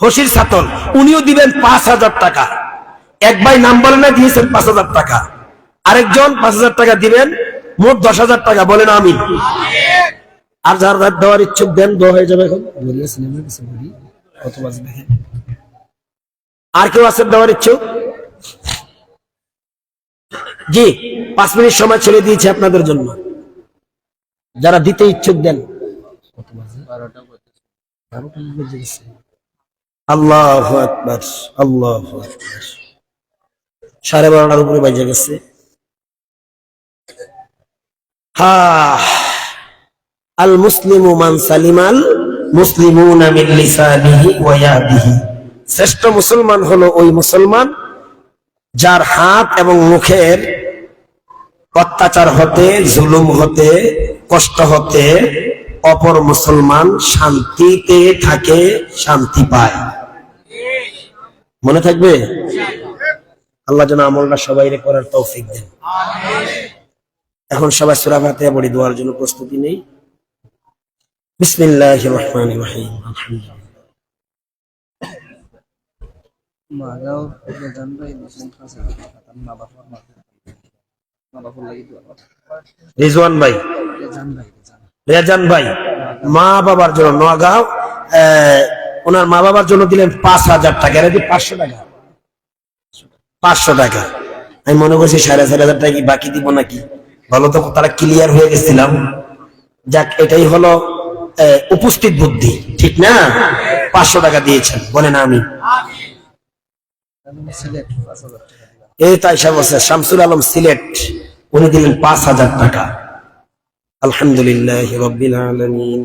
হসির সাতল উনিও দিবেন 5000 টাকা এক ভাই নাম বলে না দিয়েছেন 5000 টাকা আরেকজন 5000 টাকা দিবেন মোট 10000 টাকা বলেন আমিন আর যার রাত দেওয়ার ইচ্ছুক দেন দোয়া হয়ে যাবে এখন কত বাজে দেখেন আর কেউ আছে দেওয়ার ইচ্ছুক জি 5 মিনিট সময় ছেড়ে দিয়েছি আপনাদের জন্য যারা দিতে ইচ্ছুক দেন কত বাজে 12টা বাজে আল্লাহু আকবার, আল্লাহু আকবার। 12:30টার উপরে বাজে গেছে। আল মুসলিমু মান সালিমাল মুসলিমুনা মিন লিসানিহি ওয়া ইয়াদিহি। শ্রেষ্ঠ মুসলমান হলো ওই মুসলমান যার হাত এবং মুখের অত্যাচার হতে, জুলুম হতে, কষ্ট হতে অপর মুসলমান শান্তিতে থাকে, শান্তি পায়। মনে থাকবে? আল্লাহ যেন আমলটা সবাই করার তৌফিক দেন। এখন সবাই সূরা ফাতিহা পড়ি, দোয়ার জন্য প্রস্তুতি নেই। বিসমিল্লাহির রহমানির রহিম। আলহামদুলিল্লাহ। মাগাও জান ভাই দিছেন কাছে মা বাবার লাগি দোয়া রিজওয়ান ভাই, জান ভাই রেজান ভাই মা বাবার জন্য নগাঁও, ওনার মা বাবার জন্য দিলেন 5,000 টাকা। এটা কি 500 টাকা? 500 টাকা। আমি মনে করছি 4,500 টাকা কি বাকি দিব নাকি, ভালো তো তারা ক্লিয়ার হয়ে গেছিলাম। যাক, এটাই হলো উপস্থিত বুদ্ধি, ঠিক না? 500 টাকা দিয়েছেন, বলেন আমি। সিলেট 5,000 টাকা দিলাম। এই তাই সাহেব শামসুল আলম সিলেট, উনি দিলেন 5,000 টাকা। আলহামদুলিল্লাহ রাব্বিল আলামিন।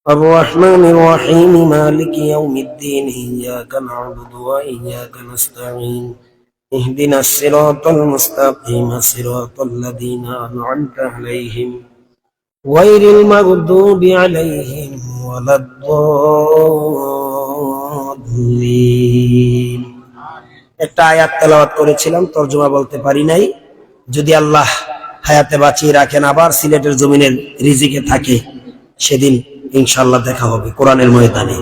الرحمن الرحيم مالك يوم الدين إياك نعبد وإياك نستعين اهدنا الصراط المستقيم صراط الذين أنعمت عليهم غير المغضوب عليهم ولا الضالين। একটা আয়াত তেলাওয়াত করেছিলাম, তরজমা বলতে পারি নাই। যদি আল্লাহ হায়াতে বাঁচিয়ে রাখেন, আবার সিলেটের জমিনের রিজিকে থাকে, সেদিন ইনশাআল্লাহ দেখা হবে কোরআনের ময়দানে।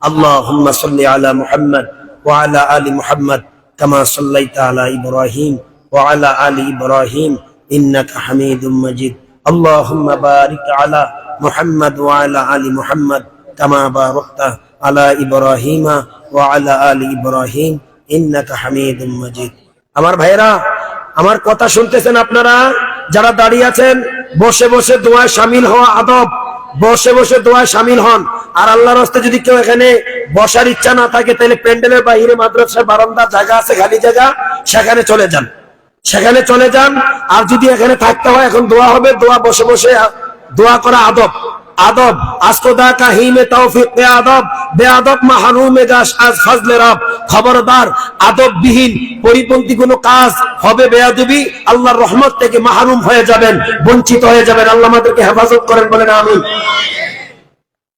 আল্লাহুম্মা সাল্লি আলা মুহাম্মদ ওয়া আলা আলি মুহাম্মদ কামা সাল্লাইতা আলা ইব্রাহিম ওয়া আলা আলি ইব্রাহিম ইন্নাকা হামিদুম মাজিদ। আল্লাহুম্মা বারিক আলা মুহাম্মদ ওয়া আলা আলি মুহাম্মদ কামা বারাকতা আলা ইব্রাহিমা ওয়া আলা আলি ইব্রাহিম ইন্নাকা হামিদুম মাজিদ। আমার ভাইরা, আমার কথা শুনতেছেন আপনারা? যারা দাঁড়িয়ে আছেন, বসে বসে দোয়ায় শামিল হওয়া আদব, বসে বসে দোয়ায় শামিল হন। আর আল্লাহর রাস্তায় যদি কেউ এখানে বসার ইচ্ছা না থাকে, তাহলে প্যান্ডেলের বাইরে মাদ্রাসার বারান্দার জায়গা আছে, খালি জায়গা, সেখানে চলে যান, সেখানে চলে যান। আর যদি এখানে থাকতে হয়, এখন দোয়া হবে, দোয়া বসে বসে দোয়া করা আদব। আদব আস্তদা কাহিমে তৌফিক বে আদব, বে আদব মাহরুমে গাশ আজ ফজলে রব। খবরদার, আদববিহীন পরিপন্থী কোনো কাজ হবে বেয়াদবি, আল্লাহর রহমত থেকে মাহরুম হয়ে যাবেন, বঞ্চিত হয়ে যাবেন। আল্লাহ আমাদেরকে হেফাজত করেন, বলেন আমিন।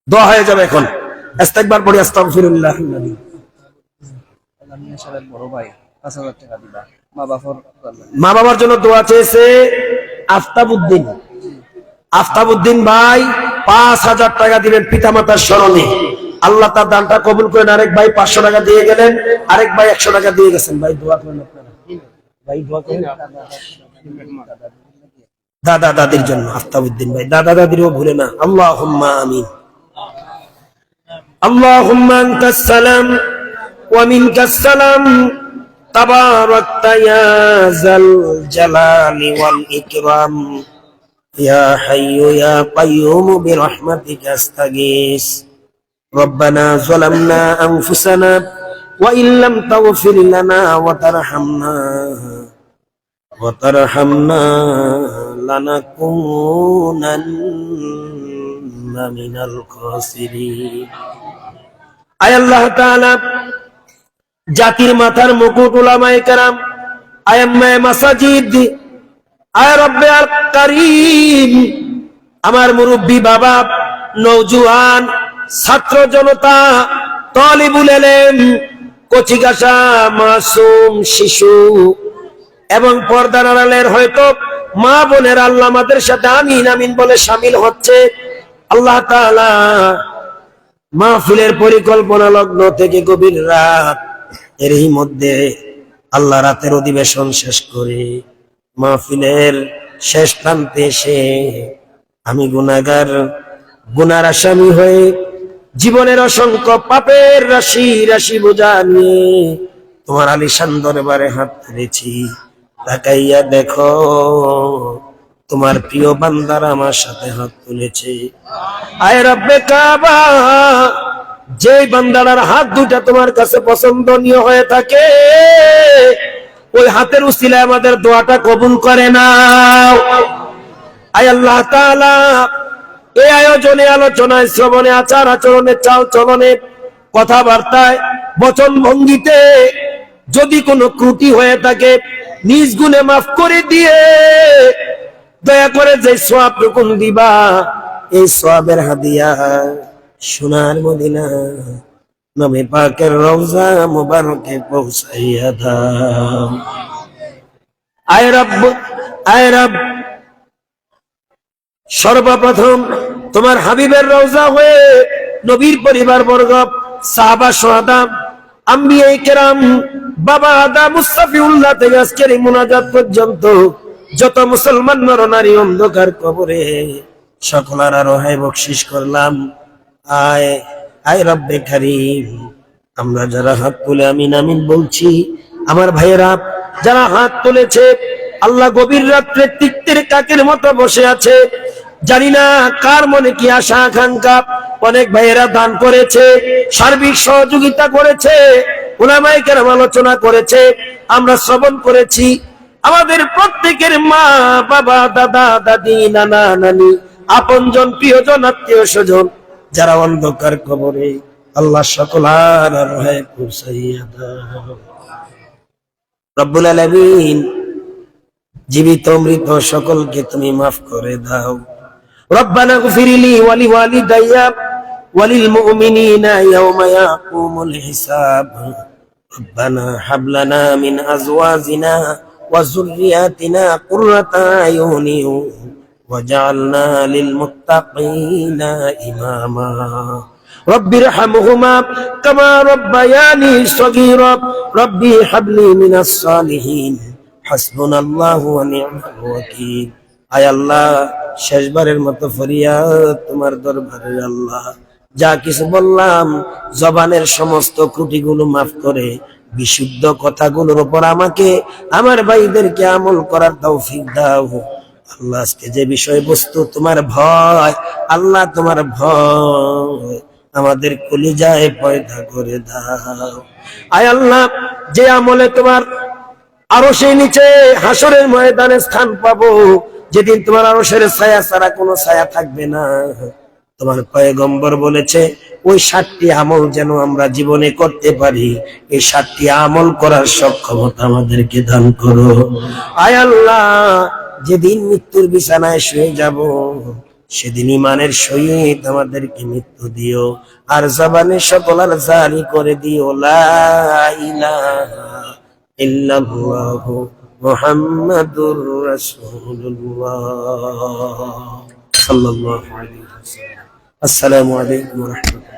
দোয়া হয়ে যাবে এখন। ইস্তেগফার পড়ি, আস্তাগফিরুল্লাহ। আল্লাহ সাহেব বড় ভাই 5,000 টাকা দিবা। মা বাবার জন্য দোয়া চেয়েছে আফতাবউদ্দিন। আফতাবউদ্দিন ভাই 5,000 টাকা দিবেন পিতামাতার স্মরণে। আল্লাহ তার দানটা কবুল করেন। আরেক ভাই 500 টাকা দিয়ে গেলেন, আরেক ভাই 100 টাকা দিয়ে গেছেন। ভাই দোয়া করেন আপনারা, ভাই দোয়া করেন দাদা দাদির জন্য। আফতাবউদ্দিন ভাই দাদা দাদিরও ভুলে না। আল্লাহুম্মা আমিন। আল্লাহুম্মা আনতাস সালাম ওয়া মিনকাস সালাম তাবারাকতা ইয়া যাল জালালি ওয়াল ইকরাম ইয়া হাইয়্যু ইয়া কাইয়্যুম বিরহমাতিকা আস্তাগীস। রব্বানা যালামনা আনফুসানা ওয়া ইল্লাম তাগফির লানা ওয়া তারহামনা লানাকুনান্না মিনাল খাসিরিন। আয় আল্লাহ তাআলা, জাতির মাথার মুকুট উলামায়ে কেরাম, আয়াম্মায়ে মাসাজিদ, আয় রব্বে আল কারীম, আমার মুরব্বী বাবা, নওজোয়ান, ছাত্র জনতা, তালিবুল ইলম, কচিকাঁচা মাসুম শিশু এবং পর্দার আড়ালের হয়তো মা বোনের, আল্লাহ আমাদের সাথে আমিন আমিন বলে শামিল হচ্ছে। আল্লাহ তাআলা মাহফিলের পরিকল্পনা লগ্ন থেকে গভীর রাত, এরই মধ্যে আল্লাহ রাতের অধিবেশন শেষ করে মাহফিলের শেষ প্রান্তে এসে আমি গুনাহগার, গুনার আসামি হয়ে জীবনের অসংখ্য পাপের রাশি রাশি বোঝা নিয়ে তোমার আলিশান দরবারে হাত তুলেছি। তাকাইয়া দেখো, তোমার প্রিয় বান্দারা আমার সাথে হাত তুলেছে। আয় রব্বে কাবা, যে বান্দার হাত দুটা তোমার কাছে পছন্দনীয় হয়ে থাকে, ওই হাতের উসিলায় আমাদের দোয়াটা কবুল করে নাও। আয় আল্লাহ তাআলা, এই আয়োজনে, আলোচনায়, শ্রবণে, আচার আচরণে, চাল চলনে, কথাবার্তায়, বচন ভঙ্গিতে যদি কোনো ত্রুটি হয়ে থাকে নিজ গুণে মাফ করে দিয়ে দয়া করে যে সওয়াবটুকু দিবা, এই সওয়াবের হাদিয়া সোনার মদিনা নবী পাকের রওজা মুবারকে পৌঁছাইয়া দাও। আয় রব্ব, আয় রব, সর্বপ্রথম তোমার হাবিবের রওজা হয়ে নবীর পরিবার বর্গ, সাহাবা, শুহাদা, আম্বিয়া কেরাম, বাবা আদম মুস্তাফিউল্লাহ থেকে আজকের এই মুনাজাত পর্যন্ত যত মুসলমান নরনারী অন্ধকার কবরে সকলের রোহাই বকশিস করলাম। আয় আয় রব্বে কারীম, আমরা যারা হাত তুলে আমিন আমিন বলছি, আমার ভাইয়েরা যারা হাত তুলেছে, আল্লাহ গভীর রাত্রে তিক্তের কাকের মতো বসে আছে, জানি না কার মনে কি আশা আকাঙ্ক্ষা। অনেক ভাইয়েরা দান করেছে, সার্বিক সহযোগিতা করেছে, উলামায়ে কেরাম আলোচনা করেছে, আমরা শ্রবণ করেছি। আমাদের প্রত্যেকের মা বাবা, দাদা দাদি, নানা নানি, আপনজন, প্রিয়জন, আত্মীয় স্বজন যারা অন্ধকার কবরে, আল্লাহ সকলার রহে পৌঁছাইয়া দাও। রব্বুল আলামিন, জীবিত মৃত সকলকে তুমি মাফ করে দাও। রব্বানা গফিরলি ওয়ালি ওয়ালিদাইয়া ওয়ালিল মুমিনিনা ইয়াওমা ইয়াকুমুল হিসাব। রব্বানা হাব লানা মিন আজওয়াজিনা ওয়া যুররিয়াতিনা কুররাতা আয়ুনি ওয়াজআলনা লিল মুত্তাকিনা ইমামা। রব্বিরহামহুমা কামা রব্বায়ানি সগীরা। রব্বি হাবলি মিনাস সালিহিন। হাসবুনাল্লাহু ওয়া নি'মাল ওয়াকিল। আয় আল্লাহ, শেষবারের মতো ফরিয়াদ তোমার দরবারে আল্লাহ, যা কিছু বললাম জবানের সমস্ত ত্রুটিগুলো মাফ করে বিশুদ্ধ কথাগুলোর উপর আমাকে, আমার ভাইদেরকে আমল করার তৌফিক দাও। আল্লাহ, আজকে যে বিষয়বস্তু তোমার ভয়, আল্লাহ তোমার ভয় আমাদের কলিজায় পয়দা করে দাও। আয় আল্লাহ, যে আমলে তোমার আরশের নিচে হাসরের ময়দানে স্থান পাবো, যেদিন তোমার আরশের ছায়া ছাড়া কোনো ছায়া থাকবে না, তোমার পয়গম্বর বলেছে ওই 7টি আমল যেন আমরা জীবনে করতে পারি, এই 7টি আমল করার সক্ষমতা আমাদেরকে দান করো। আয় আল্লাহ, যেদিন মৃত্যুর বিছানায় শুয়ে যাব, সেদিন ঈমানের সহিত আমাদেরকে মৃত্যু দিও, আর জবানে সকলার জারি করে দিও লা ইলাহা ইল্লাল্লাহু মুহাম্মাদুর রাসূলুল্লাহ সাল্লাল্লাহু আলাইহি ওয়াসাল্লাম। আসসালামু আলাইকুম ওয়া রাহমাতুল্লাহ।